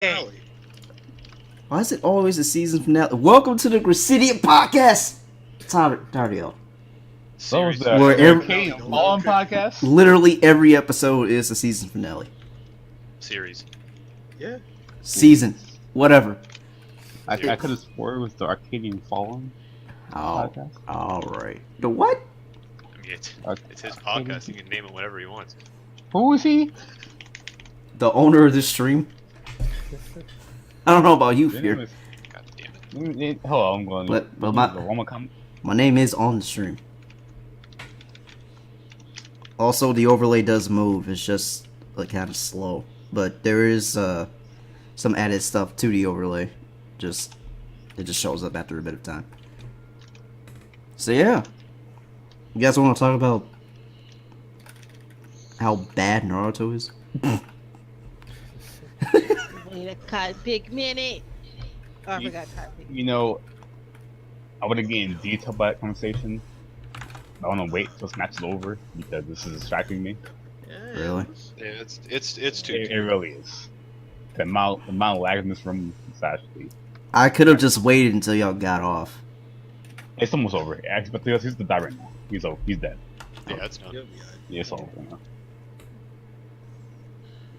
finale. Why is it always a season finale? Welcome to the Gracidea podcast. Tario. What was Series that? Where every- Arcade Fallen podcast? Literally every episode is a season finale. series. Yeah. Season. Whatever. I could have swore it was the Arcadian Fallen Oh, podcast. alright. The what? I mean, it's his podcast. He can name it whatever he wants. Who is he? The owner of this stream? I don't know about you, His Fear. name God damn it. Hello, I'm going. But my my name is on the stream. Also, the overlay does move. It's just like kind of slow. But there is some added stuff to the overlay. It just shows up after a bit of time. So yeah, you guys want to talk about how bad Naruto is? Wait a cosmic minute. Oh, I forgot cosmic. You know, I want to get in detail about that conversation. I want to wait till this match is over because this is distracting me. Yeah. Really? Yeah, it's too. It really is. The amount of lag in this room is actually. I could have just waited until y'all got off. It's almost over. Actually, but he's the die right now. He's over. He's dead. Yeah, it's done. Yeah, it's over now.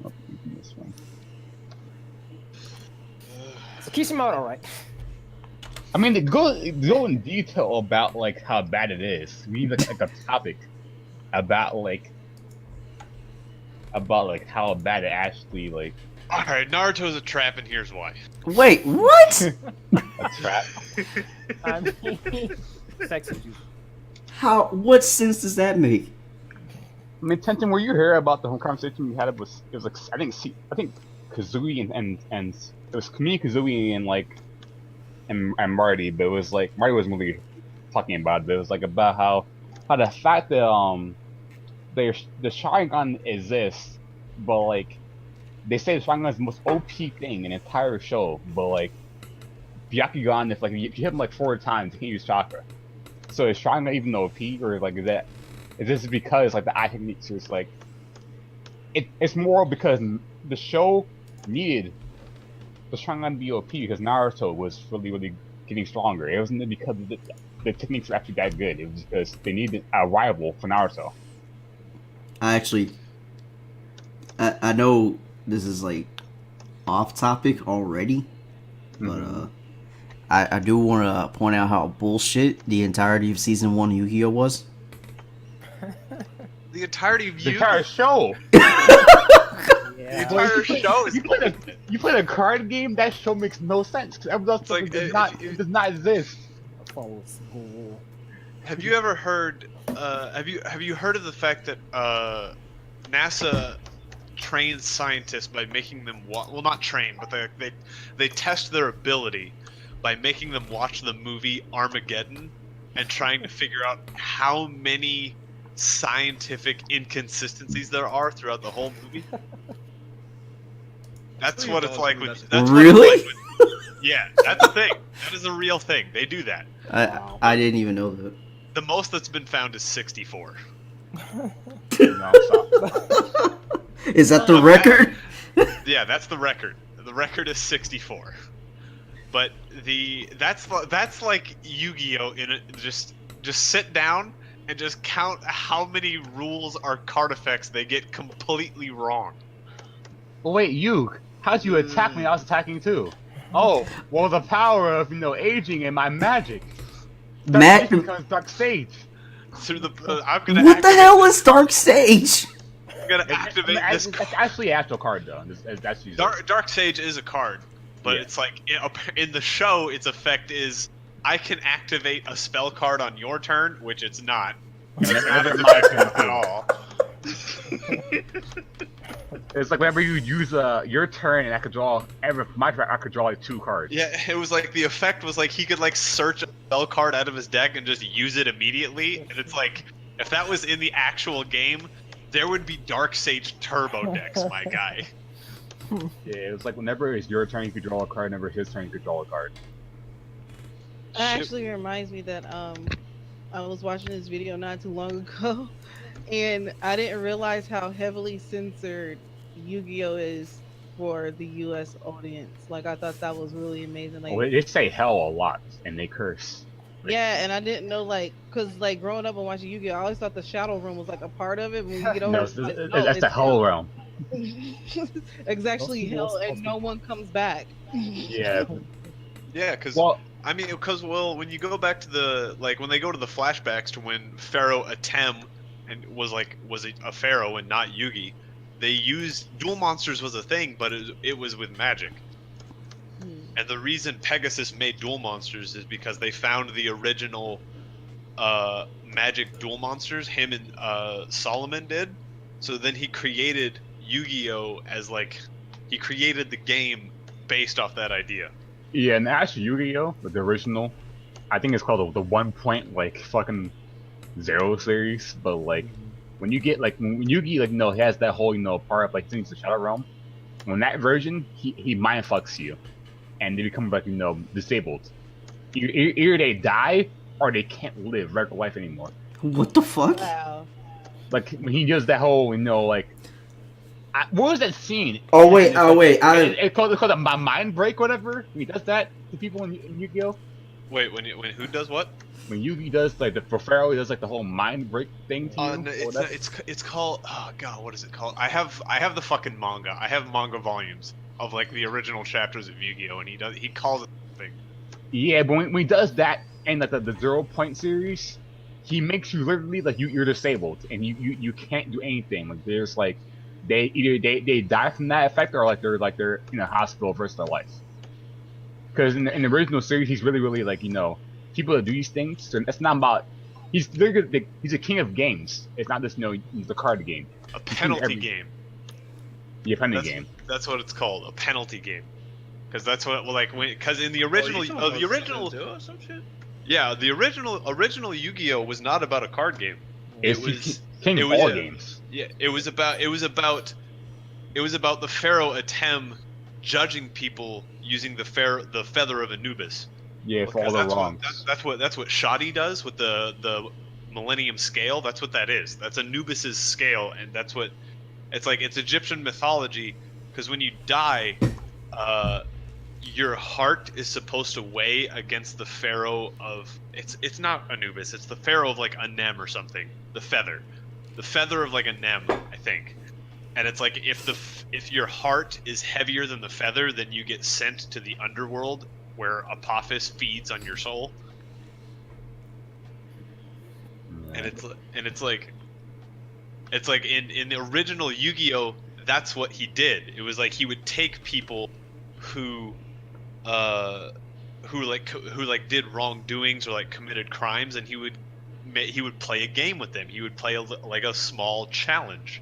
Oh, this one. So Kishimoto, right? I mean, to go in detail about like how bad it is. We need like a topic about how bad it actually like All right, Naruto's a trap, and here's why. Wait, what? a trap. I mean, sex with you. How? What sense does that make? I mean, Tenten, were you here about the whole conversation we had? It was like I think Kazooie and it was me, Kazooie, and Marty, but it was like Marty was really talking about it. But it was like about how the fact that the Sharingan exists, but like they say the Sharingan is the most OP thing in the entire show, but like Byakugan, if you hit him like 4 times, you can use chakra. So is Sharingan even OP, or like is this because like the eye techniques is like it's more because the show needed the Sharingan to be OP because Naruto was really getting stronger. It wasn't because the techniques were actually that good. It was because they needed a rival for Naruto. I know this is like off topic already, but I do want to point out how bullshit the entirety of season 1 Yu-Gi-Oh was. The entirety of The you. entire show. The Yeah. entire show is. You played a card game. That show makes no sense because everyone else like, it does not exist. False goal. Have you ever heard? Have you heard of the fact that NASA trains scientists by making them well, not train, but they test their ability by making them watch the movie Armageddon and trying to figure out how many scientific inconsistencies there are throughout the whole movie. That's what it's like with. That's what it's Really? like with, yeah, that's a thing. That is a real thing. They do that. I didn't even know that. The most that's been found is 64. No, stop. Is that the record? Yeah, that's the record. The record is 64. But that's like Yu-Gi-Oh! In it. Just sit down and just count how many rules or card effects they get completely wrong. Well, wait, how'd you attack me? I was attacking too. Oh, well, the power of aging and my magic. Matt, becomes Dark Sage. Through the I'm gonna. what the activate hell this- is Dark Sage? I'm gonna activate this. It's actually an actual card though. That's usually. Dark Sage is a card, but Yeah. it's like in the show, its effect is I can activate a spell card on your turn, which it's not. It's not in my turn at all. It's like whenever you use your turn and I could draw my turn, I could draw like 2 cards. Yeah, it was like the effect was like he could like search a spell card out of his deck and just use it immediately. And it's like if that was in the actual game, there would be Dark Sage turbo decks, my guy. Yeah, it was like whenever it's your turn, you could draw a card. Whenever his turn, you could draw a card. That actually reminds me that I was watching this video not too long ago, and I didn't realize how heavily censored Yu-Gi-Oh is for the U.S. audience. Like I thought that was really amazing. Like, Oh, they say hell a lot, and they curse. yeah, and I didn't know like, cause like growing up and watching Yu-Gi-Oh, I always thought the Shadow Room was like a part of it. But when you get older, No, it's like, no, that's it's the hell realm. it's actually Mostly hell, was- and no one comes back. Yeah. Yeah, because Well, I mean, because when you go back to the when they go to the flashbacks to when Pharaoh Atem and was a pharaoh and not Yugi, they used dual monsters was a thing, but it was with magic. And the reason Pegasus made dual monsters is because they found the original magic dual monsters. Him and Solomon did. So then he created Yu-Gi-Oh as he created the game based off that idea. yeah, and actually Yu-Gi-Oh, the original, I think it's called the 1.0 series. But when you get when Yugi he has that whole part of things the Shadow Realm. When that version, he mind fucks you, and they become disabled. Either they die or they can't live regular life anymore. What the fuck? Wow. When he does that whole what was that scene? Oh wait, It's called a mind break, whatever. He does that to people in Yu-Gi-Oh. Wait, when who does what? When Yugi does for Pharaoh, he does the whole mind break thing to you. No, it's called, oh god, what is it called? I have the fucking manga. I have manga volumes of the original chapters of Yu-Gi-Oh, and he calls it something. Yeah, but when he does that in the 0 Point series, he makes you literally you're disabled and you can't do anything. There's they either they die from that effect or they're in a hospital for the rest of their life. Because in the original series, he's really people that do these things. So it's not about he's a king of games. It's not just the card game. A penalty game. Yeah, penalty game. That's what it's called, a penalty game. Because that's what because in the original the original yeah, the original Yu-Gi-Oh was not about a card game. It was king of all games. Yeah, it was about the Pharaoh Atem judging people using the feather of Anubis. Yeah, for all the wrongs. That's what Shoddy does with the Millennium Scale. That's what that is. That's Anubis's scale, and that's what it's like. It's Egyptian mythology because when you die, your heart is supposed to weigh against the pharaoh of it's not Anubis. It's the pharaoh of Anem or something. The feather of Anem, I think. And it's if your heart is heavier than the feather, then you get sent to the underworld where Apophis feeds on your soul. And it's in the original Yu-Gi-Oh, that's what he did. It was he would take people who did wrongdoings or committed crimes, and he would play a game with them. He would play a small challenge.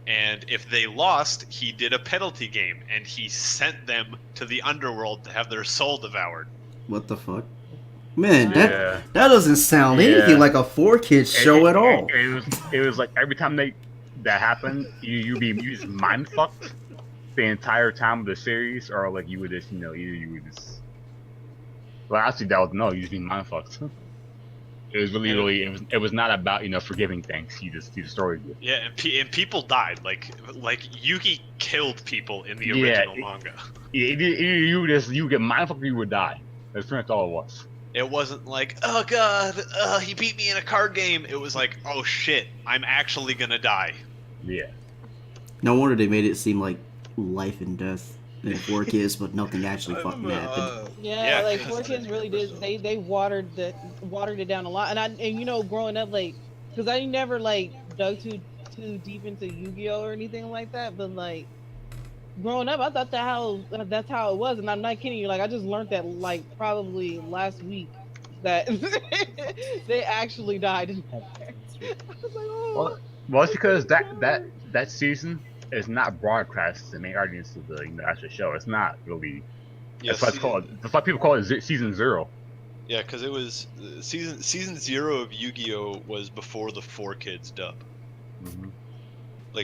And if they lost, he did a penalty game, and he sent them to the underworld to have their soul devoured. What the fuck? Man, Yeah. that doesn't sound anything like a 4Kids show at all. It was every time that happened, you just mind fucked the entire time of the series, or you would just either you would just. Well, actually, that was you just be mind fucked. It was really it was not about forgiving things. He just destroyed you. Yeah, and people died. Like Yugi killed people in the original manga. You get mind fucked or you would die. That's pretty much all it was. It wasn't oh god, he beat me in a card game. It was oh shit, I'm actually gonna die. Yeah. No wonder they made it seem like life and death in 4Kids, but nothing actually fucking happened. Yeah, 4Kids really did. They watered it down a lot. And growing up, because I never dug too deep into Yu-Gi-Oh or anything like that. But growing up, I thought that's how it was, and I'm not kidding you. I just learned that probably last week that they actually died in that. I was oh. Well, it's because that season is not broadcast to the main audience of the actual show. It's not really. Yeah, that's why it's called. That's why people call it season 0. Yeah, because it was season 0 of Yu-Gi-Oh was before the 4Kids dub. Mm-hmm.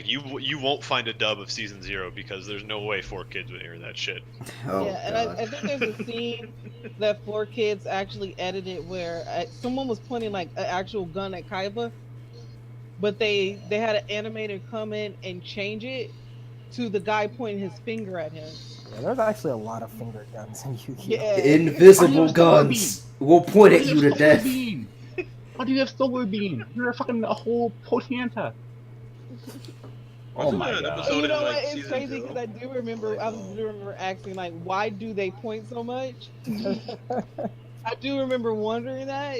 You won't find a dub of season 0 because there's no way 4Kids would air that shit. Oh, yeah, and I think there's a scene that 4Kids actually edited where someone was pointing an actual gun at Kaiba, but they had an animator come in and change it to the guy pointing his finger at him. Yeah, there's actually a lot of finger guns in Yu-Gi-Oh. Yeah. Invisible guns will point at you to death. How do you have Solar Beam? You're a fucking a whole Potanta. Oh Wasn't my there an god. episode You know in, what? like, It's season crazy 2? because I do remember. I do remember asking like, why do they point so much? I do remember wondering that,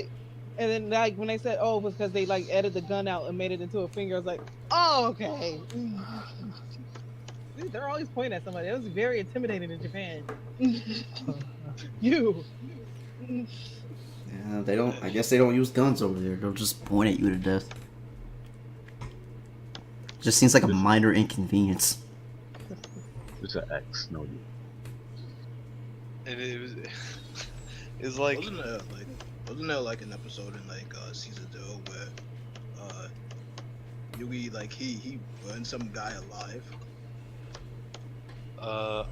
and then like when they said, "Oh, it was because they like edited the gun out and made it into a finger," I was like, "Oh, okay." Dude, they're always pointing at somebody. It was very intimidating in Japan. You. Yeah, they don't. I guess they don't use guns over there. They'll just point at you to death. Just seems like a minor inconvenience. It's an X, no you. And it's like Wasn't there like an episode in like season 2 where Yugi like he burned some guy alive?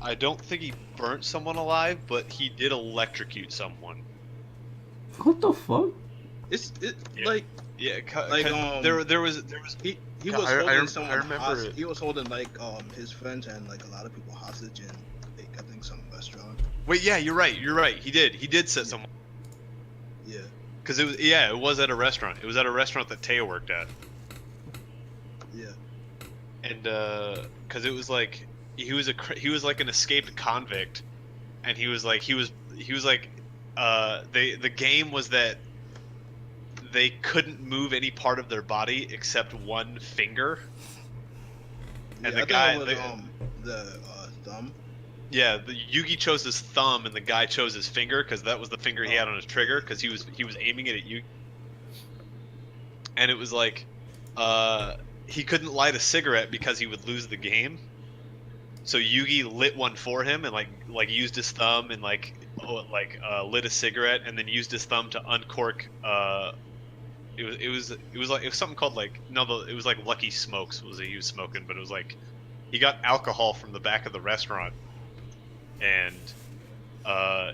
I don't think he burnt someone alive, but he did electrocute someone. What the fuck? Yeah. Like Yeah, Like, there was he God, was I holding rem- someone I remember hostage. it. He was holding like his friends and like a lot of people hostage in like I think some restaurant. Wait, yeah, you're right. He did set someone Yeah. because it was at a restaurant. It was at a restaurant that Teo worked at, Yeah. and because it was like he was like an escaped convict, and he was like the game was that they couldn't move any part of their body except one finger. And Yeah, the I guy, think it was, the thumb. yeah, the Yugi chose his thumb and the guy chose his finger because that was the finger he had on his trigger because he was aiming it at Yugi. And it was like, he couldn't light a cigarette because he would lose the game. So Yugi lit one for him and like used his thumb and lit a cigarette and then used his thumb to uncork. It was something called it was like Lucky Smokes was he was smoking, but it was like he got alcohol from the back of the restaurant, and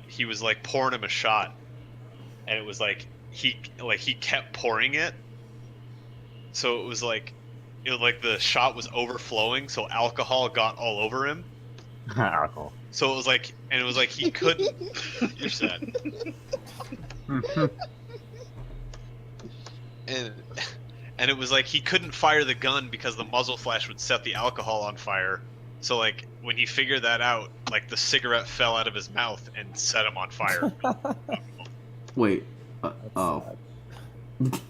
he was like pouring him a shot, and it was like he kept pouring it, so it was like the shot was overflowing, so alcohol got all over him. Alcohol. So it was like he couldn't. You're sad. And it was like he couldn't fire the gun because the muzzle flash would set the alcohol on fire. So like when he figured that out, like the cigarette fell out of his mouth and set him on fire. Wait. That's Oh. sad.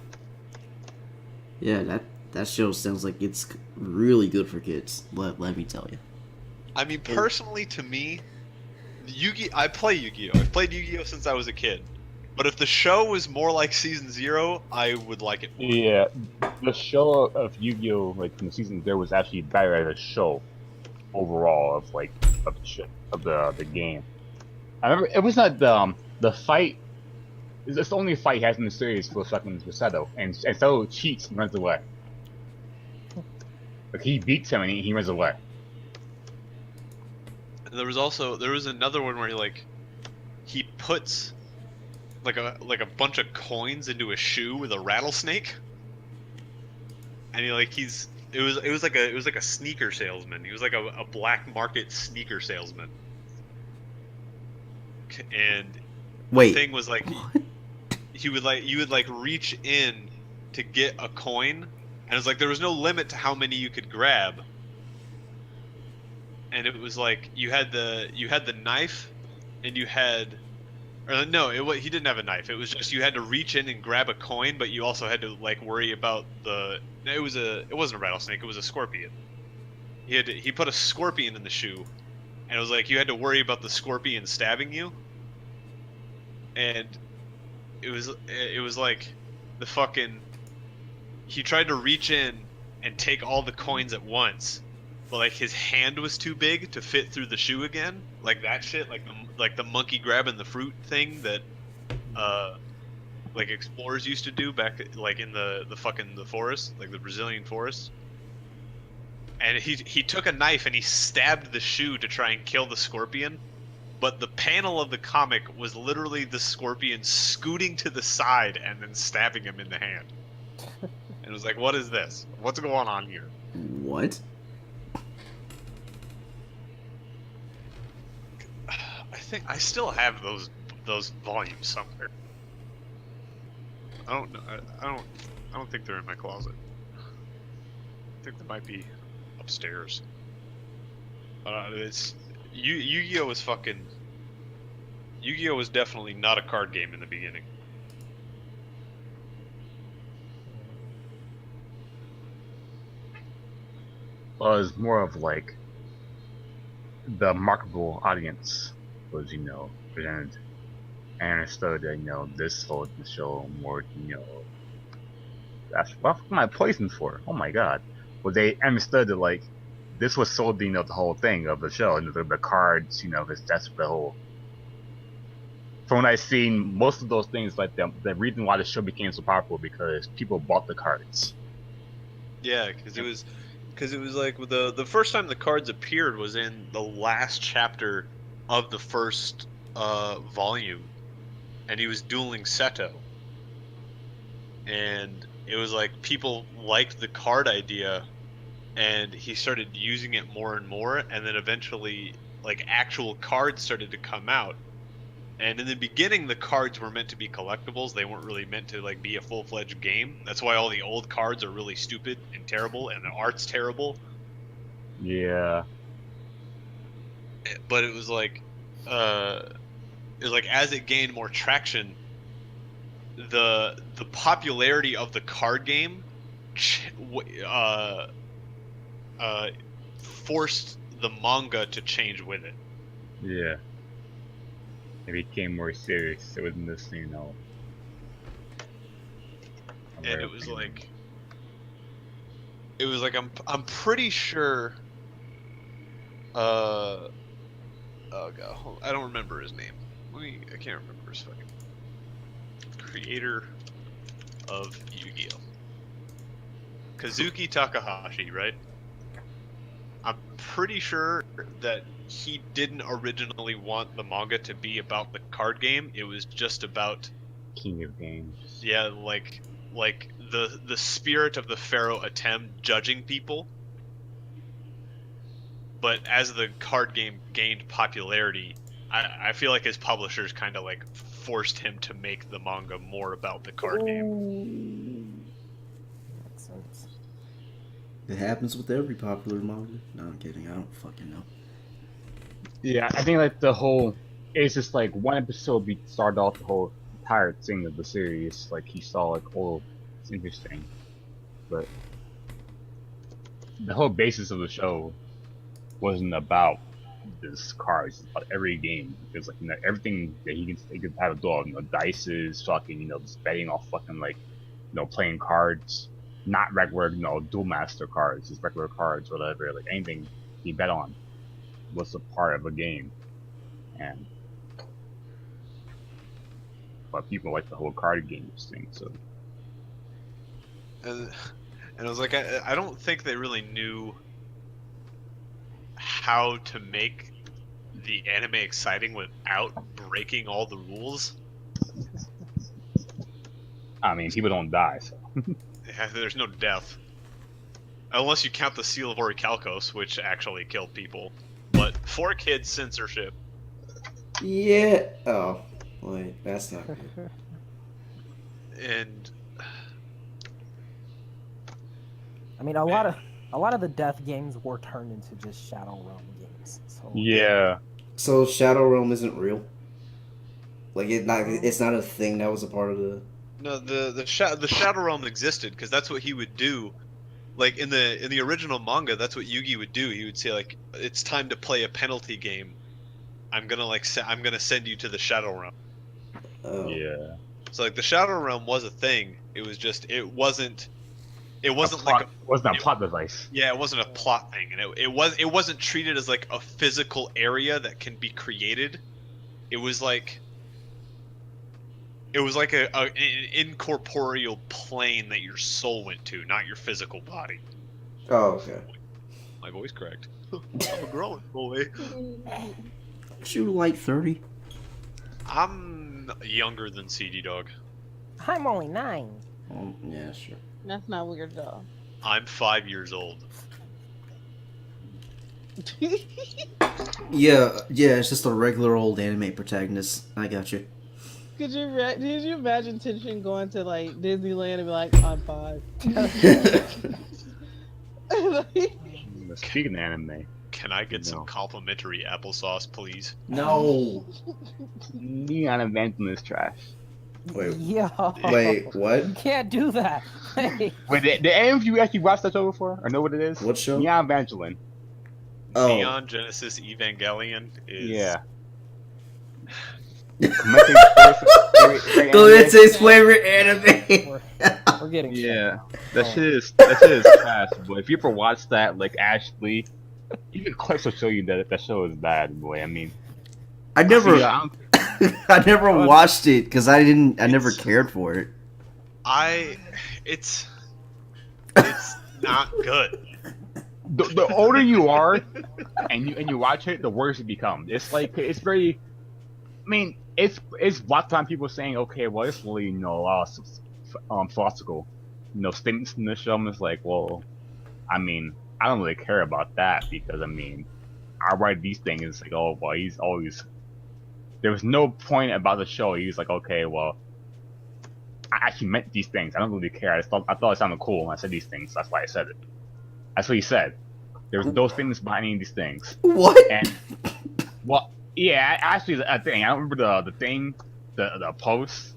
Yeah, that show sounds like it's really good for kids. Let me tell you. I mean, personally, to me, I play Yu-Gi-Oh! I've played Yu-Gi-Oh! Since I was a kid. But if the show was more like Season 0, I would like it more. Yeah, the show of Yu-Gi-Oh! Like from the season there was actually better as a show overall of the game. I remember it was not the fight. It's the only fight he has in the series for fucking Gracidea, and so cheats and runs away. Like he beats him and he runs away. And there was another one where he puts like a bunch of coins into a shoe with a rattlesnake, and it was like a sneaker salesman. He was like a black market sneaker salesman. And Wait. the thing was like you would reach in to get a coin, and it was like there was no limit to how many you could grab. And it was like you had the knife, and you had. Or no, he didn't have a knife. It was just you had to reach in and grab a coin, but you also had to worry about it wasn't a rattlesnake. It was a scorpion. He put a scorpion in the shoe, and it was like you had to worry about the scorpion stabbing you. And it was like the fucking. He tried to reach in and take all the coins at once, but his hand was too big to fit through the shoe again. Like that shit, like the monkey grabbing the fruit thing that explorers used to do back in the forest, like the Brazilian forest. And he took a knife and he stabbed the shoe to try and kill the scorpion, but the panel of the comic was literally the scorpion scooting to the side and then stabbing him in the hand. And it was like, what is this? What's going on here? What? think I still have those volumes somewhere. I don't know. I don't think they're in my closet. I think they might be upstairs. It's Yu-Gi-Oh was fucking. Yu-Gi-Oh was definitely not a card game in the beginning. Well, it was more of like the marketable audience was, presented. And understood that, this sold the show more, that's what am I poisoned for? Oh my god. Well, they understood that, like, this was sold, the whole thing of the show, and the cards, because that's the whole. From what I've seen, most of those things, like, the reason why the show became so popular because people bought the cards. Yeah, because it was like the first time the cards appeared was in the last chapter of the first volume, and he was dueling Seto, and it was like people liked the card idea, and he started using it more and more, and then eventually like actual cards started to come out. And in the beginning, the cards were meant to be collectibles. They weren't really meant to like be a full-fledged game. That's why all the old cards are really stupid and terrible, and the art's terrible. Yeah. But it was like as it gained more traction, the popularity of the card game forced the manga to change with it. Yeah. It became more serious. It wasn't this, And it was like I'm pretty sure. Oh god, I don't remember his name. I can't remember his fucking creator of Yu-Gi-Oh. Kazuki Takahashi, right? I'm pretty sure that he didn't originally want the manga to be about the card game. It was just about King of Games. Yeah, like the spirit of the Pharaoh attempt judging people. But as the card game gained popularity, I feel like his publishers kind of like forced him to make the manga more about the card game. Makes sense. It happens with every popular manga. No, I'm kidding. I don't fucking know. Yeah, I think like it's just like one episode started off the whole entire thing of the series. Like he saw like, oh, it's interesting, but the whole basis of the show wasn't about this cards. It's about every game. It's like everything that he could have to do. Dices, fucking, just betting off fucking like, playing cards, not regular, dual master cards, just regular cards, whatever. Like anything he bet on was a part of a game, but people like the whole card games thing. So, And I was like, I don't think they really knew how to make the anime exciting without breaking all the rules. I mean, people don't die, so. Yeah, there's no death. Unless you count the Seal of Orichalcos, which actually killed people. But for kids censorship. Yeah. Oh, wait, that's not good. And I mean, a lot of the death games were turned into just Shadow Realm games. So Yeah. So Shadow Realm isn't real. Like it's not a thing that was a part of the. no, the Shadow Realm existed because that's what he would do. Like in the original manga, that's what Yugi would do. He would say like, "It's time to play a penalty game. I'm gonna send you to the Shadow Realm." Oh. Yeah. So like the Shadow Realm was a thing. It was just it wasn't Wasn't a plot device. Yeah, it wasn't a plot thing, and it wasn't treated as like a physical area that can be created. It was like an incorporeal plane that your soul went to, not your physical body. Oh, okay. My voice cracked. I'm a growing boy. Aren't you like 30? I'm younger than CD Dog. I'm only 9. Oh, yeah, sure. That's not weird at all. I'm 5 years old. Yeah, it's just a regular old anime protagonist. I got you. Did you imagine Tenshin going to like Disneyland and be like, I'm 5? Like, Speaking of anime, Can I get some complimentary applesauce, please? No. Neon Evangelist trash. Wait. Yeah. Wait, what? You can't do that. Hey. Wait, did any of you actually watch that show before or know what it is? What show? Neon Evangeline. Oh. Neon Genesis Evangelion is. Yeah. Go ahead, say favorite anime. We're getting Yeah, shut that down. shit is trash. But if you ever watch that, like Ashley, even clips will show you that show is bad. Boy, I mean, I never, yeah, I never watched it because I never cared for it. It's not good. the older you are, and you watch it, the worse it becomes. It's like it's very. I mean, it's lots of time people saying, okay, well, it's really philosophical, statements in this show. And it's like, well, I mean, I don't really care about that because I mean, I write these things. It's like, oh, well, he's always. There was no point about the show. He was like, okay, well, I actually meant these things. I don't really care. I thought it sounded cool, and I said these things. So that's why I said it. That's what he said. There was those things behind these things. What? And well, yeah, actually, a thing. I don't remember the thing, the post.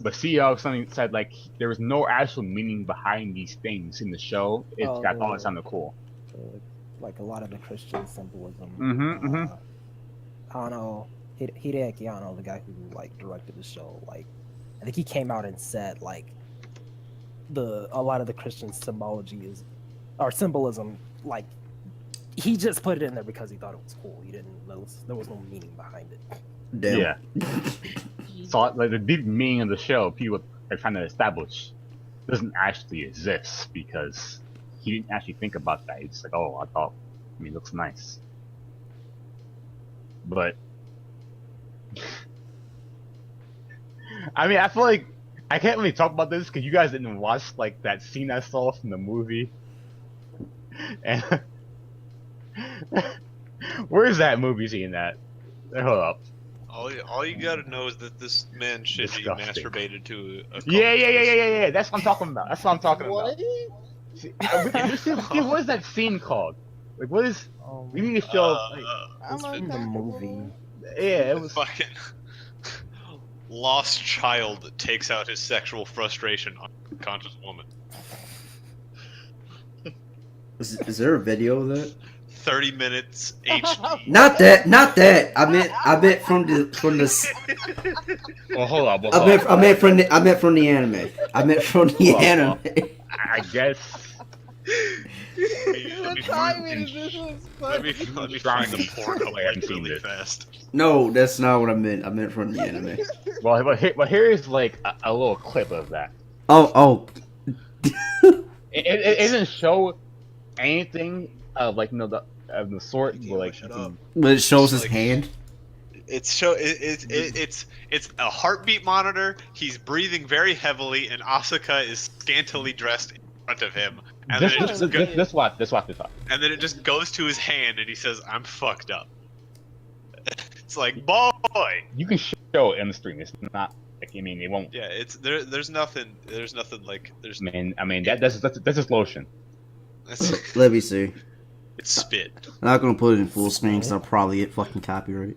But CEO of something said like there was no actual meaning behind these things in the show. I thought it sounded cool. Like a lot of the Christian symbolism. Mm-hmm. I don't know. Hideaki Anno, the guy who like directed the show, like I think he came out and said like a lot of the Christian symbology or symbolism, like he just put it in there because he thought it was cool. He didn't there was no meaning behind it. Damn. Yeah. So like the deep meaning of the show, people are trying to establish doesn't actually exist because he didn't actually think about that. He's just like, oh, I mean, it looks nice. But I mean, I feel like I can't really talk about this because you guys didn't watch like that scene I saw from the movie. And where's that movie scene at? Hold up. All you gotta know is that this man Shinji Disgusting. masturbated to a Yeah. That's what I'm talking about. That's what I'm talking what? about. See, what is that scene called? Like, what is? We need to show. I'm From the movie. Yeah, it was. fucking lost child takes out his sexual frustration on a conscious woman. Is there a video of that? 30 minutes HD. Not that. I meant from the. Well, hold on. I meant from the anime. I meant from the anime. I guess. The timing of this was Let me funny. find the porn I haven't seen really this. fast. No, that's not what I meant. I meant from the anime. Well, but here's like a little clip of that. Oh. It doesn't show anything of like of the sort, but like Shut up. But it shows his hand. It's a heartbeat monitor. He's breathing very heavily, and Asuka is scantily dressed in front of him. And then This watch. And then it just goes to his hand, and he says, "I'm fucked up." It's like, boy. You can show it in the stream. It's not like it won't. Yeah, it's there. There's nothing like there's. I mean that's just lotion. Let me see. It's spit. I'm not gonna put it in full screen because I'll probably get fucking copyright.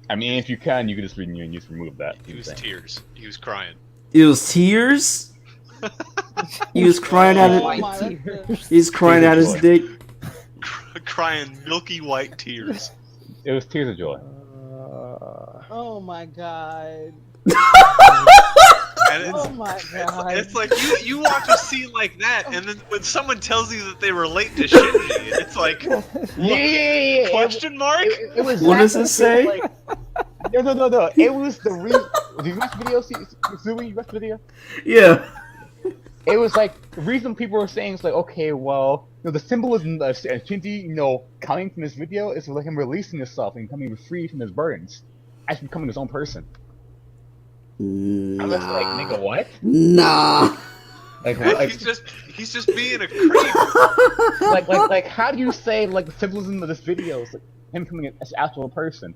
I mean, if you can, you can just remove that. He was tears. He was crying. It was tears. He was crying out. Oh my, He's crying out his dick. Crying milky white tears. It was tears of joy. oh my god. And Oh my god. it's like you watch a scene like that, and then when someone tells you that they relate to Shinji, it's like Yeah. question mark. It was. What does it say? Like, no. It was the Did you watch the video? Zooey, you watch the video? Yeah. It was like the reason people were saying is like, okay, well, the symbolism of Shinji, coming from this video is like him releasing himself and becoming free from his burdens, actually becoming his own person. I was like, nigga, what? Nah. Like, what, he's just being a creep. like, how do you say like the symbolism of this video is like him becoming an actual person?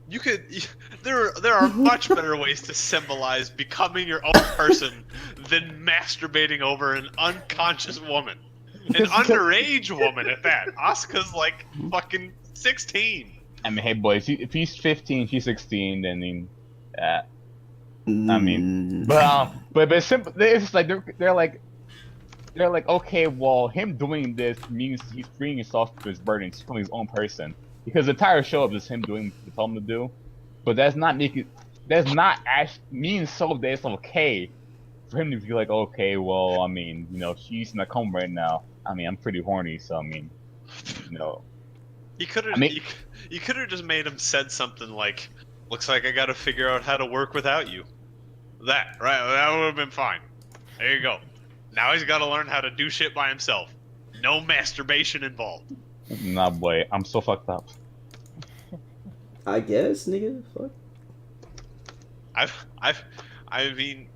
You could. There are much better ways to symbolize becoming your own person than masturbating over an unconscious woman, an underage woman at that. Asuka's like fucking 16. I mean, hey boys, if he's 15, she's 16, then but it's simple. It's like they're like okay, well, him doing this means he's freeing himself from his burden, he's becoming his own person. Because the entire show is him doing what they tell him to do, but that's not actually mean so that it's okay for him to be like, okay, well, I mean, you know, she's in a coma right now. I mean, I'm pretty horny, so I mean, you know. You could have you could have just made him said something like, "Looks like I got to figure out how to work without you." That would have been fine. There you go. Now he's got to learn how to do shit by himself. No masturbation involved. Nah, boy, I'm so fucked up. I guess, nigga. Fuck. I mean,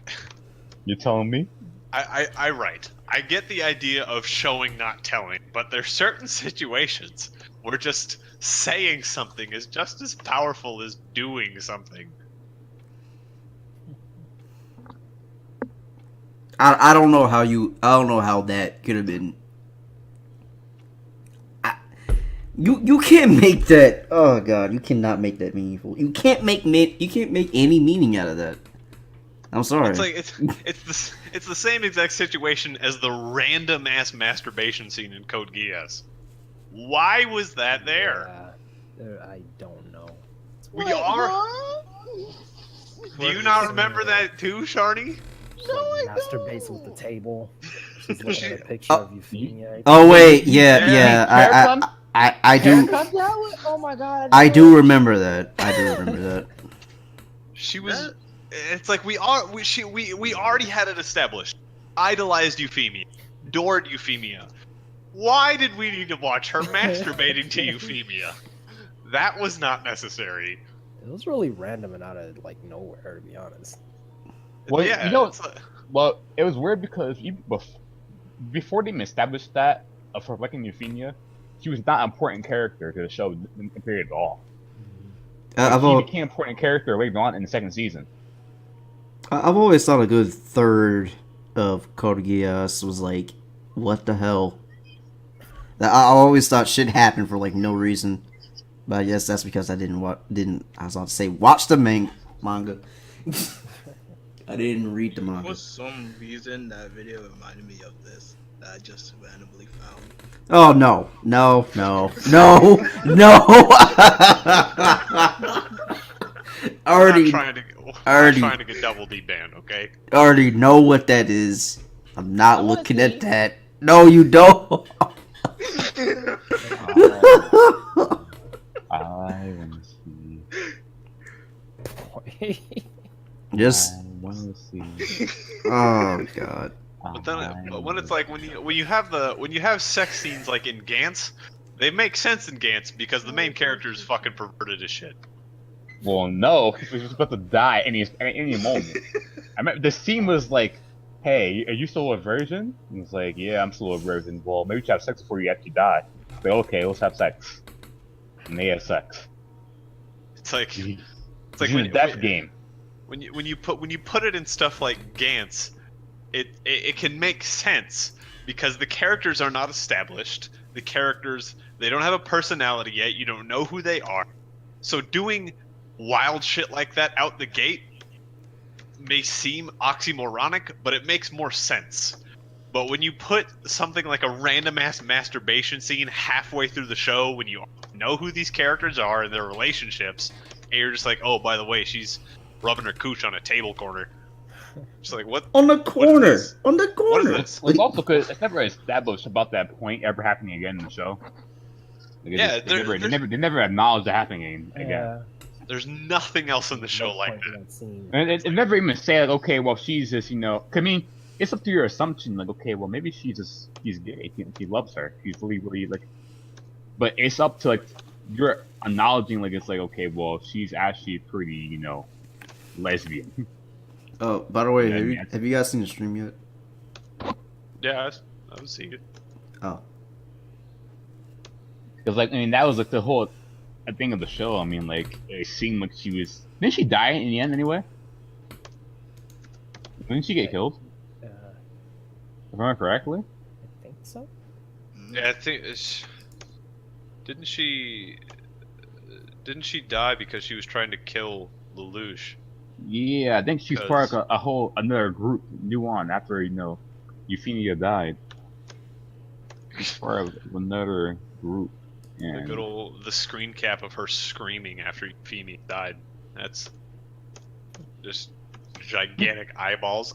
You telling me? I write. I get the idea of showing, not telling, but there's certain situations where just saying something is just as powerful as doing something. I don't know how that could have been. You can't make that. Oh god, you cannot make that meaningful. You can't make any meaning out of that. I'm sorry. It's like it's the same exact situation as the random ass masturbation scene in Code Geass. Why was that there? I don't know. We are. Do you not remember that too, Sharny? Masturbates with the table. She's looking at a picture of Euphemia. Oh wait, yeah. I do. Oh my god. I do remember that. She was. It's like we already had it established. Idolized Euphemia, adored Euphemia. Why did we need to watch her masturbating to Euphemia? That was not necessary. It was really random and out of like nowhere, to be honest. Well, yeah, you know, well, it was weird because even before they even established that of her liking Euphemia, she was not an important character to the show in period at all. She became an important character later on in the second season. I've always thought a good third of Code Geass was like, what the hell? I always thought shit happened for like no reason, but I guess that's because I I was about to say watch the manga. I didn't read the manga. For some reason, that video reminded me of this that I just randomly found. Oh no! I'm trying to get Double D banned, okay? Already know what that is. I'm not looking at that. No, you don't. I want to see. Just. I want to see. Oh god. But then, when it's like when you have sex scenes like in Gantz, they make sense in Gantz because the main character is fucking perverted as shit. Well, no, he's about to die any moment. I mean, the scene was like, "Hey, are you still a virgin?" And it's like, "Yeah, I'm still a virgin." Well, maybe you should have sex before you actually die. It's like, okay, let's have sex. And they have sex. It's like when death game. When you put it in stuff like Gantz, it can make sense because the characters are not established. The characters, they don't have a personality yet. You don't know who they are. So doing wild shit like that out the gate may seem oxymoronic, but it makes more sense. But when you put something like a random ass masturbation scene halfway through the show, when you know who these characters are and their relationships, and you're just like, oh, by the way, she's rubbing her cooch on a table corner. Just like, what? On the corner. On the What corner. is this? Well, also because it's never established about that point ever happening again in the show. Like, Yeah, they never acknowledged it happening again. Yeah. There's nothing else in the show No like point to that. scene. And it never even say like, okay, well, she's just, you know, I mean, it's up to your assumption, like, okay, well, maybe she's gay, he loves her, he's really, like, but it's up to, like, you're acknowledging, like, it's like, okay, well, she's actually pretty, you know, lesbian. Oh, by the way, Yeah, have you guys seen the stream yet? Yeah, I would see it. Oh, Because like I mean that was like the whole thing of the show. I mean like it seemed like she was. Didn't she die in the end anyway? Didn't she get killed? Uh, If I remember correctly. I think so. Yeah, I think didn't she die because she was trying to kill Lelouch? Yeah, I think she's part of a whole another group new on after Euphemia died. She's part of another group. The And good old the screen cap of her screaming after Euphemia died. That's just gigantic eyeballs.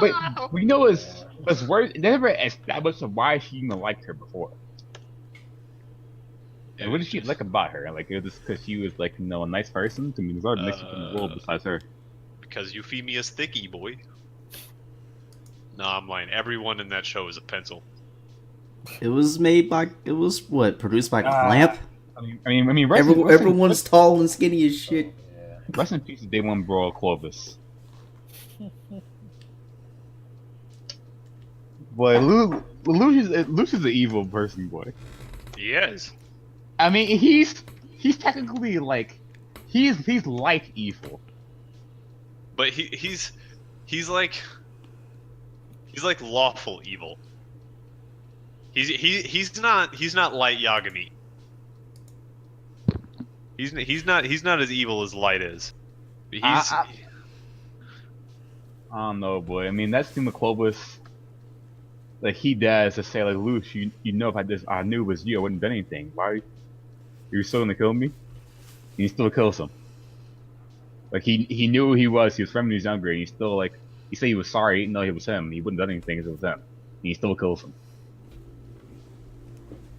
but you know what's worse? They never established why she even liked her before. And what did she like about her? Like it was just because she was like a nice person. I mean, there's other nice people in the world besides her. Because Euphemia's thicky, boy. No, I'm lying. Everyone in that show is a pencil. it was what, produced by Clamp? I mean, rest in- Everyone's tall and skinny as shit. Yeah. Rest in peace, Day One Bro Clovis. Boy, Lucius is an evil person, boy. He is. I mean, he's technically like he's like evil. But he's like lawful evil. He's not Light Yagami. He's not as evil as Light is. I don't know, boy. I mean, that's the Clovis. Like he does to say, like, Luce, you know, if I knew it was you, I wouldn't have done anything. Why? You're still gonna kill me? And he still kills him. Like he knew who he was. He was from when he was younger, and he still like he said he was sorry, even though it was him. He wouldn't have done anything if it was him. And he still kills him.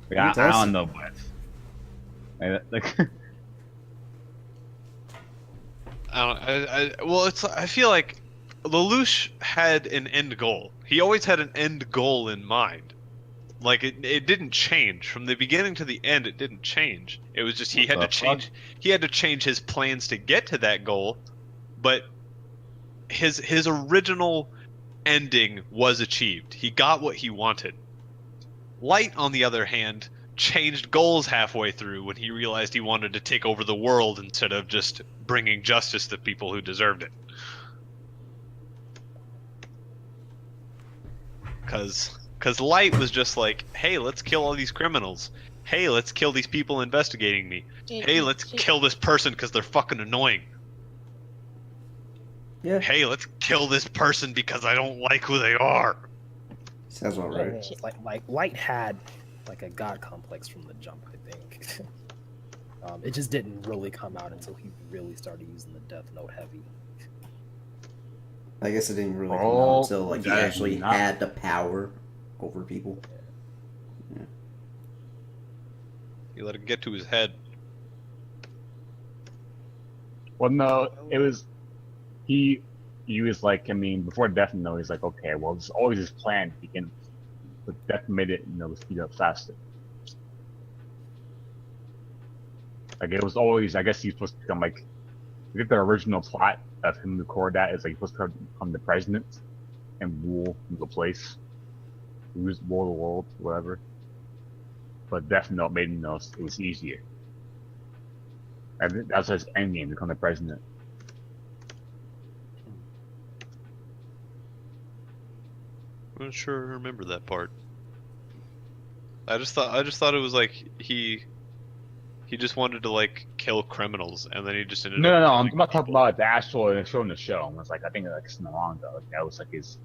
Like, I don't know, but like. I feel like Lelouch had an end goal. He always had an end goal in mind. Like it didn't change from the beginning to the end. It didn't change. It was just he had to change. He had to change his plans to get to that goal, but his original ending was achieved. He got what he wanted. Light, on the other hand, changed goals halfway through when he realized he wanted to take over the world instead of just bringing justice to people who deserved it. Because Light was just like, hey, let's kill all these criminals. Hey, let's kill these people investigating me. Hey, let's kill this person because they're fucking annoying. Yeah. Hey, let's kill this person because I don't like who they are. Sounds about right. Like Light had like a god complex from the jump, I think. It just didn't really come out until he really started using the Death Note heavy. I guess it didn't really come out until like he actually had the power over people. Yeah. You let it get to his head. Well, no, it was he was like, I mean, before Death Note, he's like, okay, well, it's always his plan. He can, but Death made it, speed up faster. Like it was always, I guess he's supposed to become like, I think the original plot of him record that is like he's supposed to become the president and rule the place, rule the world, whatever. But Death Note made it was easier. I think that's his endgame, become the president. I'm not sure I remember that part. I just thought it was like he just wanted to like kill criminals, and then he just ended up. No, I'm not talking about the actual show in the show. It was like I think like it's in the manga. Like, that was like his.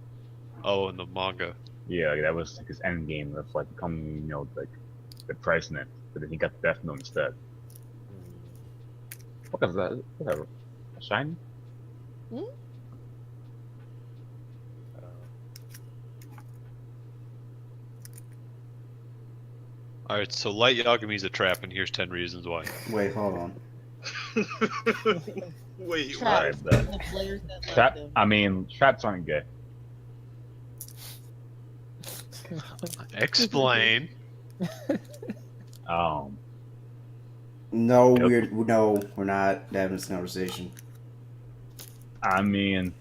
Oh, in the manga. Yeah, like, that was like his end game of like becoming, like the president. But then he got the Death Note instead. What is that? Whatever. Shiny? Hmm? Alright, so Light Yagami's a trap, and here's 10 reasons why. Wait, hold on. Wait, Traps. what? The players that like Trap. them. I mean, traps aren't good. Explain. No, Yep. we're not having this conversation. I mean,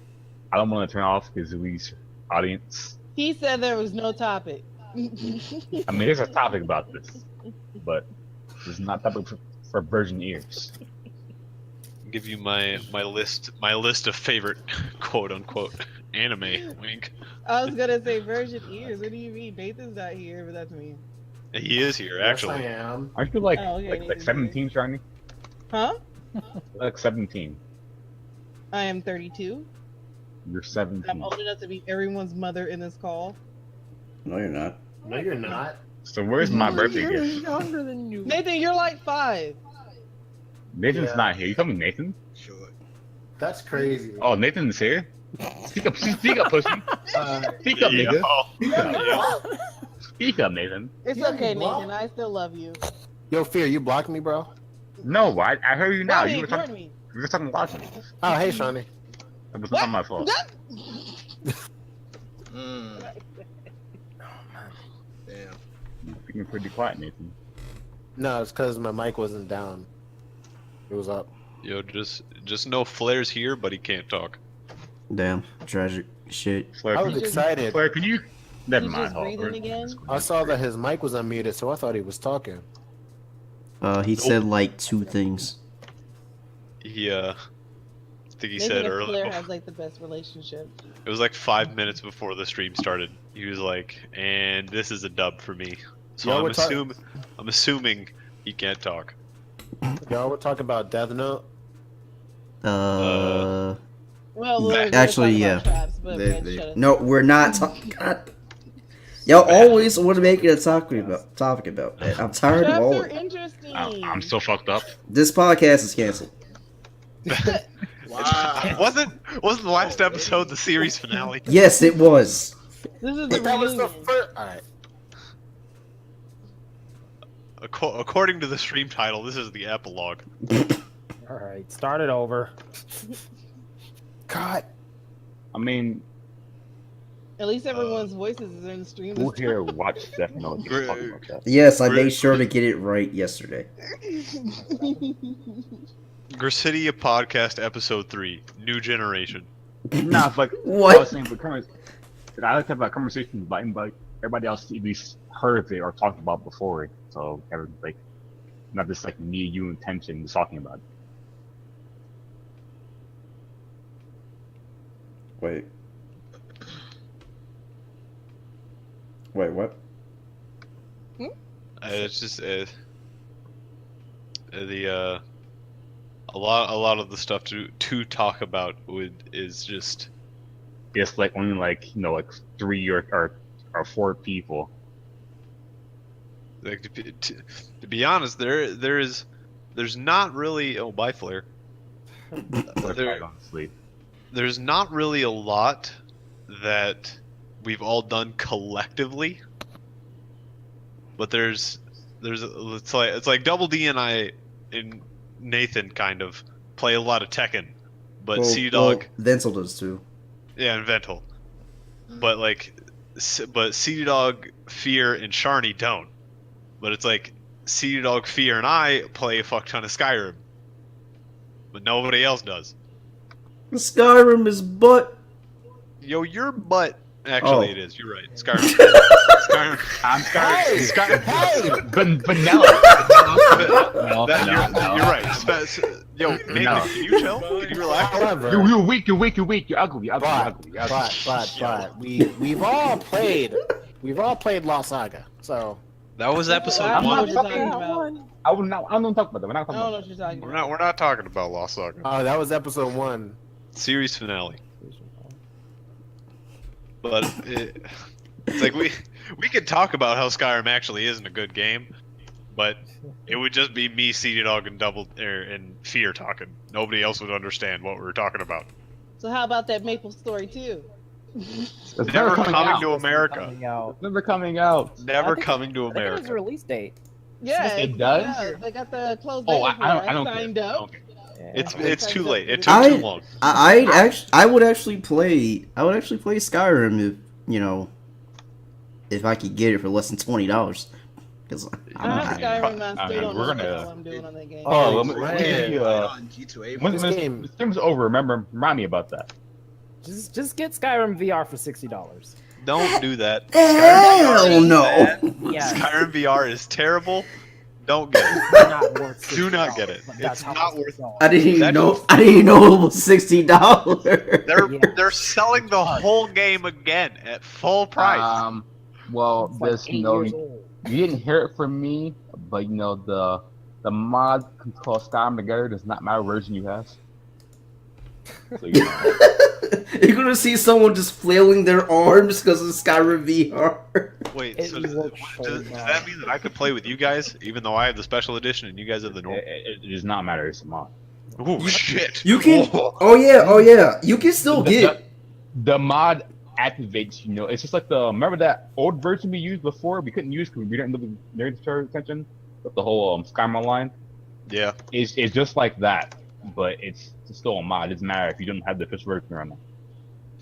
I don't want to turn off Kazui's audience. He said there was no topic. I mean, there's a topic about this, but it's not a topic for virgin ears. Give you my list of favorite quote unquote anime. Wink. I was gonna say virgin ears. What do you mean? Nathan's not here, but that's me. He is here actually. Yes, I am. Aren't you like Oh, okay, like 17, Shiny? Huh? Like 17. I am 32. You're 17. I'm old enough to be everyone's mother in this call. No, you're not. No, you're not. So where's my birthday gift? Younger than you. Nathan, you're like 5. Nathan's Yeah. not here. You coming, Nathan? Sure. That's crazy. Oh, Nathan's here. Speak up, pussy. Speak up, nigga. Yo. Speak up, Nathan. It's Yeah, okay, you blocked? Nathan. I still love you. Yo, Fear, you blocked me, bro? No, I heard you now. Why You were ignore talking. me? You were talking about me. Oh, hey, Shawnee. It was not my fault. Mm. Damn. You're speaking pretty quiet, Nathan. No, it's because my mic wasn't down. It was up. Yo, just know Flair's here, but he can't talk. Damn, tragic shit. Flair, I can was you, excited. Flair, can you? Never He's mind. just Hold breathing again? I saw that his mic was unmuted, so I thought he was talking. He said like 2 things. He I think he Nathan said and earlier. Claire has like the best relationship. It was like 5 minutes before the stream started. He was like, "And this is a dub for me." So Y'all I'm were assuming he can't talk. Y'all were talking about Death Note. Uh, Well, we're actually, talking yeah. about traps, but they- Red, they- shut up. no, we're not talking. God. Y'all always want to make it a topic about that. I'm tired of Traps all are of it. interesting. I'm so fucked up. This podcast is canceled. Wow. Wasn't the last episode the series finale? Yes, it was. This is the That was the reunion. first. Alright. According to the stream title, this is the epilogue. All right, start it over. God. I mean, At least everyone's voices is in the stream. who this here watched Death Note? Great. Talking about that. Yes, I made sure to get it right yesterday. Gracidea podcast episode 3, New Generation. Nah, it's like I What? was saying, I like to have a conversation about everybody else at least heard it or talked about before it. So like, not just like me, you, and Tension just talking about it. Wait. Wait, what? It's just a lot of the stuff to talk about is just It's like only like 3 or 4 people. like to be honest, there's not really bye Flair. Honestly, There's not really a lot that we've all done collectively, but it's like Double D and I and Nathan kind of play a lot of Tekken, but Sea Dog, Venzel does too. yeah, and Vental, but Sea Dog, Fear, and Sharny don't. But it's like Sea Dog, Fear, and I play a fuck ton of Skyrim, but nobody else does. Skyrim is butt. Yo, your butt. Actually, Oh. it is. You're right. Skyrim. Skyrim. I'm Hey! Skyrim. Hey! Vanilla. You're right. Yo, Nathan, No. can you chill? Can you relax? However, You're weak. You're ugly. You're ugly. but we've all played Lost Saga. So That was episode I don't know what 1. you're talking about. I don't talk about that. We're not I talking don't know about what you're talking We're about. not talking about Lost Saga. that was episode 1. Series finale. But it's like we could talk about how Skyrim actually isn't a good game, but it would just be me, Sea Dog, and and Fear talking. Nobody else would understand what we were talking about. So how about that Maple Story too? It's Never coming out. to America. Coming out. It's never coming out. Never I think- coming to I think it has a America. release date. Yeah, It does? Yeah, they got the closed Oh, beta for I it. don't signed care. up. Okay. Yeah. It's too late. It took I- too long. I would actually play Skyrim if I could get it for less than $20. Because I have Skyrim, I I still mean, don't we're know what the gonna- hell I'm doing on that game. Oh, Oh, let me man. give you, On G2A. when This this game- game's over, remind me about that. Just get Skyrim VR for $60. Don't do that. Hell VR is no. bad. Yeah. Skyrim VR is terrible. Don't get it. It's not worth Do not get $60, it. but that's It's how not much worth it's I didn't even That know. is- I didn't even know it was $60. Yeah. They're selling the whole game again at full price. Well, It's like this 8 years old. you didn't hear it from me, but the mod control Skyrim together does not matter what version you have. So you know. You're gonna see someone just flailing their arms because of Skyrim VR. Wait, It so does looks so does bad. that mean that I could play with you guys, even though I have the special edition and you guys have the normal? It does not matter. It's a mod. Oh shit! You can. Whoa. Oh yeah. You can still get. The mod activates. It's just like remember that old version we used before. We couldn't use because we didn't really pay attention. But the whole Skyrim Online Yeah. is just like that, but it's still a mod. It doesn't matter if you don't have the official version or not.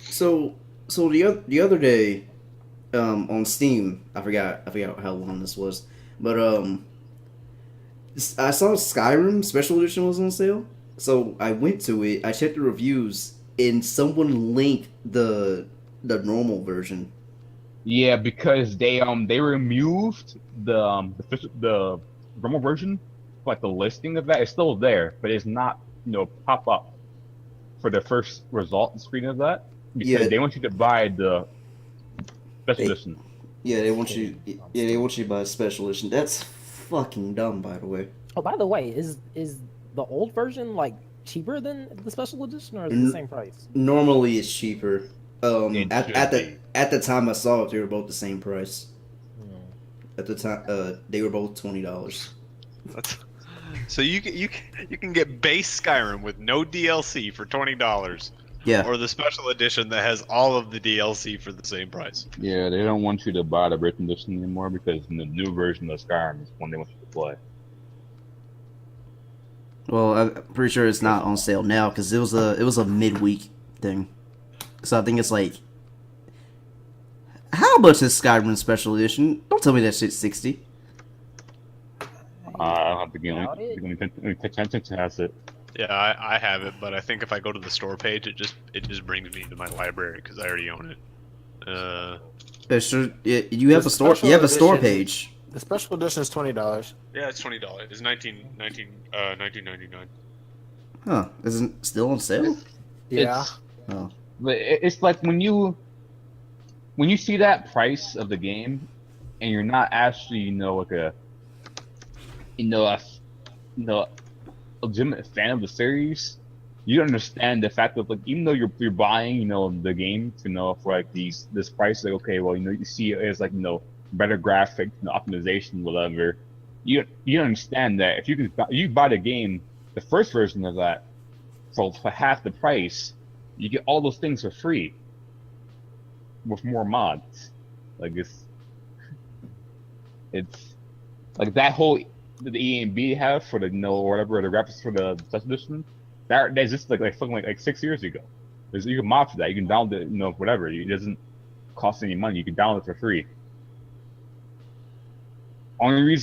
So the other day, on Steam, I forgot how long this was, but I saw Skyrim Special Edition was on sale. So I went to it. I checked the reviews, and someone linked the normal version. Yeah, because they removed the normal version, like the listing of that. It's still there, but it's not pop up for the first result screen of that because they want you to buy the special edition. Yeah, they want you. Yeah, they want you to buy a special edition. That's fucking dumb, by the way. Oh, by the way, is the old version like cheaper than the special edition, or is it the same price? Normally, it's cheaper. It should At the time I saw it, they were both the same price. Hmm. At the time, they were both $20. So you can get base Skyrim with no DLC for $20, Yeah. or the special edition that has all of the DLC for the same price. Yeah, they don't want you to buy the written edition anymore because the new version of Skyrim is one they want you to play. Well, I'm pretty sure it's not on sale now because it was a midweek thing. So I think it's like, how much is Skyrim Special Edition? Don't tell me that shit's $60. I don't have to get Doubt it. attention has it. Yeah, I have it, but I think if I go to the store page, it just brings me to my library because I already own it. Yeah, sure. Yeah, you have The a store. special You have a store edition- page. The special edition is $20. Yeah, it's $20. It's 19.99. Huh? Isn't it still on sale? Yeah. Oh. But it's like when you see that price of the game, and you're not actually like a legitimate fan of the series, you understand the fact that like even though you're buying the game for like this price, like okay, well you see it as like better graphic optimization, whatever. You understand that if you buy the game, the first version of that for half the price, you get all those things for free with more mods. Like it's like that whole the E and B have for the whatever the graphics for the special edition. That's just like something like 6 years ago. You can mod for that. You can download it, whatever. It doesn't cost any money. You can download it for free. Only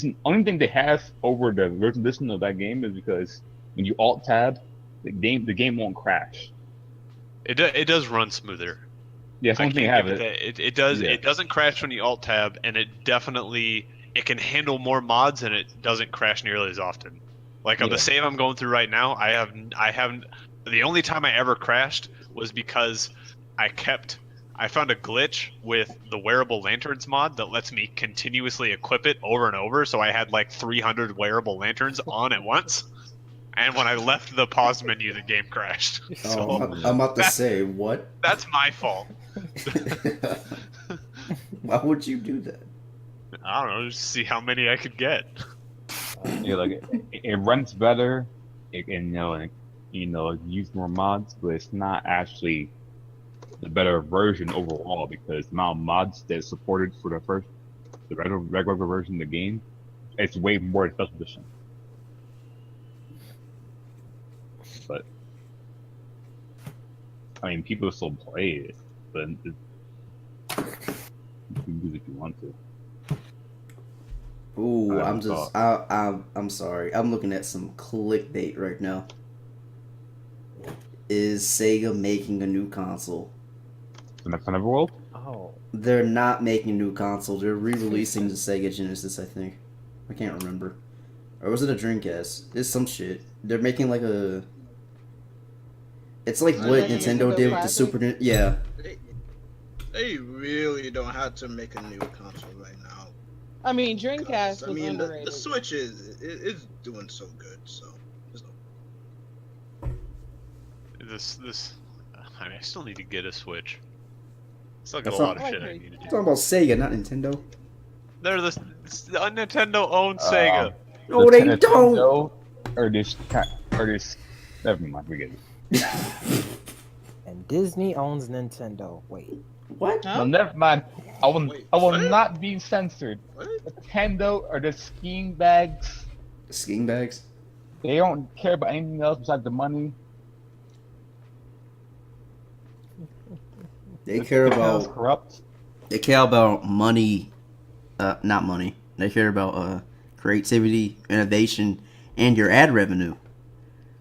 thing they have over the original edition of that game is because when you alt tab, the game won't crash. It does run smoother. Yeah, that's one thing I have it. It does. Yeah. It doesn't crash when you alt tab, and it can handle more mods, and it doesn't crash nearly as often. Like on the save I'm going through right now, I haven't. The only time I ever crashed was because I found a glitch with the wearable lanterns mod that lets me continuously equip it over and over. So I had like 300 wearable lanterns on at once. And when I left the pause menu, the game crashed. So I'm about to say what? that's my fault. Why would you do that? I don't know, just see how many I could get. Like it runs better. It can use more mods, but it's not actually the better version overall because the amount of mods that's supported for the regular version of the game, it's way more than special edition. But I mean, people still play it, but you can use it if you want to. Ooh, I'm sorry. I'm looking at some clickbait right now. Is Sega making a new console? The next Underworld? Oh, They're not making a new console. They're re-releasing the Sega Genesis, I think. I can't remember. Or was it a Dreamcast? It's some shit. They're making like a... It's like what Like a Nintendo Nintendo did with the Classic? Super Nintendo. Yeah. They really don't have to make a new console right now. I mean, 'Cause, Dreamcast I was mean, the underrated. Switch is doing so good. So there's no This. I mean, I still need to get a Switch. Still got That's a not- lot of I shit I like need to I'm do. talking about Sega, not Nintendo. They're the Nintendo owns Sega. No, they Nintendo don't! Or this. Never mind. We get it. and Disney owns Nintendo. Wait, What? Huh? No, never mind. I will. Wait, I will what? not be censored. what? Nintendo or the skiing bags. Skiing bags? They don't care about anything else besides the money. They care Nintendo's about... corrupt. They care about money. Not money. They care about creativity, innovation, and your ad revenue.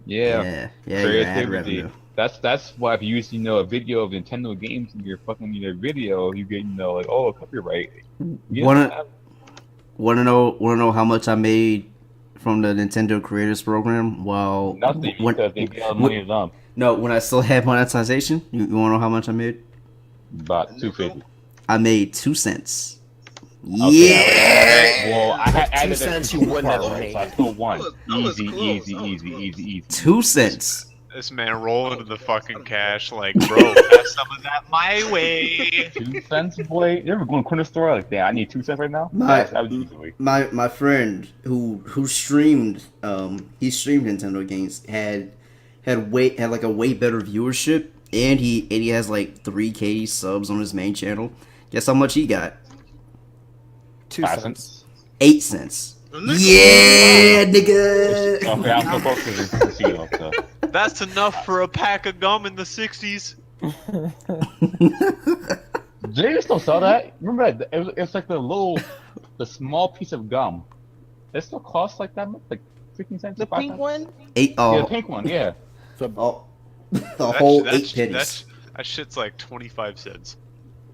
Yeah. Yeah, your ad Creativity. revenue. That's why if you use a video of Nintendo games in your fucking video, you get like copyright. You Wanna- don't have- Wanna know how much I made from the Nintendo Creators Program? Well, nothing because they get all the money to them. no, when I still had monetization, you wanna know how much I made? About 250. I made 2 cents. Okay, Yeah, Well, I had added 2 cents a you wouldn't have right, made. so I still won. That was Easy, close. easy, That was easy, close. easy, easy. 2 cents. This man rolling in the fucking cash, like, bro, pass some of that my way. 2 cents, boy. You ever go in the corner store like, damn, I need 2 cents right now? My- That was easily. My friend who streamed he streamed Nintendo games had like a way better viewership, and he has like 3K subs on his main channel. Guess how much he got? 2 5 cents. 8 cents. Nigga. Yeah, nigga. Okay, I'm so close to the CEO, so. That's enough for a pack of gum in the 60s. Do they still sell that? Remember that? It's like the small piece of gum. It still costs like that much? Like 15 cents? The 5 pink cents? one? Eight. Yeah, the Oh, pink one, yeah. oh, the whole That 8 sh- pennies. That shit's like 25 cents.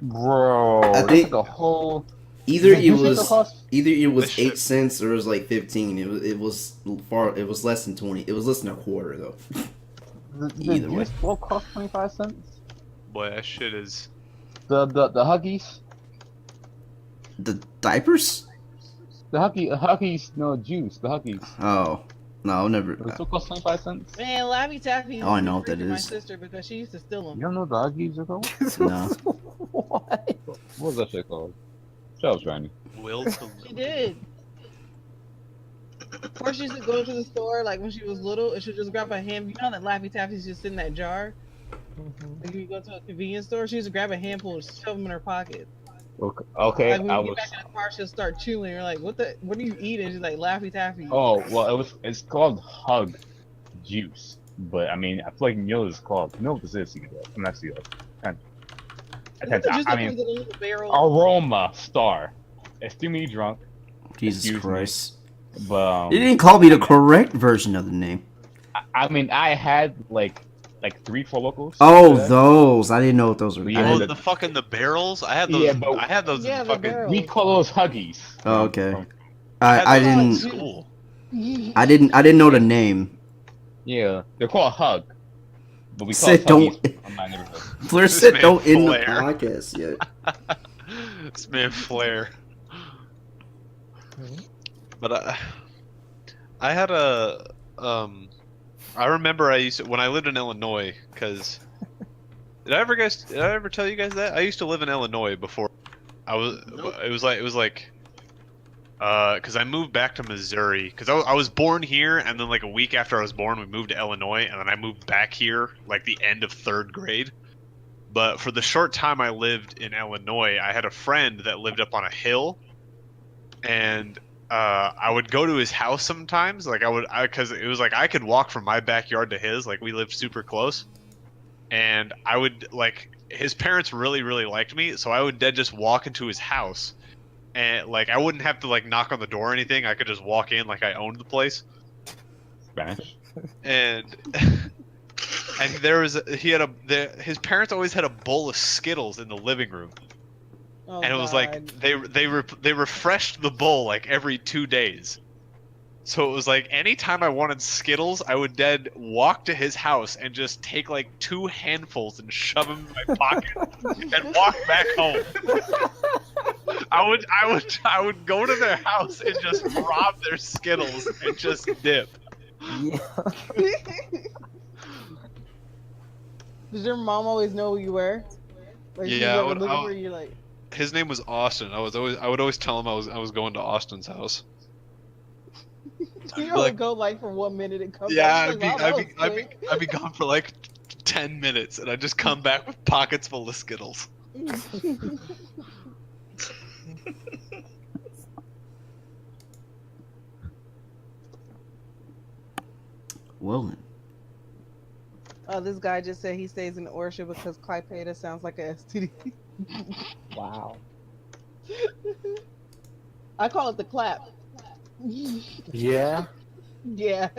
Bro, I that's think- like a whole. Either You it think was it'll cost- either it was This 8 shit- cents or it was like 15. It was far. It was less than 20. It was less than a quarter though. The Either way. juice will cost 25 cents. Boy, that shit is. The Huggies, The diapers? the Huggies, no juice. The Huggies. Oh no, never. It still cost 25 cents. Man, Laffy Taffy. Oh, I know what that My is. sister because she used to steal them. You don't know the Huggies are called? No. what? What was that shit called? Shut up, Shiny. Will to She did. First, she used to go to the store like when she was little, and she'd just grab a ham. You know that Laffy Taffy's just in that jar. Like you go to a convenience store, she used to grab a handful and shove them in her pocket. Okay, Like when I you was. get back in the car, she'll start chewing. You're like, what are you eating? She's like Laffy Taffy. Oh well, it's called Hug Juice, but I mean, I feel like you know what it's called. You know what this is? I'm not serious. Isn't it just I that mean, comes in a little barrel? Aroma Star. It's too me drunk, Jesus Excuse me. Christ! but You didn't call me the correct version of the name. I mean, I had like 3-4 locals. Oh, Yeah. those! I didn't know what those were. Yeah, I Oh, didn't- the fucking the barrels. I had those. Yeah, but- I had those Yeah, in the fucking. barrels. We call those Huggies. Oh, okay. From- I had I those in didn't. school. I didn't know the name. Yeah, they're called Hug. But we call Said it don't. Huggies on my neighborhood. Blair This said man don't end the Flair. podcast yet. This man Flair. But I had a I remember I used to, when I lived in Illinois, because did I ever tell you guys that I used to live in Illinois before I was Nope. it was like because I moved back to Missouri because I was born here, and then like a week after I was born we moved to Illinois, and then I moved back here like the end of 3rd grade. But for the short time I lived in Illinois, I had a friend that lived up on a hill, and I would go to his house sometimes. Like because it was like I could walk from my backyard to his. Like we lived super close, and I would like his parents really liked me, so I would then just walk into his house, and like I wouldn't have to like knock on the door or anything. I could just walk in like I owned the place, Spanish. and and his parents always had a bowl of Skittles in the living room, Oh, and it was God. like they refreshed the bowl like every 2 days. So it was like anytime I wanted Skittles, I would then walk to his house and just take like 2 handfuls and shove them in my pocket and walk back home. I would go to their house and just rob their Skittles and just dip. Yeah. Does your mom always know who you were? Like, Yeah, you ever look at her, you're like, His name was Austin. I would always tell him I was going to Austin's house. you be only like- go like for 1 minute and come Yeah, back. Like, wow, that was quick. I'd be gone for like 10 minutes, and I'd just come back with pockets full of Skittles. Well then. Oh, this guy just said he stays in Orchard because Clypeida sounds like a STD. Wow. I call it the clap. Yeah. Yeah.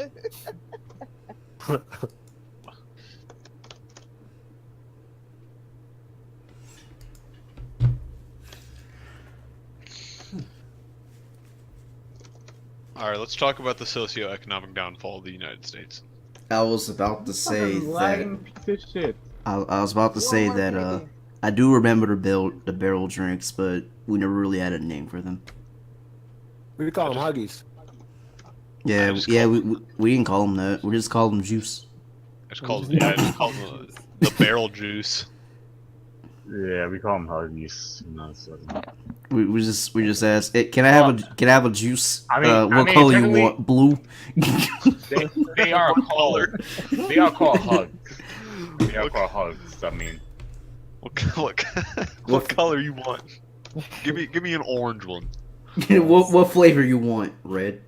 All right, let's talk about the socioeconomic downfall of the United States. I was about to say Fucking that. lagging piece of shit. I was about to say Walmart that. drinking. I do remember the barrel drinks, but we never really had a name for them. We call them Huggies. Yeah, I just yeah, called we didn't call them that. We just called them juice. I just called the barrel juice. Yeah, we call them Huggies. No, so. We just asked, "Hey, can I have a juice? I mean- what I mean, color you technically- want? Blue." They are called. They are called hugs. They are called hugs. I mean, What color you want? Give me an orange one. what flavor you want? Red.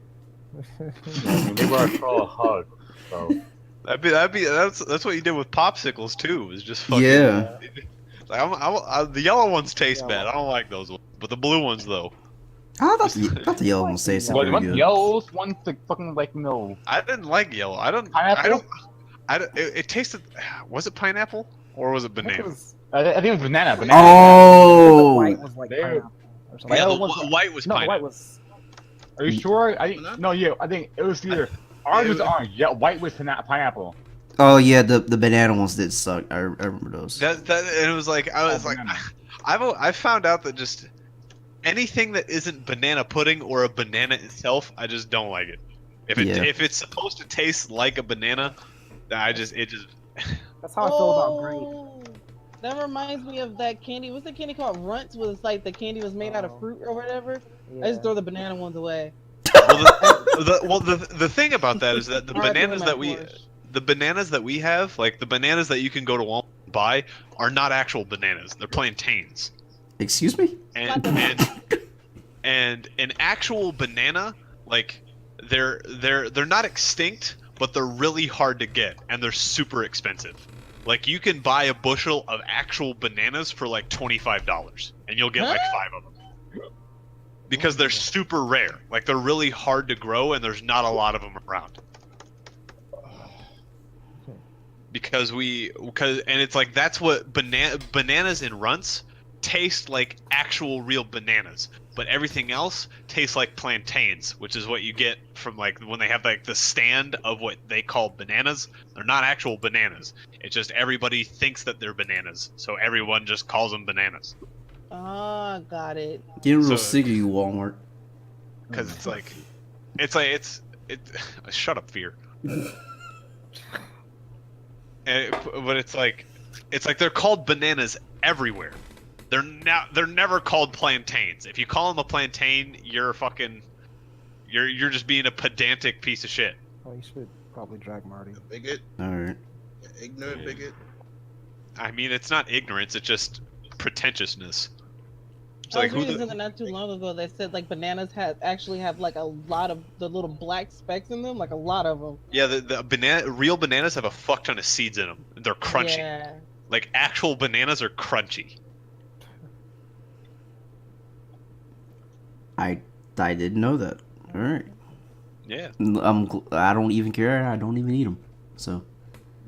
they were called hugs. So That's what you did with popsicles too. Is just fucking. Yeah. Like, the yellow ones taste Yeah. bad. I don't like those ones, but the blue ones though. I thought the yellow one tasted Well, pretty one good. yellows, one's like fucking like no. I didn't like yellow. Pineapple? It tasted. Was it pineapple or was it I think banana? it was. I think it was banana. The Oh. white was like There- pineapple or something. Yeah, Yeah, the the one- white was No, the pineapple. white was. Are you sure? I think no. Yeah, I think it was either orange was orange. Yeah, white was pineapple. Oh yeah, the banana ones did suck. I remember those. That and it was like I was like, banana. I've found out that just anything that isn't banana pudding or a banana itself, I just don't like it. Yeah. If it's supposed to taste like a banana, it just That's how I feel about grape. Oh, that reminds me of that candy. What's the candy called? Runts, was like the candy was made out of Oh. fruit or whatever. Yeah. I just throw the banana ones away. the thing about that is that the Or I throw bananas them that at we Bush. the bananas that we have, like the bananas that you can go to Walmart and buy, are not actual bananas. They're plantains. Excuse me? And an actual banana, like they're not extinct, but they're really hard to get and they're super expensive. Like you can buy a bushel of actual bananas for like $25 and you'll get like 5 of them. Because they're super rare. Like they're really hard to grow and there's not a lot of them around. Because it's like that's what bananas and runts taste like actual real bananas, but everything else tastes like plantains, which is what you get from like when they have like the stand of what they call bananas. They're not actual bananas. It's just everybody thinks that they're bananas, so everyone just calls them bananas. Ah, got it. Getting real So- sick of you, Walmart. Because shut up, Fear. But it's like they're called bananas everywhere. They're never called plantains. If you call them a plantain, you're just being a pedantic piece of shit. Oh, you should probably drag Marty. Bigot, Alright. ignorant bigot. I mean, it's not ignorance; it's just pretentiousness. It's I like was who reading the, something not too long ago that said like bananas actually have like a lot of the little black specks in them, like a lot of them. yeah, the real bananas have a fuck ton of seeds in them. They're crunchy. Yeah. Like actual bananas are crunchy. I didn't know that. Alright. Yeah. I don't even care. I don't even eat them. So.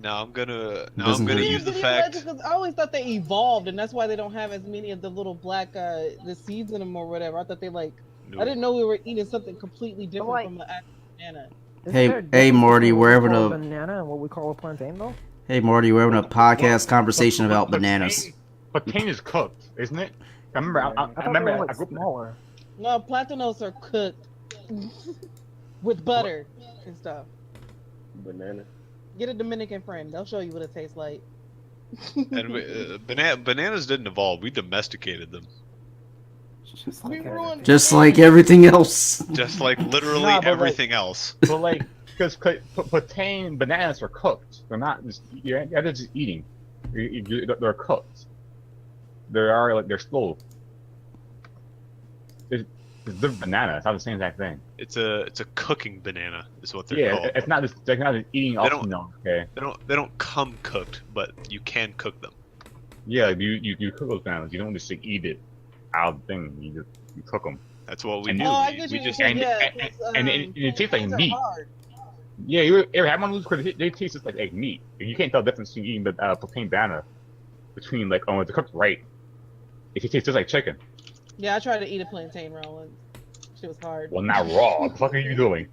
Now I'm gonna Doesn't hurt. use the fact. Because I always thought they evolved, and that's why they don't have as many of the little black the seeds in them or whatever. I thought they like. No. I didn't know we were eating something completely different like- from the actual banana. Is Hey- there a hey, difference Morty, between we're what we having call a- banana and what we call a plantain, though. Hey Morty, we're having a podcast conversation about bananas. Plantain is cooked, isn't it? I remember. I thought remember. they were I like grew up- smaller. No, plantanos are cooked with butter and stuff. Banana. Get a Dominican friend; they'll show you what it tastes like. And bananas didn't evolve. We domesticated them, Just We like ruined Just like everything else. just like literally Nah, but like- everything else. But like, because plantain bananas are cooked. They're not just. You're just eating. They're cooked. They're slow. It's different banana. It's not the same exact thing. It's a cooking banana is what they're Yeah, called. it's not just. They're not just eating off. don't- No, okay. They don't come cooked, but you can cook them. Yeah, you cook those bananas. You don't just like, eat it out of the thing. You cook them. That's what we And- do. Oh, I We- get we you. just and- yeah, and it tastes like plantains are meat. hard. Yeah, you ever had one of those because they taste just like meat. You can't tell the difference between eating the plantain banana between like it's cooked right. It tastes just like chicken. Yeah, I tried to eat a plantain raw once. Shit was hard. Well, not raw. What the fuck are you doing?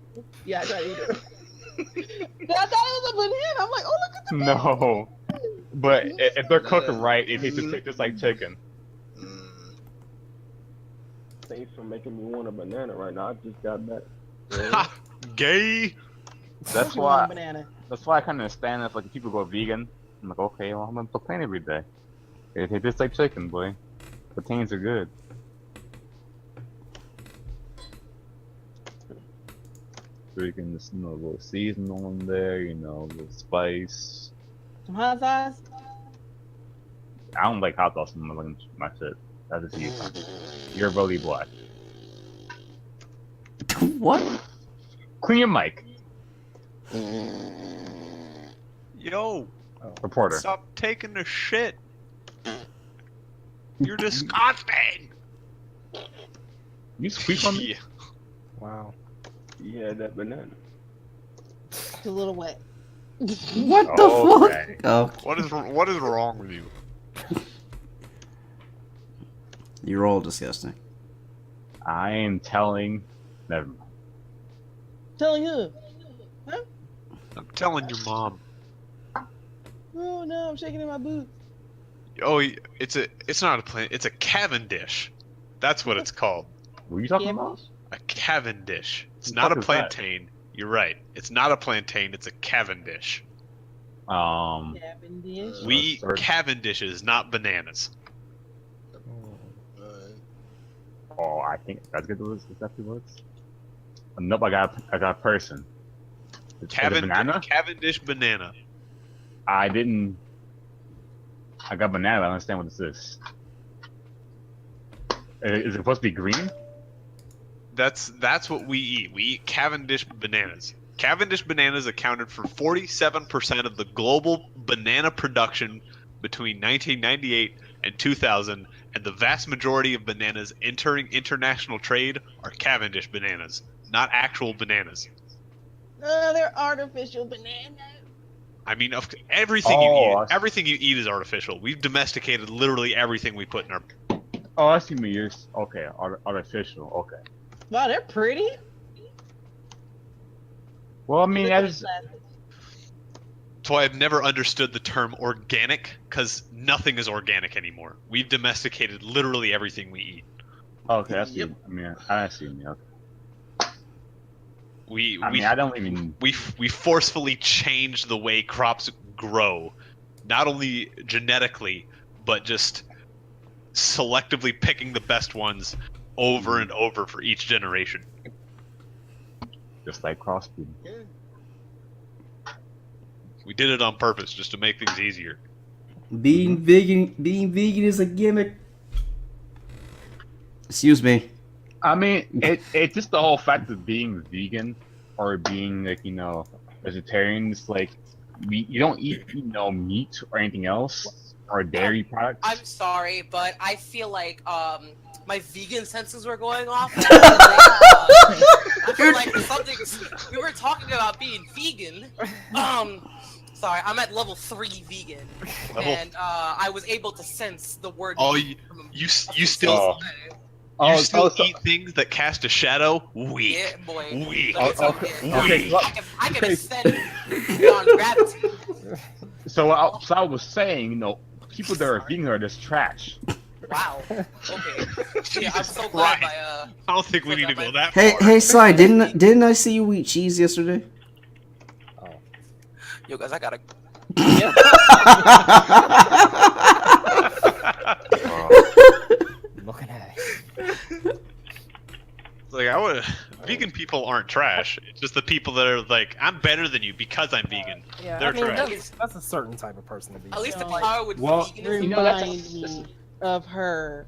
Yeah, I tried to eat it. I thought it was a banana. I'm like, oh look at the No. But if they're cooked right, it tastes just like chicken. Thanks for making me want a banana right now. I just got back. Ha! Gay. That's You want why. a banana. That's why I kind of understand if like people go vegan. I'm like, okay, well I'm gonna plantain every day. It tastes like chicken, boy. Plantains are good. So you can just, a little season on there, a little spice. Some hot sauce. I don't like hot sauce in my shit. That's just you. You're really black. What? Clean your mic, Yo, reporter. stop taking the shit. You're disgusting. You squeak on me? Yeah. Wow. Yeah, that banana. It's a little wet. What the Okay. fuck? Oh, What is wrong with you? you're all disgusting. I am telling. Never mind. Telling who? I'm telling your mom. Oh no, I'm shaking in my boots. Oh, it's not a plant. It's a Cavendish. That's what it's called. What are you talking about? A Cavendish. It's What not a is that? plantain. You're right. It's not a plantain. It's a Cavendish. Cavendish. We eat sorry. Cavendishes, not bananas. Oh, I think that's good. Exactly words. Nope, I got a person. It's a banana. Cavendish banana. I didn't. I got banana. I don't understand what this is. Is it supposed to be green? That's what we eat. We eat Cavendish bananas. Cavendish bananas accounted for 47% of the global banana production between 1998 and 2000, and the vast majority of bananas entering international trade are Cavendish bananas, not actual bananas. They're artificial bananas. I mean, everything you Oh, eat, everything you eat is artificial. We've domesticated literally everything we put in our. Oh, I see me. You're okay. Artificial. Okay. Wow, they're pretty. Well, I mean, Look I at just. that. That's why I've never understood the term organic, because nothing is organic anymore. We've domesticated literally everything we eat. Okay, I see. Yep. I mean, I see me. Okay. I don't even. we forcefully change the way crops grow, not only genetically, but just selectively picking the best ones over and over for each generation. Just like crossbreeding. We did it on purpose just to make things easier. Being vegan is a gimmick. Excuse me. I mean, it's just the whole fact of being vegan or being like vegetarian. It's like you don't eat meat or anything else or dairy products. I'm sorry, but I feel like my vegan senses were going off. I feel like something. We were talking about being vegan. sorry, I'm at level 3 vegan, and I was able to sense the word. Oh, meat you from you a s- few you still steps away. you still eat things that cast a shadow? Weak. Yeah, boy. Weak. But it's Okay, okay. okay, well, I can ascend beyond gravity. So I was saying, people that are vegan are just trash. Wow. Okay. Yeah, I'm Jesus so glad Christ. by I don't think we need to go that Hey, far. hey, Sai, didn't I see you eat cheese yesterday? Yo, guys, I gotta. Looking at Like vegan people aren't trash. It's just the people that are like, I'm better than you because I'm vegan. Yeah, They're I mean, trash. that's a certain type of person to be. At least the Like, power would well, be you know, that's Remind me of her.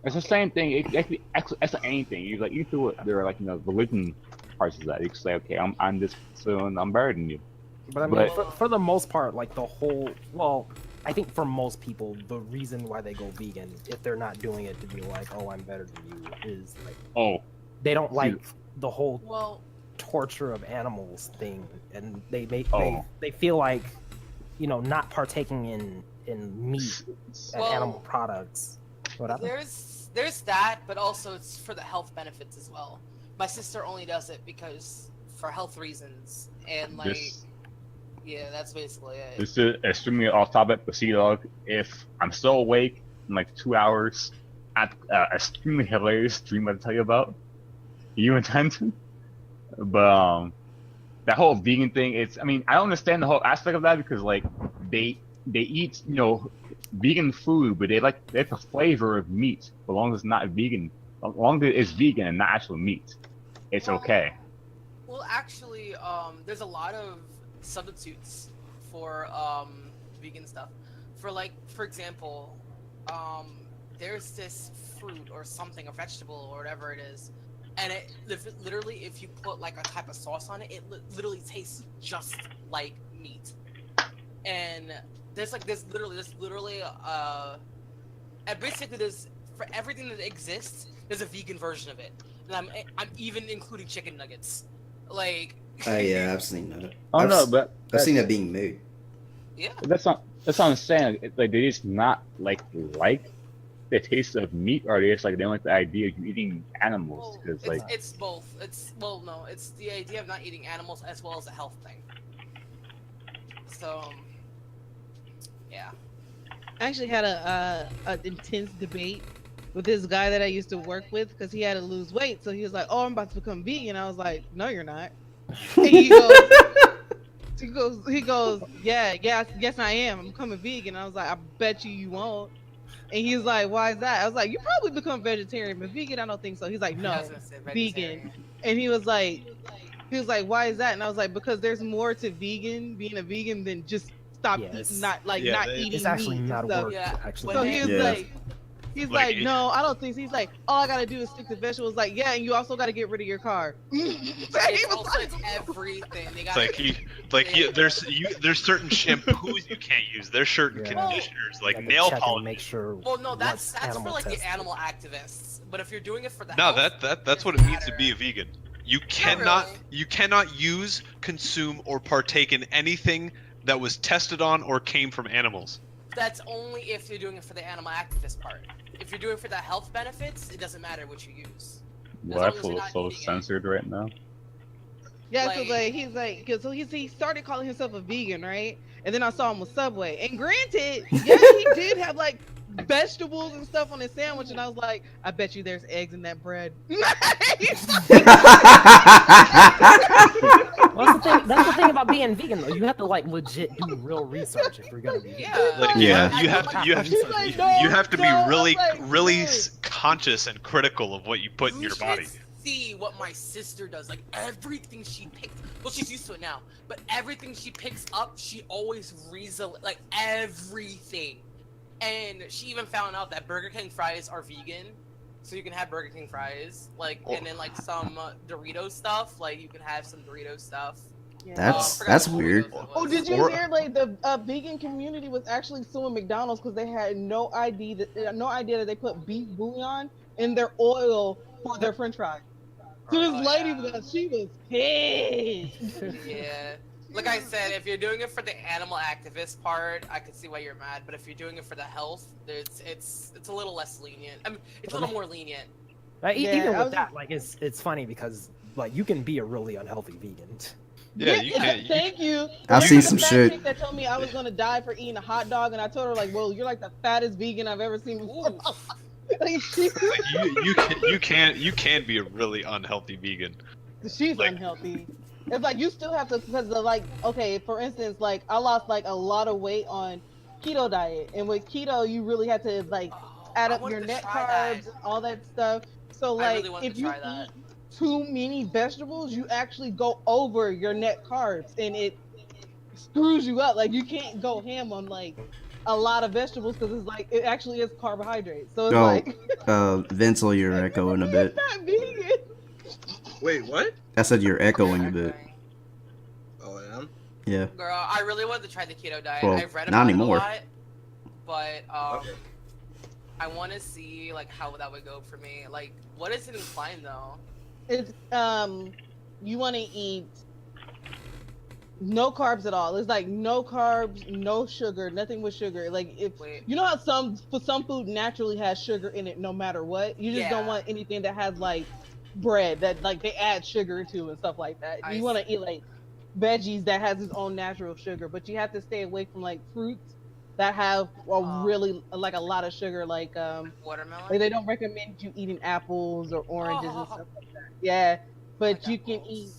It's the same thing. It's anything. You through it. There are religion parts of that. You can say, okay, I'm this, so I'm better than you. But I mean, for the most part, like the whole, well, I think for most people, the reason why they go vegan, if they're not doing it to be like, oh, I'm better than you, is like, they don't like the whole torture of animals thing, and they feel like, not partaking in meat and animal products. Whatever. There's that, but also it's for the health benefits as well. My sister only does it because for health reasons, and yeah, that's basically it. This is extremely off topic, but Epilogue, if I'm still awake in like 2 hours, at extremely hilarious dream I'll tell you about, you and Tenton. But that whole vegan thing, I don't understand the whole aspect of that because like they eat vegan food, but they like the flavor of meat. As long as it's not vegan, as long as it's vegan and not actual meat, it's okay. Well, actually, there's a lot of substitutes for vegan stuff. For example, there's this fruit or something, a vegetable or whatever it is, and literally, if you put like a type of sauce on it, it literally tastes just like meat. And there's literally and basically for everything that exists, there's a vegan version of it, and I'm even including chicken nuggets, like. Yeah, I've seen that. I've seen that being made. Yeah. That's what I'm saying. It's like they just not like the taste of meat, or they just they don't like the idea of you eating animals because it's both. It's the idea of not eating animals as well as a health thing. So. Yeah. I actually had an intense debate with this guy that I used to work with because he had to lose weight. So he was like, "Oh, I'm about to become vegan." I was like, "No, you're not." And he goes, yes, I am. I'm becoming vegan. I was like, "I bet you won't." And he's like, "Why is that?" I was like, "You probably become vegetarian, but vegan, I don't think so." He's like, "No, vegan." And he was like, "Why is that?" And I was like, "Because there's more to being a vegan than just stop eating, not eating it's actually meat not and stuff." work. Actually. So he's like, "No, I don't think so." He's like, "All I gotta do is stick to vegetables." Like, "Yeah, and you also gotta get rid of your car." It's everything. There's certain shampoos you can't use. There's certain conditioners like nail polish. Make sure. Well, no, that's for like the animal activists. But if you're doing it for the that's what it means to be a vegan. You cannot use, consume, or partake in anything that was tested on or came from animals. That's only if you're doing it for the animal activist part. If you're doing it for the health benefits, it doesn't matter what you use. Well, I feel so censored right now. Yeah, so he started calling himself a vegan, right? And then I saw him with Subway. And granted, yeah, he did have like vegetables and stuff on his sandwich, and I was like, "I bet you there's eggs in that bread." Well, that's the thing about being vegan, though. You have to legit do real research if you're gonna be vegan. You have to be really conscious and critical of what you put in your body. See what my sister does. Like everything she picks. Well, she's used to it now. But everything she picks up, she always reads like everything. And she even found out that Burger King fries are vegan, so you can have Burger King fries, and then some Doritos stuff, you can have some Doritos stuff. Yeah. That's weird. Oh, did you hear the vegan community was actually suing McDonald's because they had no idea that they put beef bouillon in their oil for their French fries. So this lady she was pissed. Yeah. like I said, if you're doing it for the animal activist part, I can see why you're mad. But if you're doing it for the health, it's a little less lenient. I mean, it's a little more lenient. Even with that, like it's funny because like you can be a really unhealthy vegan. Yeah, you can't. Thank you. I've There's seen a some fat shit. chick that told me I was gonna die for eating a hot dog, and I told her like, "Well, you're like the fattest vegan I've ever seen before." Like, You can be a really unhealthy vegan. she's unhealthy. It's like you still have to, because like, okay, for instance, like I lost like a lot of weight on keto diet, and with keto you really had to like add up your net carbs, all that stuff. So like if you eat too many vegetables, you actually go over your net carbs, and it screws you up. Like you can't go ham on like a lot of vegetables because it's like it actually is carbohydrates. So it's like Vincel, you're echoing a bit. not vegan. Wait, what? I said you're echoing a bit. Oh, I am? Yeah. Girl, I really wanted to try the keto diet. Well, I've read not about anymore. it a lot, but Okay. I want to see like how that would go for me. Like, what is it implying though? It's you want to eat no carbs at all. It's like no carbs, no sugar, nothing with sugar. Like if you know how some food naturally has sugar in it no matter what. You just don't want anything that has like bread that like they add sugar to and stuff like that. You want to eat like veggies that has its own natural sugar, but you have to stay away from like fruits that have really like a lot of sugar, like watermelon. Like they don't recommend you eating apples or oranges and stuff like that. Yeah, but you can eat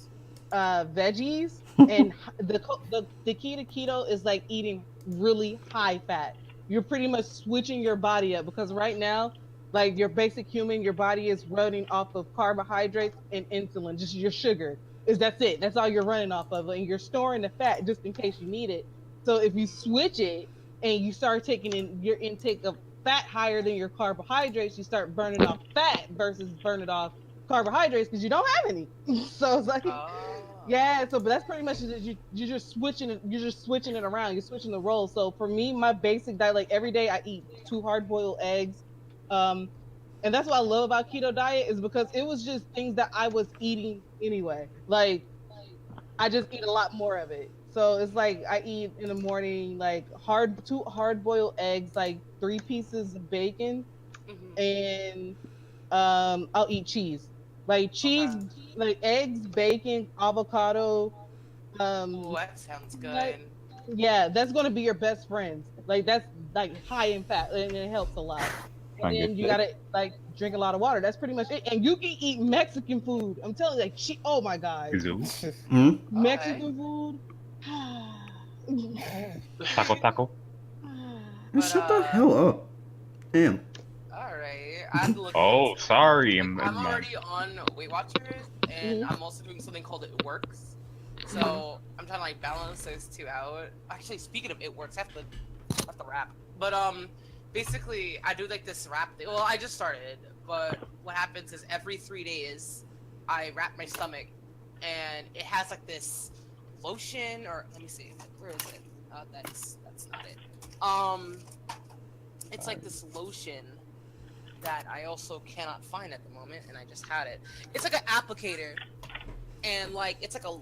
veggies, and the key to keto is like eating really high fat. You're pretty much switching your body up, because right now, like your basic human, your body is running off of carbohydrates and insulin, just your sugar. That's it. That's all you're running off of, and you're storing the fat just in case you need it. So if you switch it and you start taking in your intake of fat higher than your carbohydrates, you start burning off fat versus burning off carbohydrates because you don't have any. So it's like, yeah. So, but that's pretty much it. You're just switching it. You're just switching it around. You're switching the roles. So for me, my basic diet, like every day, I eat 2 hard-boiled eggs. And that's what I love about keto diet, is because it was just things that I was eating anyway. Like I just eat a lot more of it. So it's like I eat in the morning like 2 hard-boiled eggs, like 3 pieces of bacon, and I'll eat cheese. Like cheese, like eggs, bacon, avocado. Ooh, that sounds good. Like, yeah, that's gonna be your best friends. Like that's like high in fat, and it helps a lot. And then you gotta like drink a lot of water. That's pretty much it. And you can eat Mexican food. I'm telling you, like oh my god, Mexican food. Taco. Shut the hell up. Damn. Alright, I have to look. Oh, sorry. I'm already on Weight Watchers, and I'm also doing something called It Works. So I'm trying to like balance those 2 out. Actually, speaking of It Works, I have to rap. But basically, I do like this rap thing. Well, I just started, but what happens is every 3 days, I wrap my stomach, and it has like this lotion, or let me see, where is it? That's not it. It's like this lotion that I also cannot find at the moment, and I just had it. It's like an applicator, and like it's like a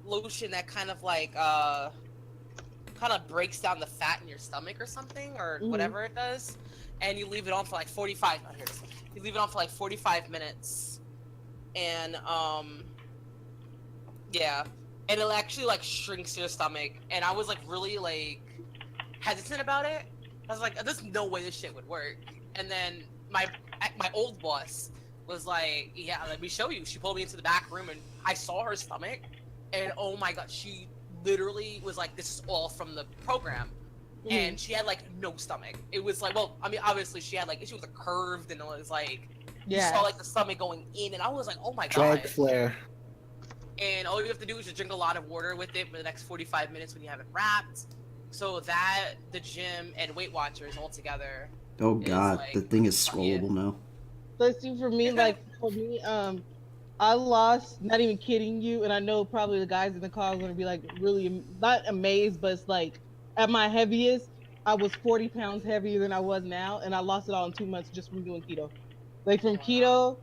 lotion that kind of like breaks down the fat in your stomach or something, or whatever it does, and you leave it on for like 45. Oh, here it is. You leave it on for like 45 minutes, and yeah, and it actually like shrinks your stomach. And I was like really like hesitant about it. I was like, there's no way this shit would work. And then my old boss was like, yeah, let me show you. She pulled me into the back room, and I saw her stomach, and oh my god, she literally was like, this is all from the program. And she had like no stomach. It was like, well, I mean, obviously she had like, she was like curved, and it was like, you saw like the stomach going in, and I was like, oh my god. Drag flare. And all you have to do is just drink a lot of water with it for the next 45 minutes when you have it wrapped. So that, the gym, and Weight Watchers all together. Oh god, like, the thing is scrollable now. So see, for me, I lost, not even kidding you, and I know probably the guys in the car are gonna be like really not amazed, but it's like at my heaviest, I was 40 pounds heavier than I was now, and I lost it all in 2 months just from doing keto. Like from keto,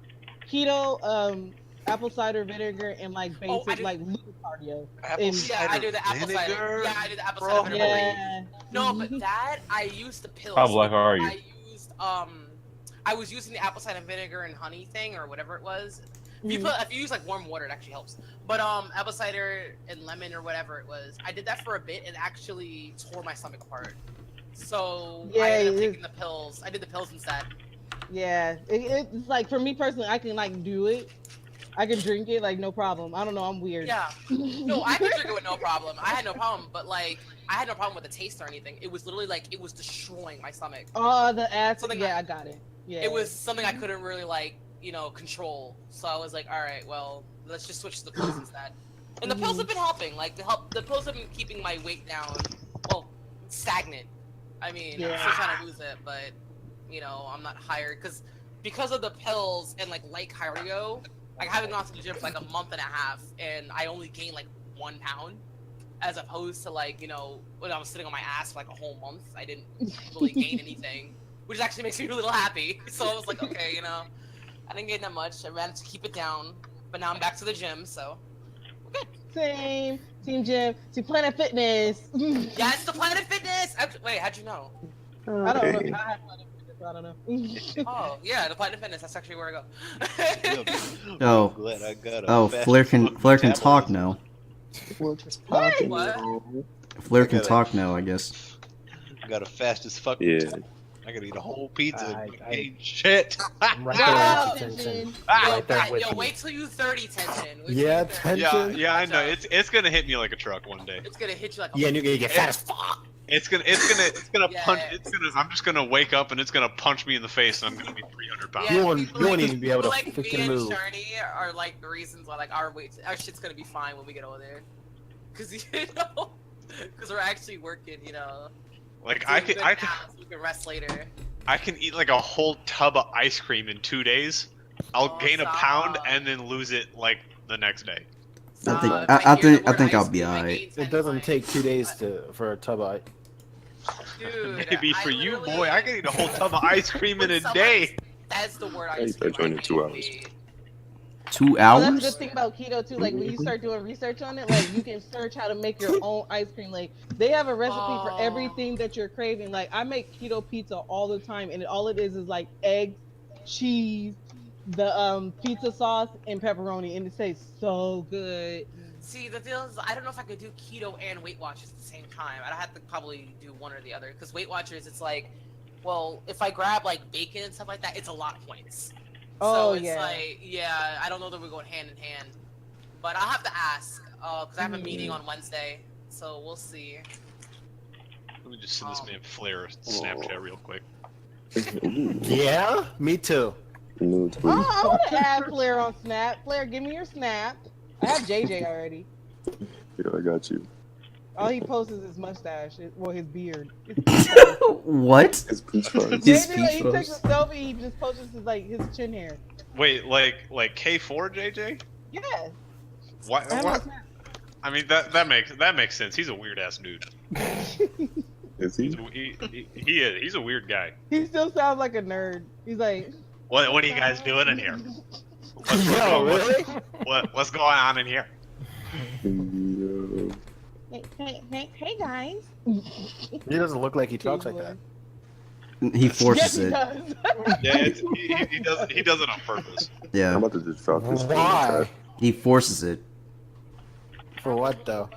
apple cider vinegar and like Oh, basic like liver cardio. Apple And- Yeah, I do the apple cider. vinegar? Yeah, I do the apple Bro. cider vinegar. Yeah. No, but that I used the pills. How black are you? I used I was using the apple cider vinegar and honey thing or whatever it was. If you Mhm. if you use like warm water, it actually helps. But apple cider and lemon or whatever it was, I did that for a bit and actually tore my stomach apart. So Yeah, I ended up it- taking the pills. I did the pills instead. Yeah, it's like for me personally, I can like do it. I can drink it like no problem. I don't know, I'm weird. Yeah. No, I could drink it with no problem. I had no problem, but like I had no problem with the taste or anything. It was literally like it was destroying my stomach. Oh, the acid. Something Yeah, like- I got it. Yeah. It was something I couldn't really like, control. So I was like, all right, well, let's just switch to the pills instead. And the pills have been helping. Like the pills have been keeping my weight down, well, stagnant. I mean, I'm still trying to lose it, but I'm not higher because of the pills and like light cardio. Like I haven't gone to the gym for like a month and a half, and I only gained like 1 pound, as opposed to like when I was sitting on my ass for like a whole month, I didn't really gain anything, which actually makes me really happy. So I was like, okay, I didn't gain that much. I managed to keep it down, but now I'm back to the gym, so we're good. Same. Team Gym. Team Planet Fitness. Yeah, it's the Planet Fitness. Wait, how'd you know? I don't know. I have Planet Fitness. I don't know. Oh, yeah, the Planet Fitness. That's actually where I go. Oh. Glad I got a Oh, fast Flair can fucking talk metabolism. now. What? Flair can talk now, I guess. Got a fast as fuck. Yeah. I gotta eat a whole pizza. I- Eat shit. I'm right Wow. there with you, Tintin. Yo, Right there with yo, you. wait till you 30, Tension. Wait till Yeah, you 30. Tension. Yeah, I know. Watch out. It's gonna hit me like a truck one day. It's gonna hit you like a Yeah, and you're gonna get fat as fuck. It's gonna Yeah. punch. I'm just gonna wake up and it's gonna punch me in the face and I'm gonna be 300 pounds. You won't- people you won't even be able to people like me freaking and move. Shani are like the reasons why like our shit's gonna be fine when we get over there. Cause cause we're actually working, Like doing I can, good I now, can, so we can rest later. I can eat like a whole tub of ice cream in 2 days. I'll Oh, gain a pound stop. and then lose it like the next day. I think If I hear the think I word think ice I'll be cream, I alright. gain 10 It doesn't pounds. take 2 days for a tub of Dude, Maybe I for you, literally- boy, I can eat a whole tub of ice cream in a When someone- day. That's the word I ice eat that cream. joint in 2 hours. Wait. 2 Oh, that's the hours? good thing about keto too. Like when you start doing research on it, like you can search how to make your own ice cream. Like they have a recipe for Oh. everything that you're craving. Like I make keto pizza all the time, and all it is like eggs, cheese, the pizza sauce, and pepperoni, and it tastes so good. See, the deal is, I don't know if I could do keto and Weight Watchers at the same time. I'd have to probably do one or the other. Because Weight Watchers, it's like, well, if I grab like bacon and stuff like that, it's a lot of points. Oh, So it's yeah. like, yeah, I don't know that we're going hand in hand. But I'll have to ask, because I have a meeting on Wednesday. So we'll see. Let me just send this man Flair a Snapchat real quick. Yeah, me too. No, Oh, I want to add Flair on Snap. Flair, give me your Snap. I have JJ already. Yeah, I got you. All he posts is his mustache, well, his beard. What? It's peach fuzz. His JJ, like, he peach takes a fuzz. selfie, he just posts his chin hair. Wait, like K4 JJ? Yeah. Why? I have why? my Snap. I mean that makes sense. He's a weird ass dude. Is he? He is. He's a weird guy. He still sounds like a nerd. He's like, What are you guys doing in here? Yo, really? What's going on in here? Yeah. hey guys. He doesn't look like he talks like that. He Yes, forces he it. does. Yeah, he does it on purpose. I'm Yeah, about to just drop this. Why? he forces it For what though?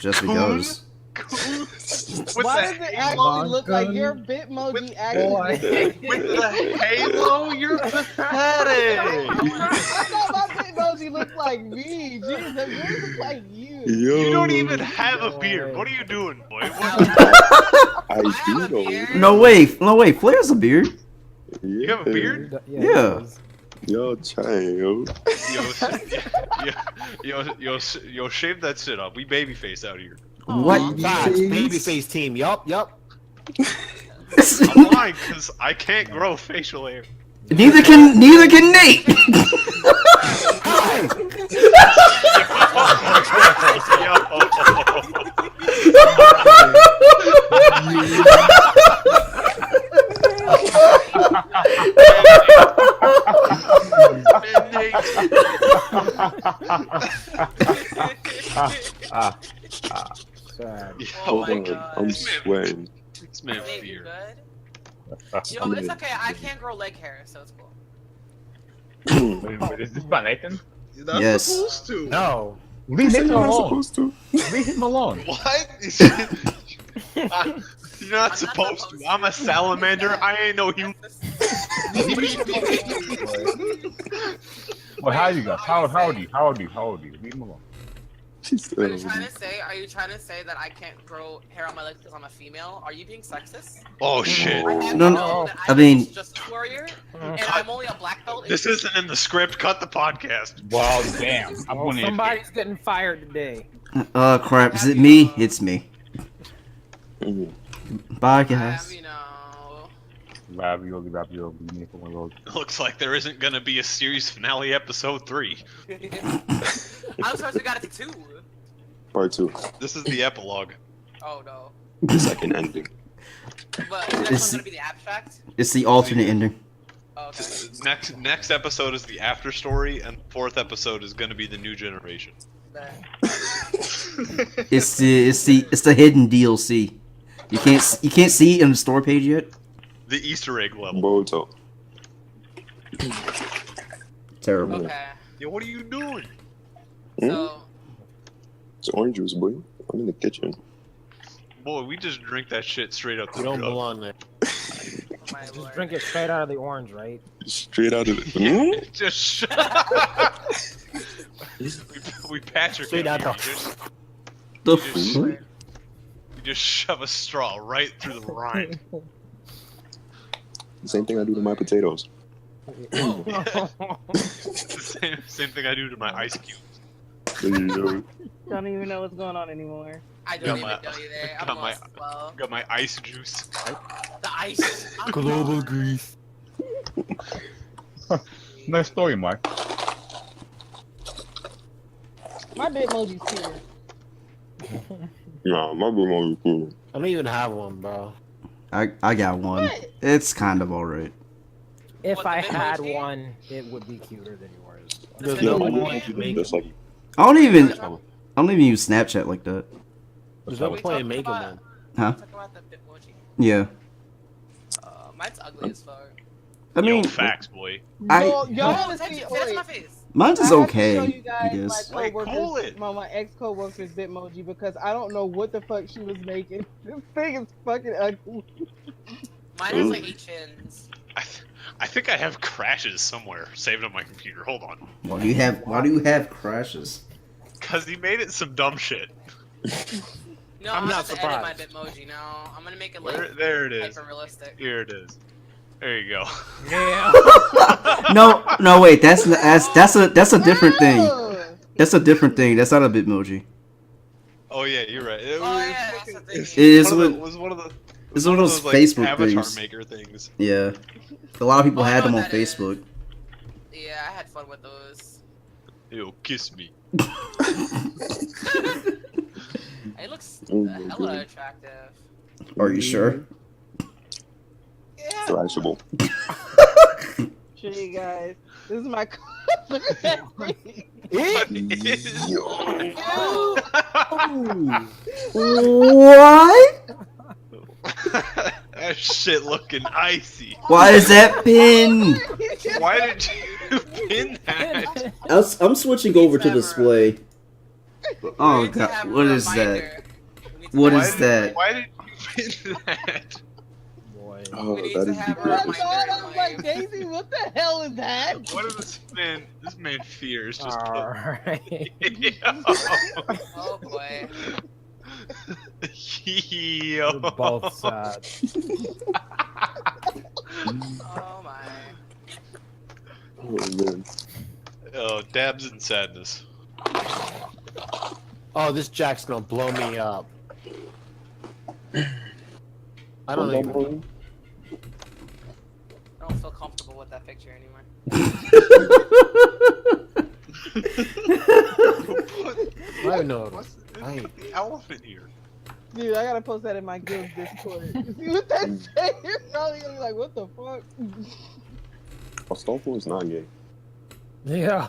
just because. With Why the does it halo, actually look like your Bitmoji actually? with the halo, you're pathetic. I thought my Bitmoji looked like me. Jesus, yours look like you. Yo, You don't even have a beard. What are you doing, boy? I have do a know. beard. No way, Flair's a beard. You have a beard? Yeah. Yo, Chang, yo. Yo, shave that shit up. We babyface out here. What? Facts, babyface team. Yup. I'm lying because I can't grow facial hair. Neither can Nate. Sad. Yo, Oh my on, god. I'm This man- sweating. This man Hey, you fear. good? Yo, it's okay. I can't grow leg hair, so it's cool. Wait, is this about Nathan? You're not Yes. supposed to. No. Leave Nathan You're not alone. supposed to. Leave him alone. What? You're not supposed to. I'm a salamander. I ain't no human. Well, how are you guys? How old are you? How old are you? Leave him alone. She's Are you trying to say? Are you trying to say that I can't grow hair on my legs because I'm a female? Are you being sexist? Oh shit. I have No, to no, know that I I'm mean- a justice warrior, and I'm only a black belt. This isn't in the script. Cut the podcast. Well, damn. I'm Well, going somebody's getting fired today. Crap. Is it me? It's me. Mhm. Bye, guys. You know. Ravioli. Nathan one of those. Looks like there isn't gonna be a series finale episode 3. I'm surprised we got it to 2. Part 2. This is the epilogue. Oh no. The second ending. But the next one's gonna be the abstract. It's the alternate ending. Oh, okay. Next episode is the after story, and the 4th episode is gonna be the new generation. It's the hidden DLC. You can't see it on the store page yet. The Easter egg level. Boruto. Terrible. Okay. Yo, what are you doing? So. It's orange juice, boy. I'm in the kitchen. Boy, we just drink that shit straight up the You don't cup. belong there. My Just lord. drink it straight out of the orange, right? Straight out of it. Hmm? Just shut we Patrick Straight in out here. the. The You just shove a straw right through the rind. Same thing I do to my potatoes. It's the same thing I do to my ice cubes. There you go. Don't even know what's going on anymore. I Got don't my- even know you there. got I'm my- lost as well. Got my ice juice. The ice. I'm Global lost. grease. Nice story, Mark. My Bitmoji's here. Nah, my boo was cool. I don't even have one, bro. I got one. What? It's kind of alright. If What, I the had Bitmoji? one, it would be cuter than yours. There's No, no I point don't. making. That's like I don't even use Snapchat like that. There's no We point in talking making about- one. Huh? Talk about the Bitmoji. Yeah. Mine's ugly as fuck. I mean, Yo, facts, boy. Y'all No, wanna that's see? that's Wait, my face. mine's I is have to okay. show you I guys guess. my Wait, cool coworkers, it. my ex-coworker's Bitmoji because I don't know what the fuck she was making. This thing is fucking ugly. Mine has like 8 chins. I think I have crashes somewhere saved on my computer. Hold on. Why do you have crashes? Cause he made it some dumb shit. No, I'm I'm not not edit my surprised. Bitmoji now. I'm gonna make it like There it is. hyper realistic. Here it is. There you go. Yeah. No, wait. That's a different thing. Ugh. That's a different thing. That's not a Bitmoji. Oh yeah, you're right. It Oh was, yeah, that's the thing. It is one of what- the, was one of the. It's one of those like, Facebook avatar things. maker things. Yeah. A lot of people Oh, I had know them on what that is. Facebook. Yeah, I had fun with those. Yo, kiss me. It looks Oh my hella God. attractive. Are you sure? Yeah. Thrashable. Show you guys. This is my. Look at that thing. What is- Yo. What? That shit looking icy. Why is that pin? Why did you pin that? I'm switching over to display. Oh We need to god, have a what is that? reminder. We need to What have- is that? Why did you pin that? Boy. Oh, We need that to is have a Oh my ridiculous. god, I was like, Daisy, what the hell is that? What is this man? This man fears just. Alright. Oh boy. Yo. We're both sad. Oh my. Oh, man. Oh, dabs in sadness. Oh, this jack's gonna blow me up. I don't even. I don't feel comfortable with that picture anymore. I don't know. What's I- the elephant here? Dude, I gotta post that in my guild Discord. See what that say? You're probably gonna be like, what the fuck? Astolfo is not gay. Yeah.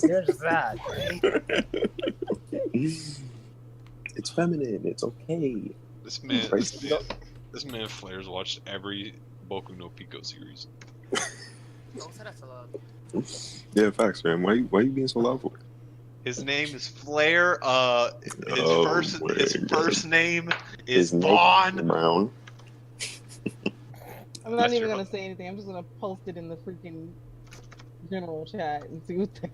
You're sad, right? It's feminine. It's okay. This man, Spice this it man, up. this man Flair's watched every Boku no Pico series. Don't say that so loud. Yeah, facts, man. Why you being so loud for? His name is Flair. His Oh first name is His neck Vaughn. brown. I'm not That's even your gonna say anything. I'm just gonna post it in the freaking general chat and see what they.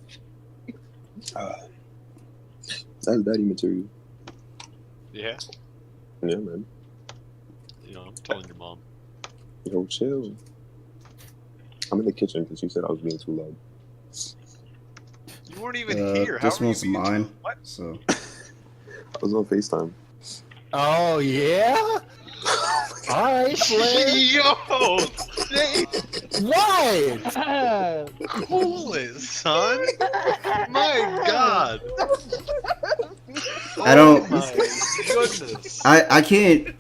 That's daddy material. Yeah, Yeah, man. you know, I'm telling your mom. Yo, chill. I'm in the kitchen because you said I was being too loud. You weren't even here. How This are you one's being mine. What? So I was on FaceTime. Oh yeah. All right, Flair. Yo, What? cool it, son. My God. I don't- Oh my goodness. I can't.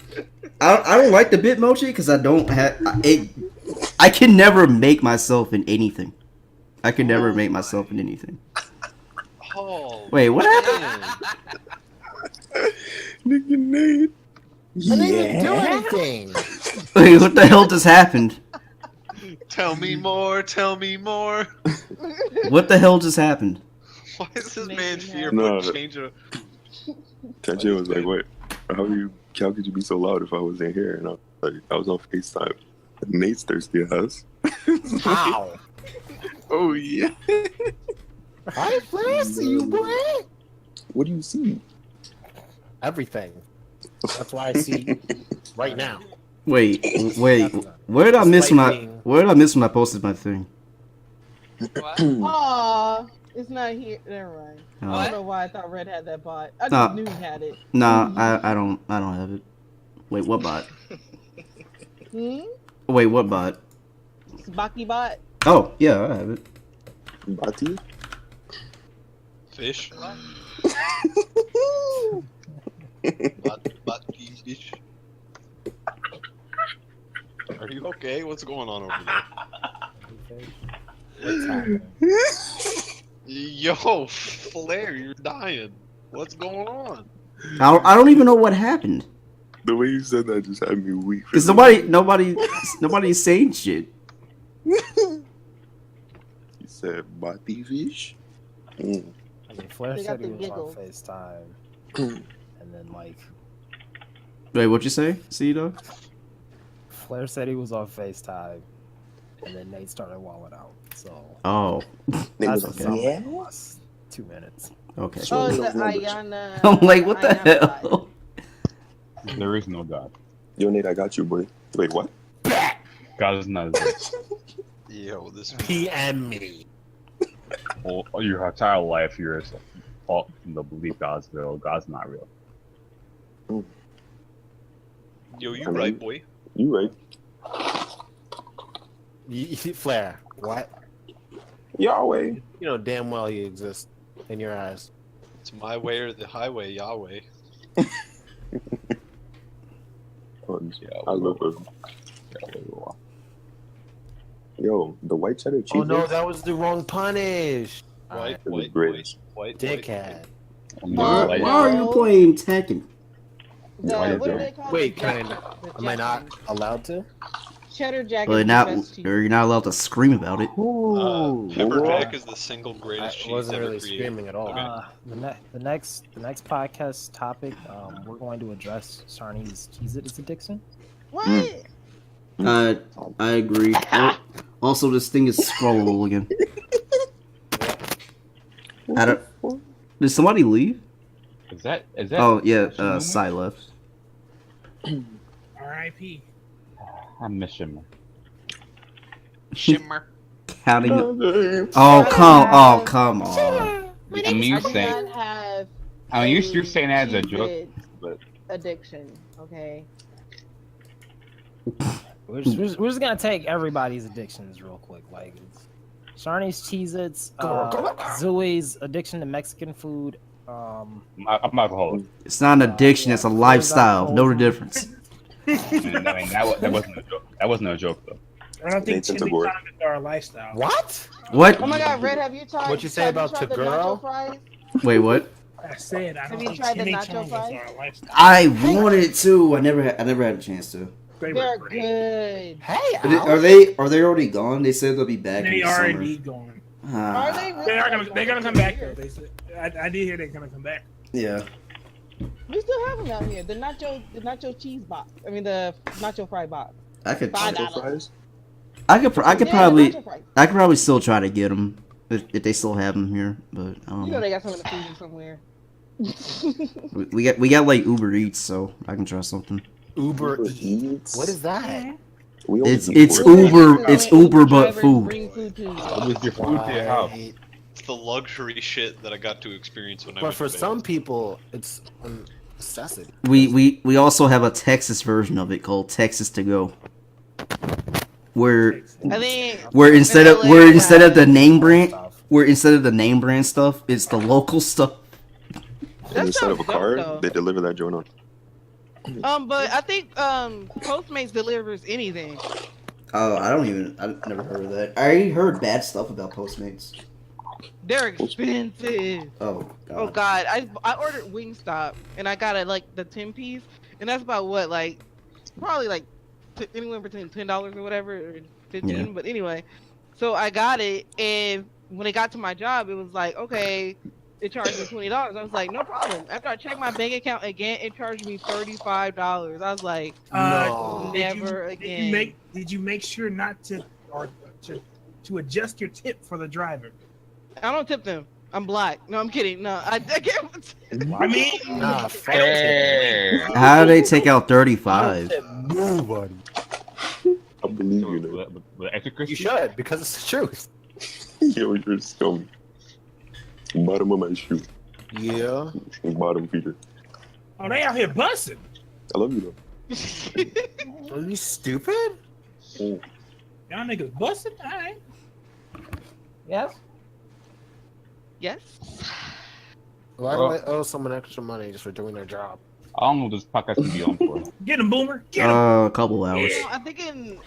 I don't like the Bitmoji because I don't have it. I can never make myself in anything. I can never make myself in anything. Oh, Wait, what happened? man. Nigga Nate. I didn't even do anything. Wait, what the hell just happened? Tell me more. Tell me more. What the hell just happened? Why is this Making man that- fearful? No. Change of. Tenchi was like, "What? How could you be so loud if I wasn't here?" And I was like, "I was on FaceTime." Nate's thirsty ass. How? Oh yeah. I Flair see you, boy. What do you see? Everything. That's why I see right now. Wait, where did I miss when I posted my thing? What? Aw, it's not here. Never mind. Oh. I don't know why I thought Red had that bot. I Nah. just knew he had it. Nah, I don't have it. Wait, what bot? Hmm? Wait, what bot? Baki bot. Oh, yeah, I have it. Bati? Fish. Fish. Are you okay? What's going on over there? What's happening? Yo, Flair, you're dying. What's going on? I don't even know what happened. The way you said that just had me weak. for Cause some nobody's saying shit. You said Bati fish? Mm. I mean, Flair They said got he the was giggle. on FaceTime, and then like Wait, what'd you say? See, dog? Flair said he was on FaceTime, and then Nate started walling out. So Oh, Nate was that's like, okay. yeah? Last 2 minutes. okay. Oh, me the those numbers. Ayana. I'm like, what the Ayana bot. hell? There is no God. Yo, Nate, I got you, boy. Wait, what? God is not exist. Yo, this PM me. All your entire life, you're taught to believe God's real. God's not real. Yo, you I mean- right, boy. You right. Flair, what? Yahweh. You know damn well he exists in your eyes. It's my way or the highway, Yahweh. I love her. Yo, the white cheddar cheese. Oh no, that was the wrong punish. White, the white, greatest. white, Dickhead. Why are you playing Tekken? What do they call Wait, it? can The Am I not Jackson. allowed to? Cheddar Jack Well, is the not best cheese. you're not allowed to scream about it. Pepper What? Jack is the single I greatest cheese wasn't ever really created. screaming at all. Okay. The next podcast topic, we're going to address Sarni's Cheez-It addiction. What? I agree. Also, this thing is scrollable again. I don't. Did somebody leave? Is that? Oh yeah, Sai left. R.I.P. I miss him. Shimmer. Counting. Oh, Oh come on. I mean, I do not have. you're saying that as a joke, Cheez-It but addiction. Okay. We're just gonna take everybody's addictions real quick. Like it's Sarni's Cheez-Its, Zooey's addiction to Mexican food. I'm alcoholic. It's not an addiction. It's a lifestyle. Know the difference. That wasn't a joke. That wasn't a joke though. I don't think Nathan's chili aboard. condoms are a lifestyle. What? What? Oh my God, Red, have you tried? What'd you say have about tried the Tagoro? nacho fries? Wait, what? I said I Have don't you think tried the chimichanga nacho is fries? our lifestyle. I wanted to. I never had a chance to. They They're were great. good. Hey, But Al. are they already gone? They said they'll be back in They the are summer. indeed gone. Are they really? They are gonna. They're gonna come back though. They said. I did hear they're gonna come back. Yeah. We still have them out here. The nacho cheese box. I mean the nacho fry box. I could. Nacho fries? I could Yeah, probably. nacho fries. I could probably still try to get them if they still have them here. But I don't You know. know they got some in the freezer somewhere. We got like Uber Eats, so I can try something. Uber Eats. What is that? We only It's eat it's for- Uber. It's Uber but drivers food. bring food to you. Always your food to your house. Right. It's the luxury shit that I got to experience when I But went for to Vegas. some people, it's a necessity. We also have a Texas version of it called Texas to Go, where I think instead of LA, the name brand stuff, it's the local stuff. And instead of a sounds car, dope, though. they deliver that joint on. But I think Postmates delivers anything. Oh, I've never heard of that. I heard bad stuff about Postmates. They're expensive. Oh Oh God, I ordered Wingstop and I got it like the 10-piece, and that's about what probably anywhere between $10 or whatever, or 15. Yeah. But anyway, so I got it, and when it got to my job, it was like, okay, it charged me $20. I was like, no problem. After I checked my bank account again, it charged me $35. I was like, No. never again. Did you make sure not to to adjust your tip for the driver? I don't tip them. I'm black. No, I'm kidding. No, I can't. I mean, Nah, Hey. How do they take out 35? Nobody. I believe you know. With extra crispy. You should, because it's the truth. Yo, you're scum. Bottom of my shoe. Yeah. Bottom feeder. oh, they out here busting. I love you though. Are you stupid? Oh. Y'all niggas busting. All right. Yes. Yes. Why do I owe someone extra money just for doing their job? I don't know what this podcast can be on for. Get him, Boomer. Get him. A couple hours. No, I'm thinking.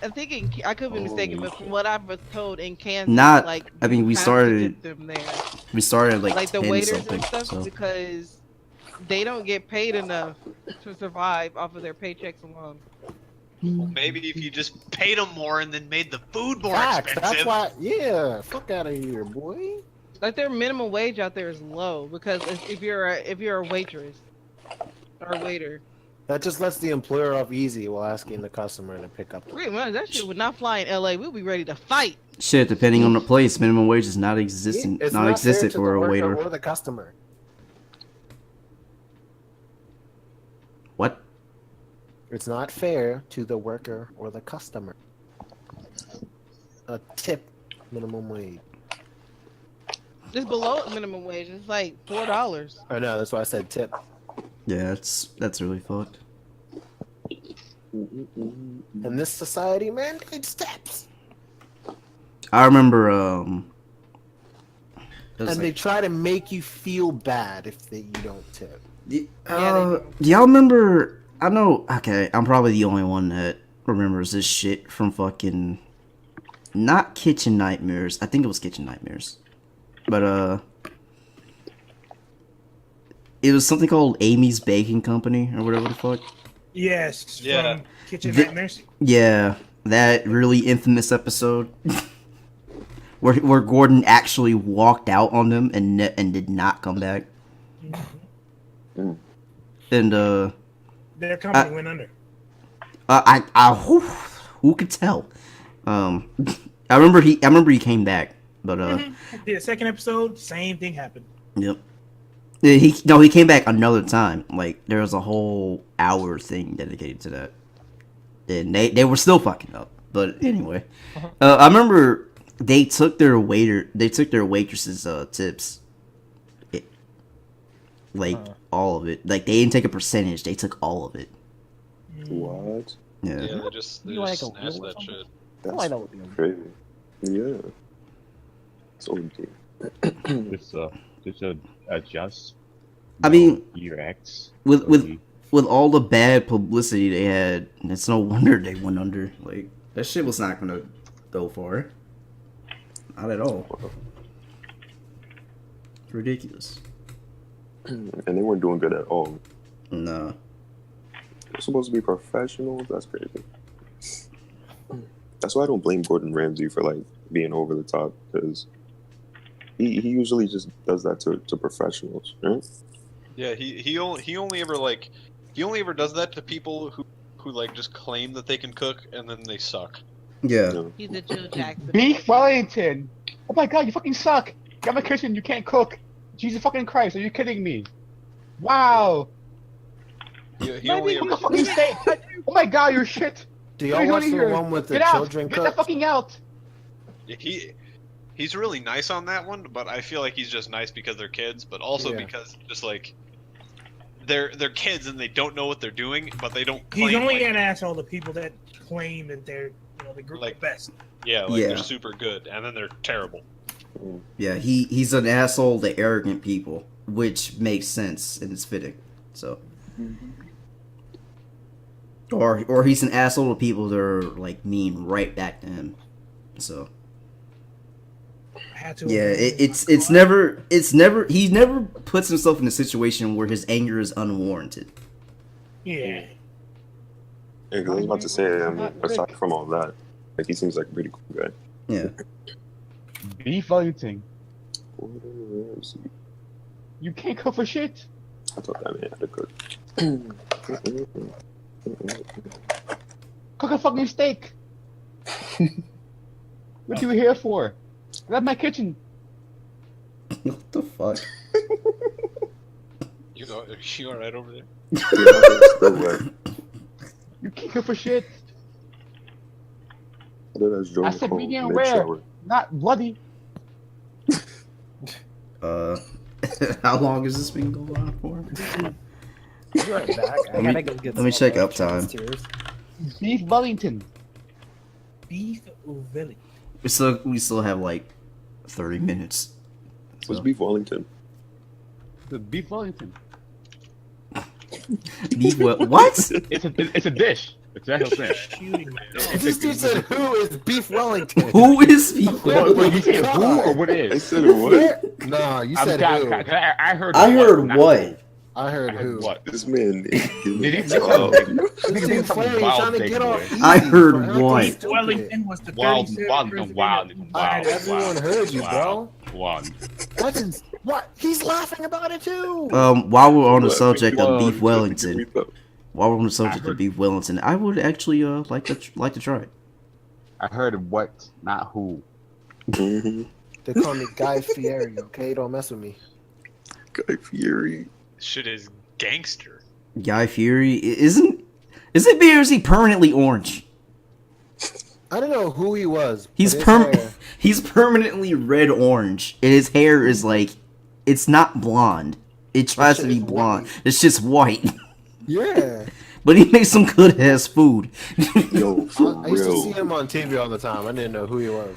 I could be mistaken, but from what I was told in Kansas, Not- like I mean, we you have to started- tip them there, We started at like the 10 waiters something. and stuff, So because they don't get paid enough to survive off of their paychecks alone. Maybe if you just paid them more and then made the food more Facts. expensive. That's why. Yeah. Fuck out of here, boy. Like their minimum wage out there is low because if you're a waitress or a waiter, That just lets the employer off easy while asking the customer to pick up. pretty much that shit would not fly in LA. We'll be ready to fight. shit, depending on the place, minimum wage is not existent. It's Not fair existent to for the a worker waiter. or the customer. What? It's not fair to the worker or the customer. A tip minimum wage. It's below minimum wage. It's like $4. I know, that's why I said tip. Yeah, that's really fucked. And this society mandates tips. I remember it was And they like- try to make you feel bad if you don't tip. do y'all remember? I know. Okay, I'm probably the only one that remembers this shit from fucking not Kitchen Nightmares. I think it was Kitchen Nightmares, but it was something called Amy's Baking Company or whatever the fuck. Yes. Yeah. From Kitchen The- Nightmares. Yeah, that really infamous episode where Gordon actually walked out on them and did not come back. And Their company went under. who could tell? I remember he came back, but The second episode, same thing happened. yep. He came back another time. Like there was a whole hour thing dedicated to that, and they were still fucking up. But anyway, I remember they took their waitresses tips, all of it. Like they didn't take a percentage; they took all of it. What? Yeah. Yeah, they just You like a snatched wheel or that something? shit. I like that would be Crazy. Yeah. So Just adjust. I mean, your X. with all the bad publicity they had, it's no wonder they went under. Like that shit was not gonna go far. Not at all. It's ridiculous. and they weren't doing good at all. No. They're supposed to be professionals. That's crazy. That's why I don't blame Gordon Ramsay for like being over the top, because he usually just does that to professionals, right? Yeah, he only ever does that to people who like just claim that they can cook and then they suck. Yeah. He's a Joe Jackson. Beef Wellington. Oh my god, you fucking suck. Get my kitchen, you can't cook. Jesus fucking Christ, are you kidding me? Wow. He only Cook ever, a fucking steak. Oh my god, you're shit. Do What are y'all you watch doing the here? one with the Get out. children Get the cook? fucking out. he's really nice on that one, but I feel like he's just nice because they're kids, but also Yeah. because just like they're kids and they don't know what they're doing, but they don't claim He's only like, an asshole to people that claim that they're the group Like- the best. yeah, like Yeah. they're super good and then they're terrible. Yeah, he's an asshole to arrogant people, which makes sense and it's fitting. So, or he's an asshole to people that are like mean right back to him. So, I had to yeah, agree with it's my never he never puts himself in a situation where his anger is unwarranted. Yeah. Yeah, 'cause I was about to say, I mean, aside from all that, like he seems like a pretty cool guy. Yeah, Beef Wellington. Gordon Ramsay. You can't cook for shit. I thought that man had to cook. Cook a fucking steak. What are you here for? That's my kitchen. what the fuck? You alright over there? Still wet. You can't cook for shit. Then that's Joe I said Nicole medium mid-shower. rare, not bloody. How long has this been going on for? Be right back. I gotta go get let me some check uptime. tears. Beef Wellington. Beef Village. We still have like 30 minutes. What's So. Beef Wellington? The Beef Wellington. What? It's a dish. It's an actual dish. Shooting. This dude said, "Who is Beef Wellington?" Who is Beef Wellington? Wait, you said who or what I is? said what? No, you I'm said down, who. 'cause I heard. I heard not what? who. I heard who. What? This man is Did he giving say up. something? This dude Flary trying to get off easy I heard for acting what? stupid. Wellington was the Wild, 37th wild, president wild, of- wild. Everyone heard you, bro. Wow. That's what? He's laughing about it too. While we're on the What? subject of Well, Beef Wellington, while we're on the subject of Beef Wellington, I would actually like to try it. I heard what, not who. Mm-hmm. They call me Guy Fieri. Okay, don't mess with me. Guy Fieri. Shit is gangster. Guy Fieri isn't me or is he permanently orange? I don't know who he was. but He's his hair- he's permanently red orange, and his hair is like it's not blonde. It tries to shit be is blonde. white. It's just white. Yeah. But he makes some good ass food. Yo, for I used to see real. him on TV all the time. I didn't know who he was.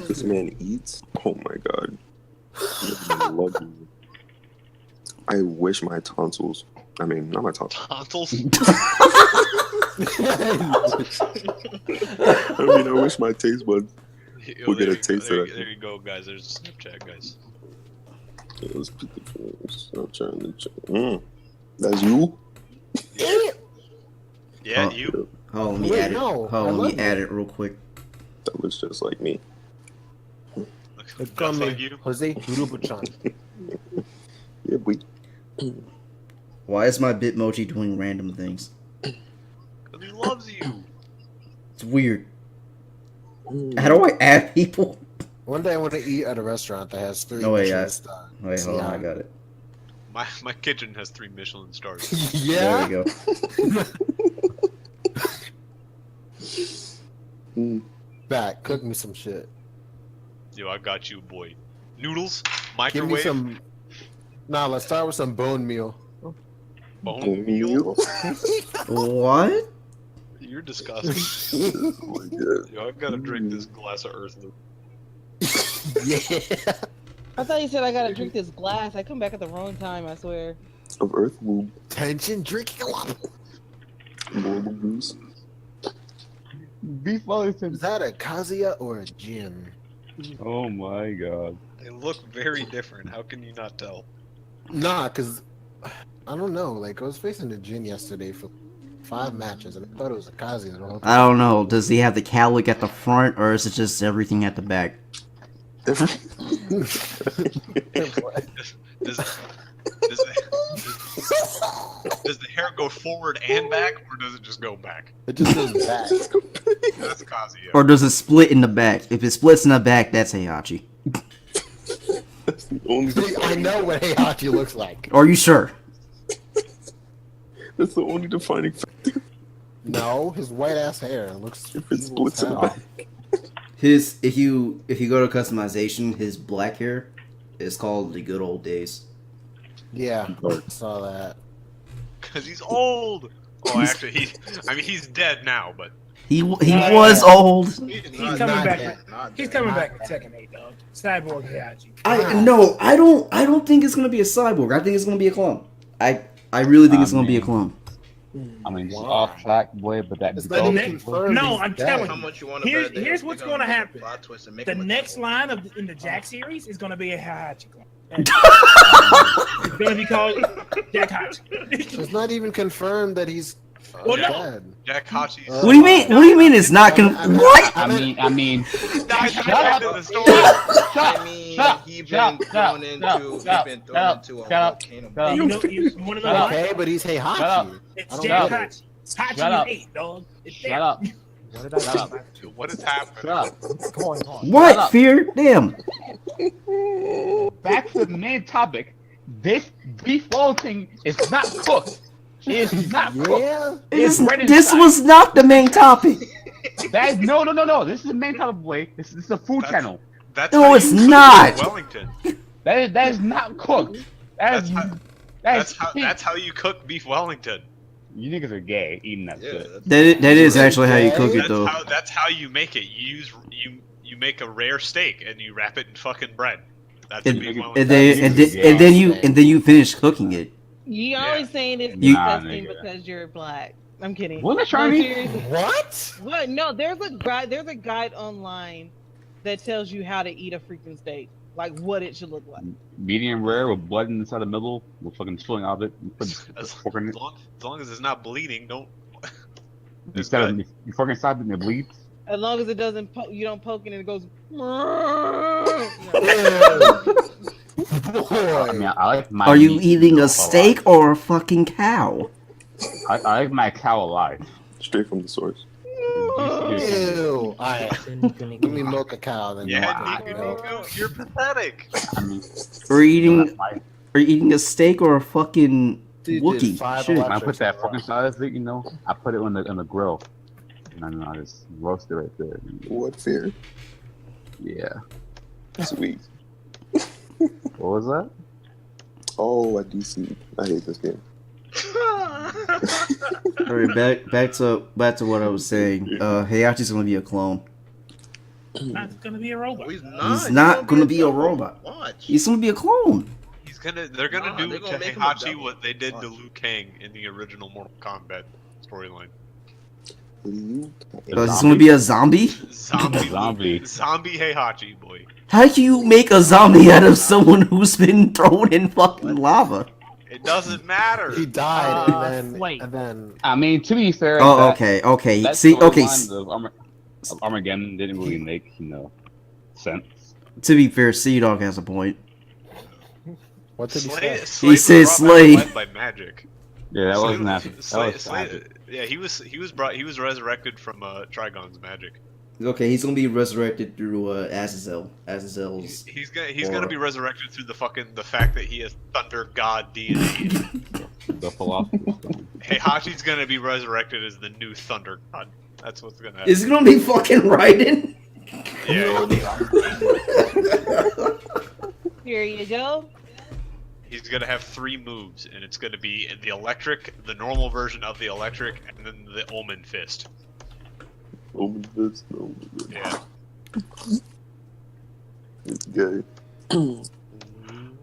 This man eats. Oh my god. I love you. I wish my tonsils. I mean, not my tonsils. Tonsils? I mean, I wish my taste buds. We'll get a taste of that. There you go, guys. There's a Snapchat, guys. Yeah, let's put the phones. I'm trying to check. That's you? Yeah, Oh. you. Oh, let me Wait, add it. no, I Oh, let love me add it real quick. That looks just like me. They call That's me like you. Jose Rubuchan. Yeah, we. Why is my Bitmoji doing random things? 'Cause he loves you. It's weird. How do I add people? One day I want to eat at a restaurant that has 3 No, wait, Michelin I- stars. Wait, hold on, I got it. My kitchen has 3 Michelin stars. Yeah. There we go. Back, cook me some shit. Yo, I got you, boy. Noodles, Give me microwave, some. Nah, let's start with some bone meal. bone meal. What? You're disgusting. Oh my god. Yo, I've got to drink this glass of Earth Loop. Yeah. I thought you said I gotta drink this glass. I come back at the wrong time, I swear. Of Earth Move. Tension drinking a lot. Normal goose. Beef Wellington. Is that a Kazuya or a Jin? Oh my god. They look very different. How can you not tell? Nah, cause I don't know. Like I was facing the Jin yesterday for 5 matches, and I thought it was Akazi the whole I time. don't know. Does he have the cowlick at the front, or is it just everything at the back? Does, does the hair go forward and back, or does it just go back? It just goes back. That's Kazuya. Or does it split in the back? If it splits in the back, that's Heihachi. That's the only. I know what Heihachi looks like. Are you sure? That's the only defining factor. No, his white ass hair looks. If it splits in the back. His if you go to customization, his black hair is called the good old days. Yeah, I saw that. Because he's old. Oh, actually, he's dead now, but He was old. He's coming back. He's coming back with Tekken 8, dog. Cyborg Heihachi. I don't think it's gonna be a cyborg. I think it's gonna be a clone. I really think it's gonna be a clone. I mean, it's off track, boy, but that. No, I'm telling How you. much you want to bet? Here's what's going to happen. Plot twist and make The him a next clone. line in the Jack series is going to be a Heihachi clone. It's going to be called Jack Hachi. It's not even confirmed that he's Well, no. dead. Jack Hachi's. What do you mean? What do you mean it's not gonna? What? I mean. Shut up. the story. I mean, he been thrown into a volcano. You want to know why? Okay, but he's Shut up. Heihachi. It's I don't Jack get it. Hachi. Hachi Shut up. is 8, dog. It's Shut there. up. What did I shut up? What is happening? Shut up. What's going on? What? Shut up. Fear? Damn. Back to the main topic. This beef thing is not cooked. It's not cooked. Yeah. It's bread This inside. was not the main topic. That is no. This is the main topic, boy. This is a food channel. That's No, how it's you cook not. Wellington. That is not cooked. That's how you cook beef Wellington. You niggas are gay eating that Yeah, shit. That is actually how you cook it, though. That's how you make it. You make a rare steak and you wrap it in fucking bread. That's And, beef and Wellington. then you finish cooking it. You always saying it's You- disgusting Nah, nigga. because you're black. I'm kidding. Was it No, Chinese? seriously. What? What? No, there's a guide. There's a guide online that tells you how to eat a freaking steak, like what it should look like. Medium rare with blood inside the middle, with fucking filling out of it. You put As pork in it. long as it's not bleeding, don't. It's Instead good. of you fucking inside and it bleeds. As long as it doesn't, you don't poke it and it goes. I mean, I like my. Are you meat eating a alive. steak or a fucking cow? I like my cow alive. Straight from the source. Ew. Alright. Give me milk a cow, then Yeah, you know. you're pathetic. I mean, Are you that's eating? my- Are you eating a steak or a fucking Dude, Wookiee? 5 Shit. when I put that fucking side of it, you know, I put it on the grill. And I just roast it right there. What fear? Yeah. Sweet. What was that? Oh, I do see. I hate this game. Alright, back to what I was saying. Heihachi's gonna be a clone. Not going to be a robot. He's He's not gonna be a robot. Watch. He's gonna be a clone. They're gonna Nah, do they're to gonna make him a Heihachi devil. what they did to Watch. Liu Kang in the original Mortal Kombat storyline. He's gonna be a zombie. Zombie Heihachi, boy. How do you make a zombie out of someone who's been thrown in fucking lava? It doesn't matter. He died, wait. and then I mean, to be fair. Oh, that- okay. that See, okay. storyline of Armageddon didn't really make, sense. To be fair, Sea Dog has a point. what did he Slade, say? Slade was said brought back to Slade. life by magic. Yeah, that wasn't that. Slade, was tragic. yeah, he was resurrected from Trigon's magic. Okay, he's gonna be resurrected through Azazel. Azazel's. He's gonna be resurrected through the fact that he has Thunder God DNA. The Philosopher's Stone. Heihachi's gonna be resurrected as the new Thunder God. That's what's gonna happen. Is it gonna be fucking Raiden? Yeah, Here you go. he's gonna have 3 moves, and it's gonna be the electric, the normal version of the electric, and then the Omen Fist. Open this. No. Yeah. It's gay.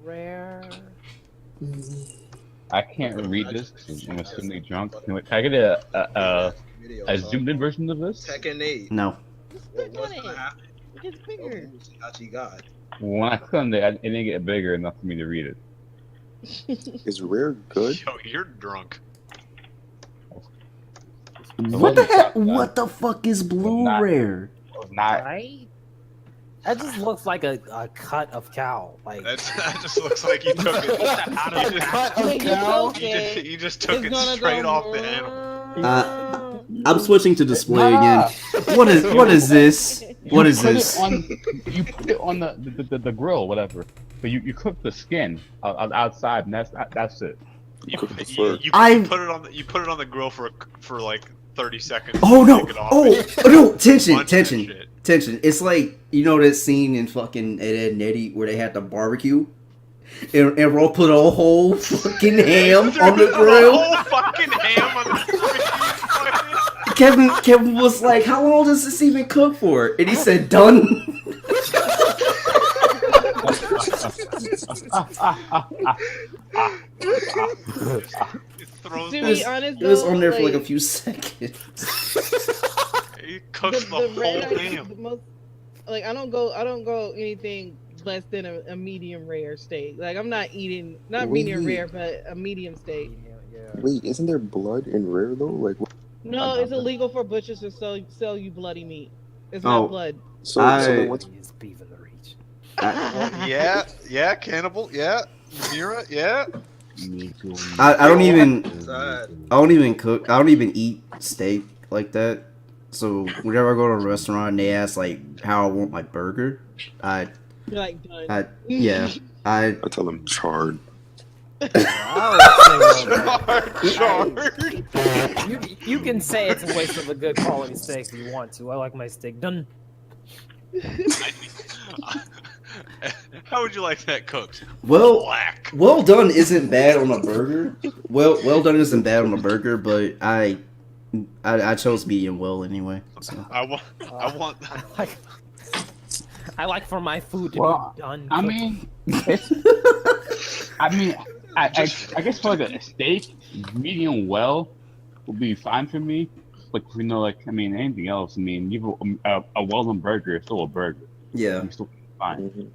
Rare. I can't read this. 'Cause I'm extremely drunk. Can I get a zoomed in version of this? Tekken 8. No. What's gonna happen? It gets bigger. Heihachi God. When I clicked on it, it didn't get bigger enough for me to read it. Is rare good? Yo, you're drunk. What the heck? What the fuck is blue Not- rare? Not. Right? That just looks like a cut of cow. Like That just looks like you took it. out of You cow. you just took it straight off the animal. I'm switching to display again. What is this? What is this? You put it on the grill, whatever. But you cook the skin outside, and that's it. You Cook the put fur. it on the grill for like 30 seconds. Oh no! Take it off. Oh no! Tension! Bunch of Tension! shit. Tension! It's like, you know that scene in fucking Ed, Edd n Eddy where they had the barbecue, and Ro put a whole fucking ham on the grill. A whole fucking ham on the Kevin was like, "How long does this even cook for?" And he said, "Done." throws To this, be honest, It was though, on there for like a like, few seconds. he cooks the red whole eye is ham. the most, like I don't go anything less than a medium rare steak. Like I'm not eating medium Wait. rare, but a medium steak. Wait, isn't there blood in rare though? Like, No, it's illegal for butchers to sell you bloody meat. It's Oh. not blood. so then what's It's beef in the reach. Yeah, cannibal, yeah, Mira, yeah. I don't even Sad. I don't even cook. I don't even eat steak like that. So whenever I go to a restaurant and they ask like how I want my burger, You're like done. I I tell them charred. Charred. You can say it's a waste of a good quality steak if you want to. I like my steak done. How would you like that cooked? well Black. well done isn't bad on a burger. Well done isn't bad on a burger, but I chose medium well anyway. So. I want. I like for my food to Well, be done. I cooked. mean, I guess for like a steak, medium well would be fine for me. Like anything else. I mean, even a well done burger is still a burger. Yeah. It's still fine. Mm-hmm.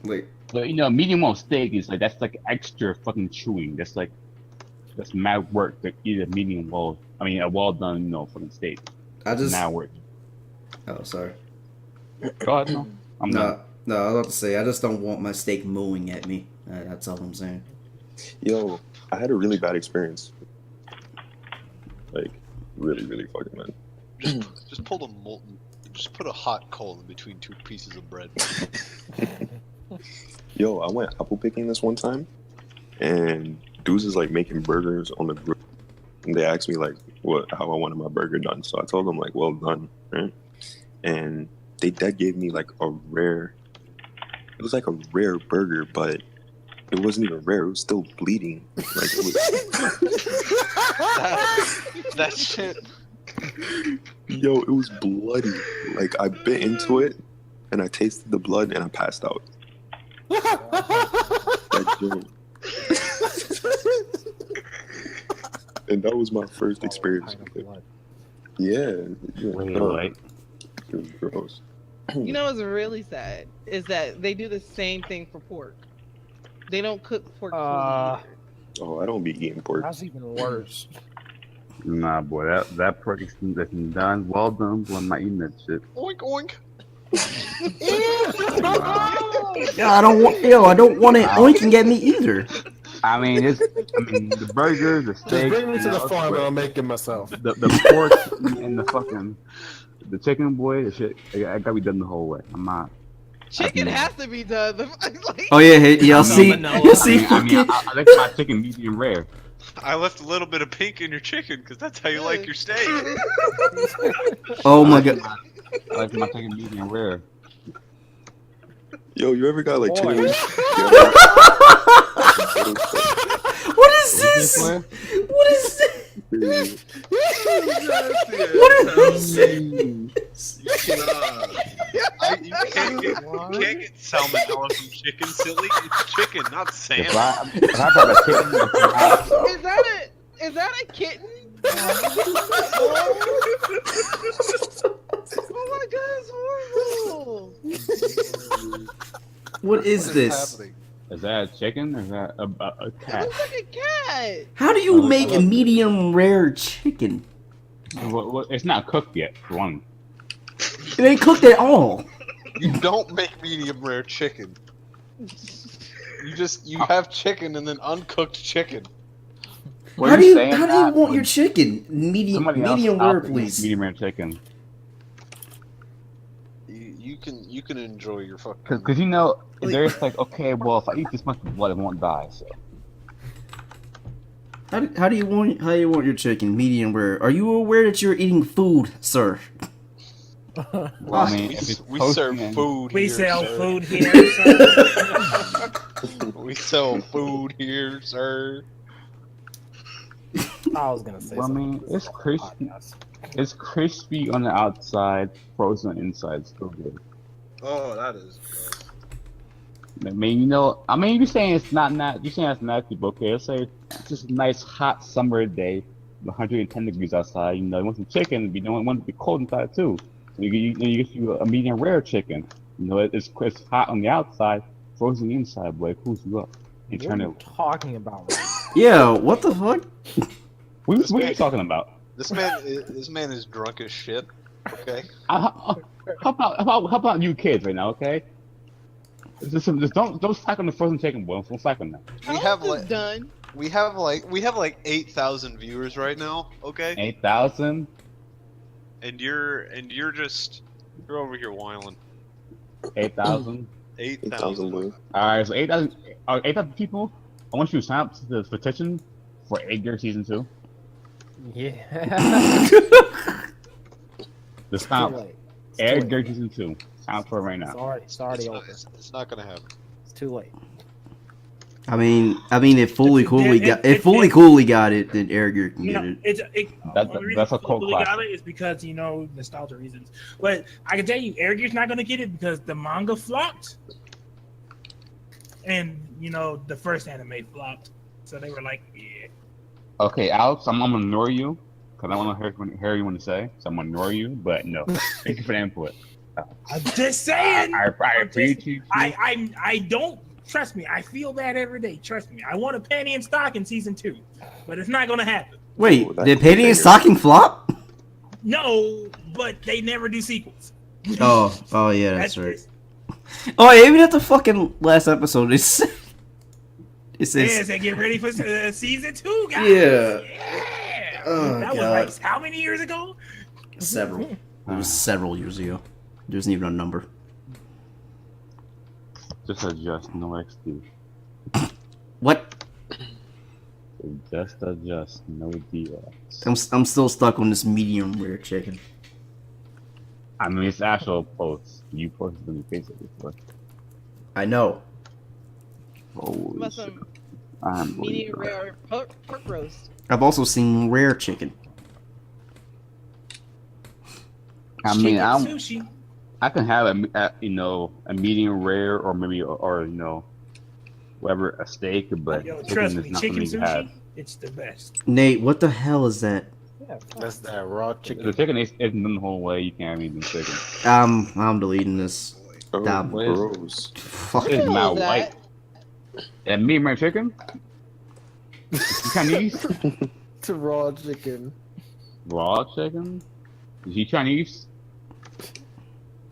Wait. But medium well steak is like that's like extra fucking chewing. That's mad work to eat a medium well. I mean, a well done fucking steak. I just. Mad work. Oh, sorry. Go ahead, no. I'm not. No, I was about to say I just don't want my steak mooing at me. That's all I'm saying. Yo, I had a really bad experience. Like, really, really fucking bad. Just pull a molten. Just put a hot coal in between two pieces of bread. Yo, I went apple picking this one time, and dudes is like making burgers on the grill. And they asked me like how I wanted my burger done. So I told them like, well done, right? And that gave me like a rare. It was like a rare burger, but it wasn't even rare. It was still bleeding. Like it was. that shit. Yo, it was bloody. Like I bit into it, and I tasted the blood, and I passed out. That joint. And that was my first experience with it. Yeah. Wait. It was gross. You know what's really sad is that they do the same thing for pork. They don't cook pork. Oh, I don't be eating pork. That's even worse. Nah, boy, that pork is done, well done. Boy, I'm not eating that shit. Oink oink. Yeah, I don't want it oinking at me either. I mean, the burger, the steak. Just bring me to the farm and I'll make it myself. The pork and the chicken, boy, the shit. I gotta be done the whole way. I'm not. Chicken has to be done. Like, Oh yeah, y'all see, I like my chicken medium rare. I left a little bit of pink in your chicken because that's how you like your steak. Oh my god. I like my chicken medium rare. Yo, you ever got like chicken wings? What is this? What is this? What is this? You can't get salmonella from chicken, silly. It's chicken, not salmon. If I brought a chicken, Is that a kitten? Oh my god, it's horrible. What is this? Is that a chicken or is that a It cat? looks like a cat. How do you make a medium rare chicken? Well, it's not cooked yet, for one. It ain't cooked at all. You don't make medium rare chicken. You have chicken and then uncooked chicken. How do you want your chicken? Medium rare, please. please. Medium rare chicken. You can enjoy your fucking. Because you know, there's like, okay, well, if I eat this much blood, I won't die. So. How do you want your chicken? Medium rare. Are you aware that you're eating food, sir? Well, I mean, we serve food. We here, sell sir. food here. We sell food here, sir. I was gonna say. Well, I mean, it's crispy. It's crispy on the outside, frozen on the inside. Still good. Oh, that is I mean, you know, you're saying it's not. You're saying it's nasty, but okay, let's say it's just a nice hot summer day, 110 degrees outside. You know, you want some chicken, but you don't want it to be cold inside too. So you get you a medium rare chicken. You know, it's hot on the outside, frozen inside, boy. It cools you up. You What turn are it. you talking about? Right Yeah, what the fuck? What are you talking about? This man is drunk as shit. Okay. How about you kids right now? Okay. Just don't slack on the frozen chicken, boy. Don't slack on that. We have like done. we have like 8,000 viewers right now. Okay. 8,000. And you're over here whining. 8,000. 8,000. All right, so 8,000 people. I want you to sign up to the petition for Edgar season 2. Yeah. The stop. Too late. Edgar season 2. Sign up for it right now. It's already over. It's not gonna happen. It's too late. I mean, if fully coolly got it, then Eric can You get know, it. That's a cult got classic. it is because nostalgia reasons. But I can tell you, Eric's not gonna get it because the manga flopped, and the first anime flopped, so they were like, yeah. Okay, Alex, I'm gonna ignore you because I want to hear you want to say. So I'm gonna ignore you, but no. Thank you for the input. I'm just saying. I appreciate you. I don't trust me. I feel that every day. Trust me. I want a penny in stock in season 2, but it's not gonna happen. Wait, did Penny and Stocking flop? No, but they never do sequels. Oh yeah, that's right. Oh, even at the fucking last episode, it says. They get ready for season 2, guys. Yeah. Oh, that was like how many years ago? Several. It was several years ago. There isn't even a number. Just adjust, no XD. What? Just adjust, no DX. I'm still stuck on this medium rare chicken. I mean, it's actual posts. You posted on your Facebook before. I know. Holy Some shit. medium rare pork roast. I've also seen rare chicken. I mean, sushi. I can have a medium rare or maybe whatever, a steak, but Yo, chicken trust is me, not chicken something you have. sushi, it's the best. Nate, what the hell is that? Yeah. That's that raw chicken. The chicken isn't the whole way. You can't have anything chicken. I'm deleting this. Oh, Damn. gross. Fuck. It's hell not is that? white. And medium rare chicken? Chinese? It's a raw chicken. Raw chicken? Is he Chinese?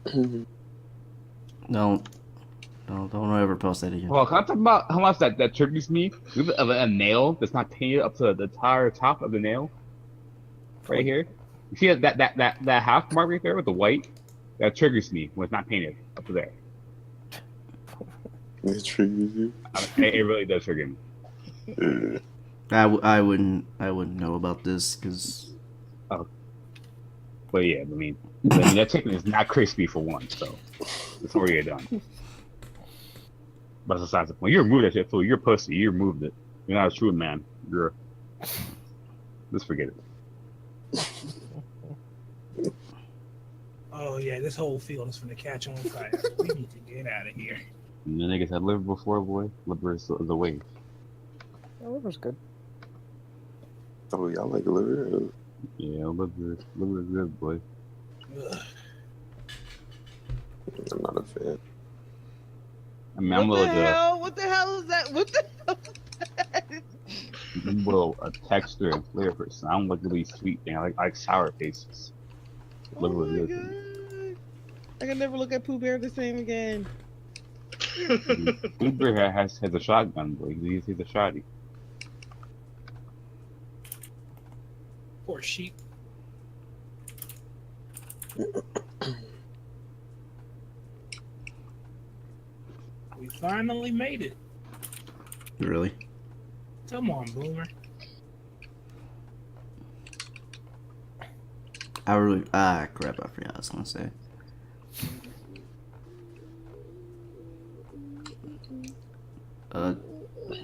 Don't ever post that again. Well, can I talk about how much that triggers me? We have a nail that's not painted up to the entire top of the nail. Right here. You see that half mark right there with the white? That triggers me when it's not painted up to there. It triggers you. It really does trigger me. I wouldn't know about this because. Oh. But yeah, I mean that chicken is not crispy for one, so before you're done. But besides the point, you removed that shit, fool. You're a pussy. You removed it. You're not a true man. Just forget it. Oh yeah, this whole field is gonna catch on fire. We need to get out of here. And the niggas had liver before, boy. Liver is the way. Yeah, liver's good. Oh, y'all like liver? Yeah, liver is good, boy. Ugh. I'm not a fan. I mean, I'm What a the little hell? What the hell is that? What the hell is that? I'm a little texture and flavor. So I'm like really sweet thing. I like sour tastes. Oh my god! I can never look at Pooh Bear the same again. Pooh Bear has a shotgun, boy. He's a shotty. Poor sheep. We finally made it. Really? Come on, Boomer. Crap, I forgot what I was gonna say.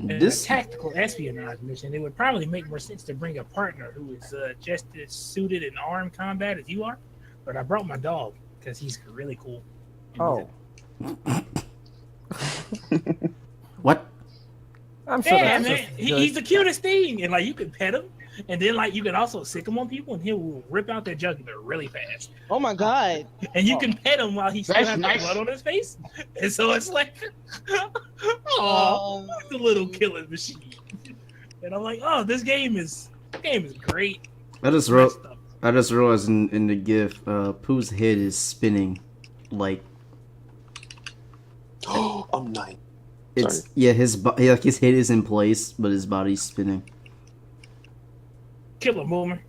This tactical espionage mission, it would probably make more sense to bring a partner who is just as suited in armed combat as you are. But I brought my dog because he's really cool. Oh. What? I'm sure Yeah, that's man, just he's the cutest thing, and like you can pet him, and then like you can also sick him on people, and he will rip out their jugular really fast. Oh my god! And you can pet him while he still That's has nice. the blood on his face, and so it's like, oh, it's a little killing machine. And I'm like, oh, this game is great. I just realized in the GIF, Pooh's head is spinning, like. Oh, I'm nice. It's Sorry. yeah, his head is in place, but his body's spinning. Kill him, Boomer.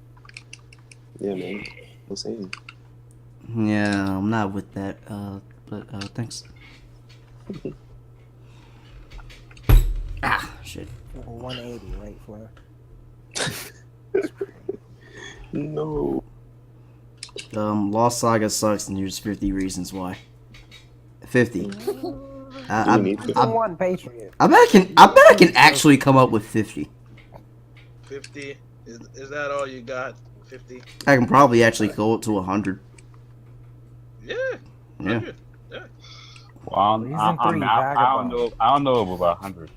Yeah, man. I'm saying. Yeah, I'm not with that. But thanks. Shit. 180, right, Flair? No. Lost Saga sucks, and here's 50 reasons why. 50. You need to. One Patriot. I bet I can actually come up with 50. 50? Is that all you got? 50? I can probably actually go up to 100. Yeah. Yeah. 100. Yeah. Well, I don't know about 100.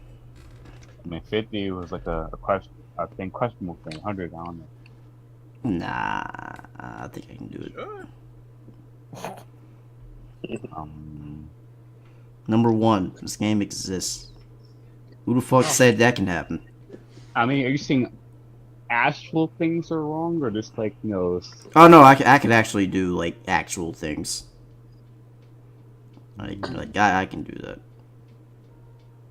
I mean, 50 was like a question. I think questionable thing. 100, I don't know. Nah, I think I can do it. Sure. Number one, this game exists. Who the fuck said that can happen? I mean, are you saying actual things are wrong, or just like, you know? Oh no, I could actually do like actual things. Like I can do that.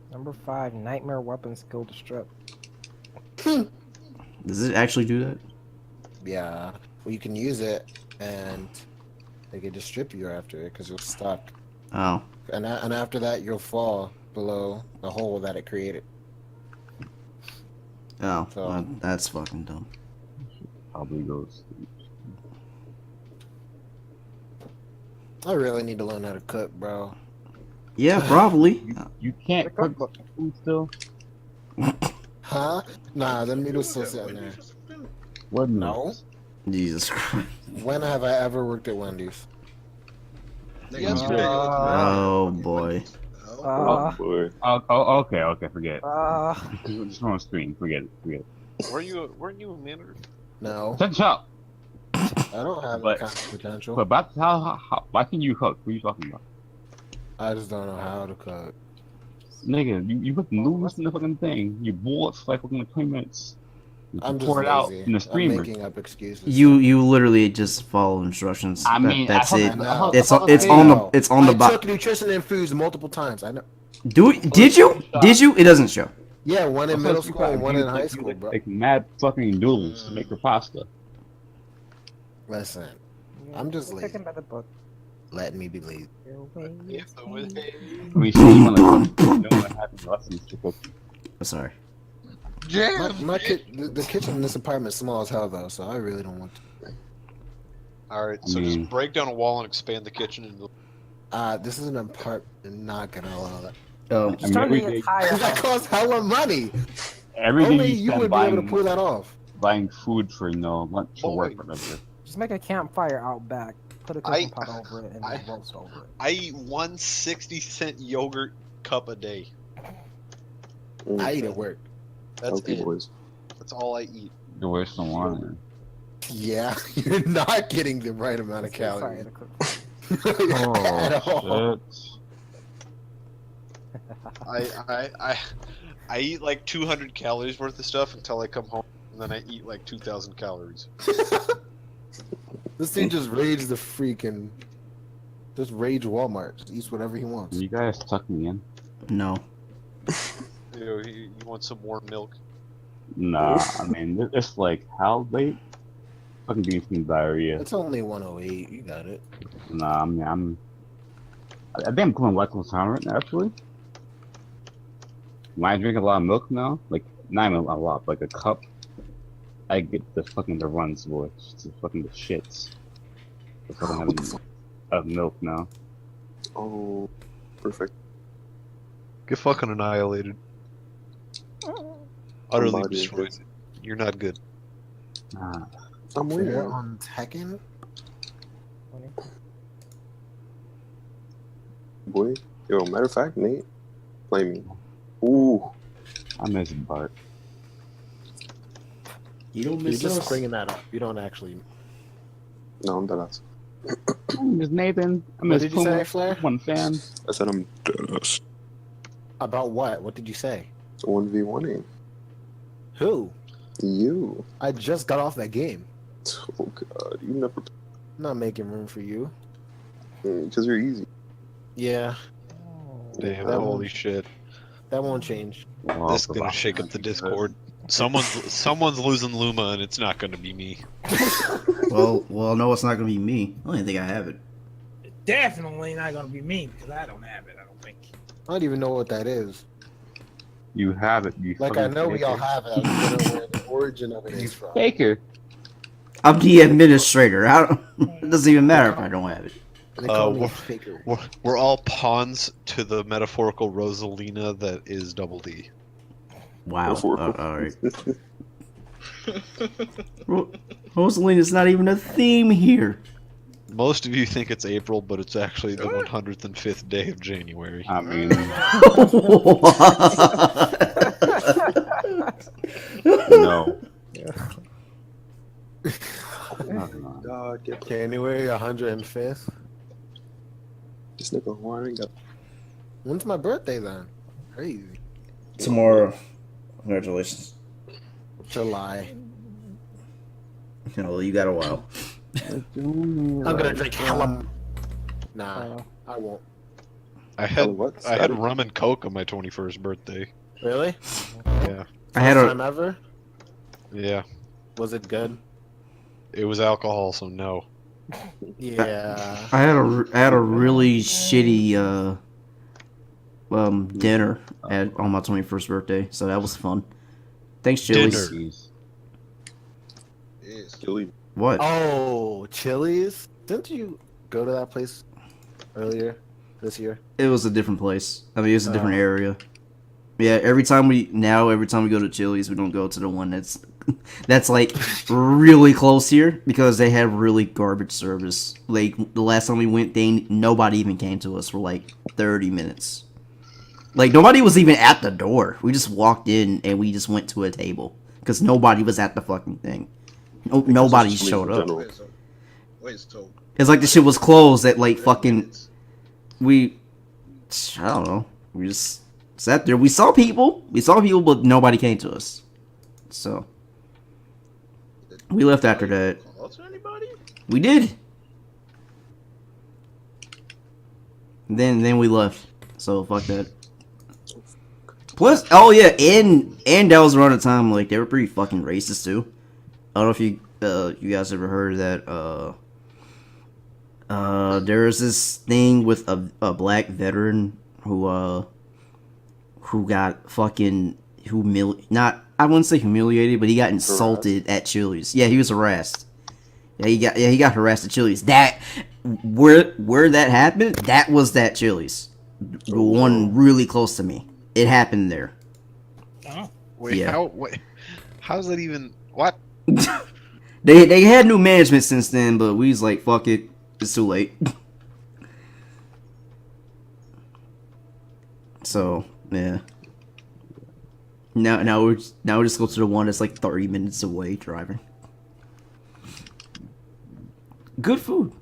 Number 5, Nightmare Weapon Skill Destruct. Does it actually do that? Yeah. Well, you can use it, and they can just strip you after it because you're stuck. Oh. And after that, you'll fall below the hole that it created. Oh, So- well, that's fucking dumb. Probably goes. I really need to learn how to cook, bro. Yeah, probably. You can't cook food still? Huh? Nah, the noodles still sitting there. What No. Jesus Christ. When have I ever worked at Wendy's? Oh boy. Oh, boy. Okay, forget it. Just on screen, forget it. Weren't you a manager? No. Shut up! I don't have that kind of potential. But about why can you cook? What are you talking about? I just don't know how to cook. Nigga, you put the noodles in the fucking thing. You boil it for like fucking 20 minutes. You I'm just pour it out lazy. in the I'm steamer. making up excuses. You literally just follow instructions. I mean, that's it. know. It's on the I took nutrition and foods multiple times. I know. Did you? It doesn't show. Yeah, one in middle school and one in high school, bro. Like mad fucking noodles to make your pasta. Listen, I'm just lazy. By the book. Let me be lazy. I mean, shit, you want to have lessons to cook. Sorry. The kitchen in this apartment is small as hell, though, so I really don't want to. Alright, so just break down a wall and expand the kitchen into. This is an apartment. I'm not gonna allow that. Oh, That costs hella money. Every day Only you you spend would be able to pull that off. Buying food for, you know, lunch or work, whatever. Just make a campfire out back. Put a cooking pot over it and then roast over it. I eat 1 60-cent yogurt cup a day. I eat at work. That's Healthy it. boys. That's all I eat. You waste some water. Yeah, you're not getting the right amount of calories. Oh, At all. shit. I eat like 200 calories worth of stuff until I come home, and then I eat like 2,000 calories. This dude just rage the freaking. Just rage Walmart. Just eats whatever he wants. You guys tuck me in? No. You know, you want some warm milk? Nah, I mean, it's like, how late? Fucking getting some diarrhea. It's only 108. You got it. Nah, I think I'm going lactose intolerant, actually. When I drink a lot of milk now, like, not even a lot, but like a cup, I get the runs, boy. It's the shits. The fucking having of milk now. Oh, perfect. Get fucking annihilated. Utterly Somebody destroyed. is- You're not good. Nah. I'm Fair waiting. on Tekken. Boy, yo, matter of fact, Nate, play me. Ooh, I miss Bart. You don't You're miss just us. bringing that up. You don't actually. no, I'm dead. I miss Nathan. I What miss did you say, Puma. Flair? One fan. I said I'm dead. About what? What did you say? 1v1ing. Who? You. I just got off that game. Oh god, you never. I'm not making room for you. Because you're easy. Yeah, Damn, That holy won't- shit. that won't change. This is gonna shake up the Discord. Someone's losing Luma, and it's not gonna be me. Well, no, it's not gonna be me. I don't even think I have it. Definitely not gonna be me because I don't have it. I don't think. I don't even know what that is. You have it. You Like I fucking know we all faker. have it. I just don't know where the origin of it is from. Faker. I'm the administrator. It doesn't even matter if I don't have it. They call me we're- a faker. We're all pawns to the metaphorical Rosalina that is Double D. Wow. Metaphorical. All right. Rosalina's not even a theme here. Most of you think it's April, but it's actually the 105th day of January. I mean, no. God, get January 105th. this nigga Juan ain't got. When's my birthday then? Crazy. Tomorrow. Congratulations. July. No, you got a while. I'm gonna drink hella. Nah, I won't. I had what? I had rum and coke on my 21st birthday. Really? Yeah, I had First a time ever? yeah. Was it good? It was alcohol, so no. Yeah. I had a really shitty dinner on my 21st birthday, so that was fun. Thanks, Chili's. Dinner. Yes. Chili. What? Oh, Chili's? Didn't you go to that place earlier this year? It was a different place. I mean, it was a different area. Yeah, every time we go to Chili's, we don't go to the one that's like really close here because they have really garbage service. Like the last time we went, nobody even came to us for like 30 minutes. Like nobody was even at the door. We just walked in and we just went to a table because nobody was at the fucking thing. Nobody Chili's in showed up. general. Wait, so It's like the shit was closed at like fucking. I don't know. We just sat there. We saw people, but nobody came to us. So we left after that. call to anybody? We did. Then we left. So fuck that. Plus, oh yeah, and that was around the time like they were pretty fucking racist too. I don't know if you guys ever heard of that. There was this thing with a black veteran who got fucking I wouldn't say humiliated, but he got insulted at Chili's. Yeah, he was harassed. Yeah, he got harassed at Chili's. That where that happened, that was that Chili's. The one really close to me. It happened there. Oh. Wait, Yeah. how's that even? What? They had new management since then, but we was like, fuck it, it's too late. So yeah. Now we just go to the one that's like 30 minutes away driving. Good food.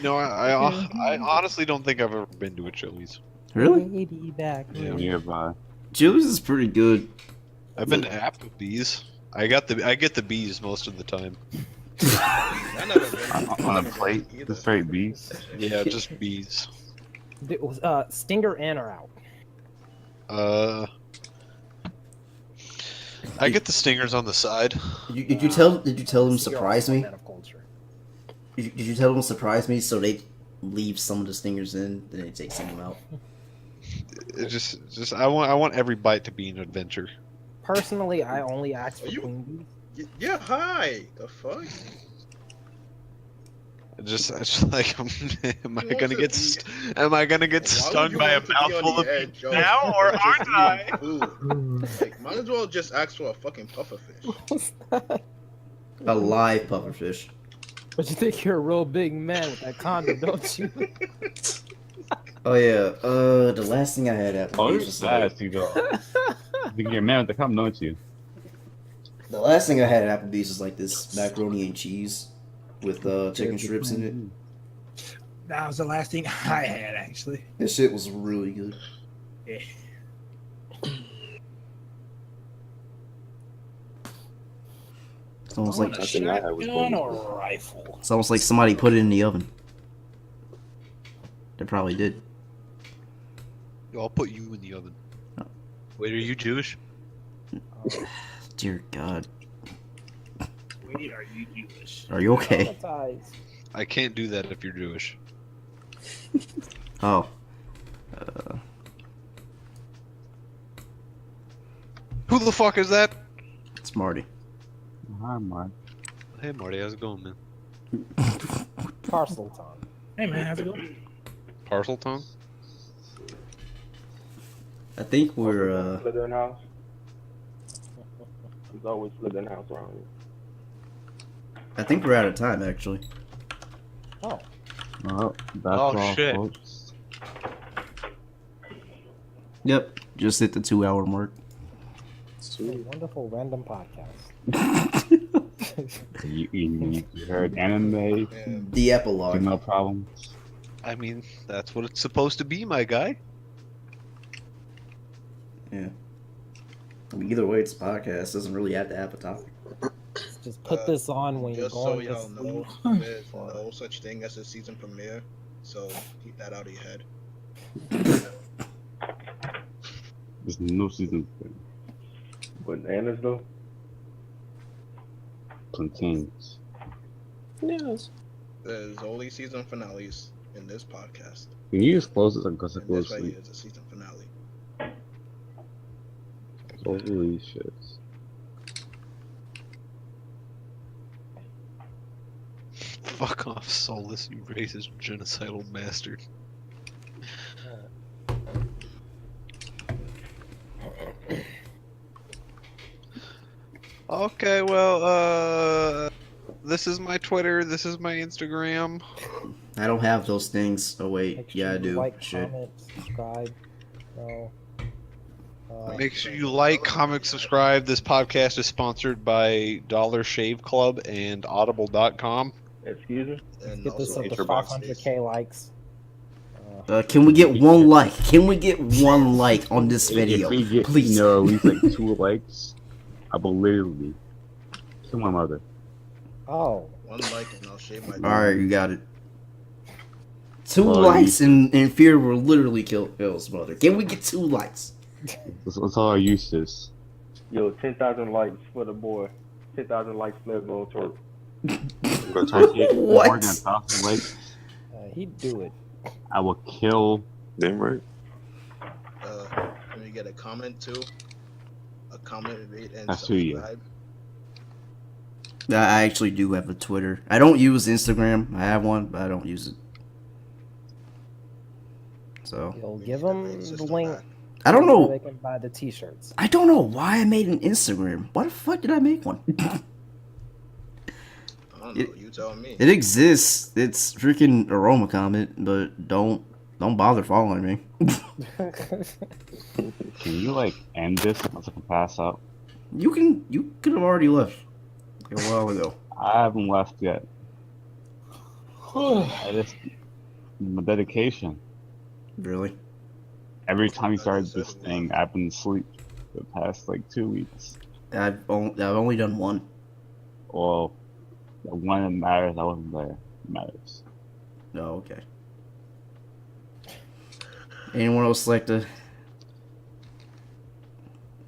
No, I honestly don't think I've ever been to a Chili's. Really? Yeah. Nearby. Chili's is pretty good. I've been to Applebee's. I get the bees most of the time. I never been On a plate, the straight beef. Yeah, just bees. Stinger in or out? I get the stingers on the side. Did you tell them surprise me? Did you tell them surprise me so they leave some of the stingers in, then they take some of them out? It just I want every bite to be an adventure. Personally, I only ask for queen bees. Yeah, hi. The fuck? It's like, am I gonna get stung by a mouthful of edge, yo? now, or aren't I? Like, might as well just ask for a fucking pufferfish. A live pufferfish. But you think you're a real big man with that condom, don't you? Oh yeah, the last thing I had at Oh, Applebee's you're was like, fast, you go. You think you're a man with the condom, don't you? the last thing I had at Applebee's was like this macaroni and cheese with chicken strips in it. That was the last thing I had, actually. This shit was really good. Yeah. It's almost like Shotgun or rifle? it's almost like somebody put it in the oven. They probably did. I'll put you in the oven. Wait, are you Jewish? Dear God. Wait, are you Jewish? Are you okay? I can't do that if you're Jewish. Oh. Who the fuck is that? It's Marty. Hi, Mark. Hey Marty, how's it going, man? Parcel time. Hey man, how's it going? Parcel tongue? I think we're Slytherin house. There's always Slytherin house around here. I think we're out of time actually. Oh. Oh, that's Oh, all, shit. folks. Yep. Just hit the 2-hour mark. A wonderful random podcast. You heard anime, The epilogue. no problems. I mean, that's what it's supposed to be, my guy. Yeah. I mean, either way, it's a podcast. Doesn't really have to have a topic. Just put this on when you're Just so going to y'all know, sleep. there's no such thing as a season premiere, so keep that out of your head. There's no season. Bananas though. Plantains. Yes. There's only season finales in this podcast. Can you just close it because I And go to this right sleep? here is a season finale. Holy shit. Fuck off, Solus, you racist, genocidal bastard. Okay, well, this is my Twitter, this is my Instagram. I don't have those things. Oh wait, Make sure yeah, I you do. Like, Shit. comment, subscribe. No. Make sure you like, comment, subscribe. This podcast is sponsored by Dollar Shave Club and Audible.com. Excuse me? And Get this also up to Nature Box 500k likes. Can we get one like? Can we get one like on this video, If we get, please? at least like 2 likes, I will literally kill my mother. Oh. One like and I'll shave my All right, you got it. 2 Oh, likes and Fear will literally kill Bill's mother. Can we get 2 likes? That's all I use this. Yo, 10,000 likes for the boy. 10,000 likes for that gold turtle. What? More than 1,000 likes, He'd do it. I will kill. Damn right. Can we get a comment too? A comment, rate, and That's who you. subscribe. I actually do have a Twitter. I don't use Instagram. I have one, but I don't use it. So You'll give them the link. I don't so know. They can buy the t-shirts. I don't know why I made an Instagram. Why the fuck did I make one? I don't know. You tell me. It exists. It's freaking aroma comment, but don't bother following me. Can you like end this once I can pass out? You could have already left like a while ago. I haven't left yet. I just my dedication. Really? Every time you started this thing, I've been asleep for the past like 2 weeks. I've only done one. Well, the one that matters, I wasn't there. It matters. Oh, okay. Anyone else like to?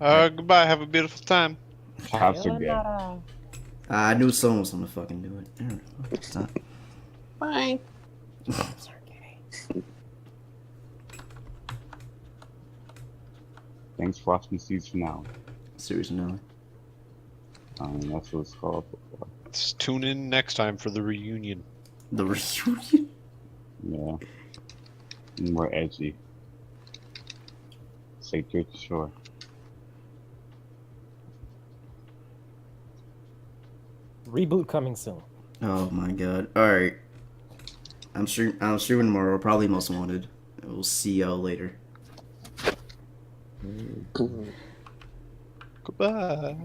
Goodbye. Have a beautiful time. Cops are good. I knew someone was gonna fucking do it. Alright, it's time. Bye. Thanks for watching Series Finale. Series finale. That's what it's called. Let's tune in next time for the reunion. The reunion? Yeah. More edgy. Say Jersey Shore. Reboot coming soon. Oh my god. Alright. I'm streaming tomorrow, probably Most Wanted. We'll see y'all later. Goodbye.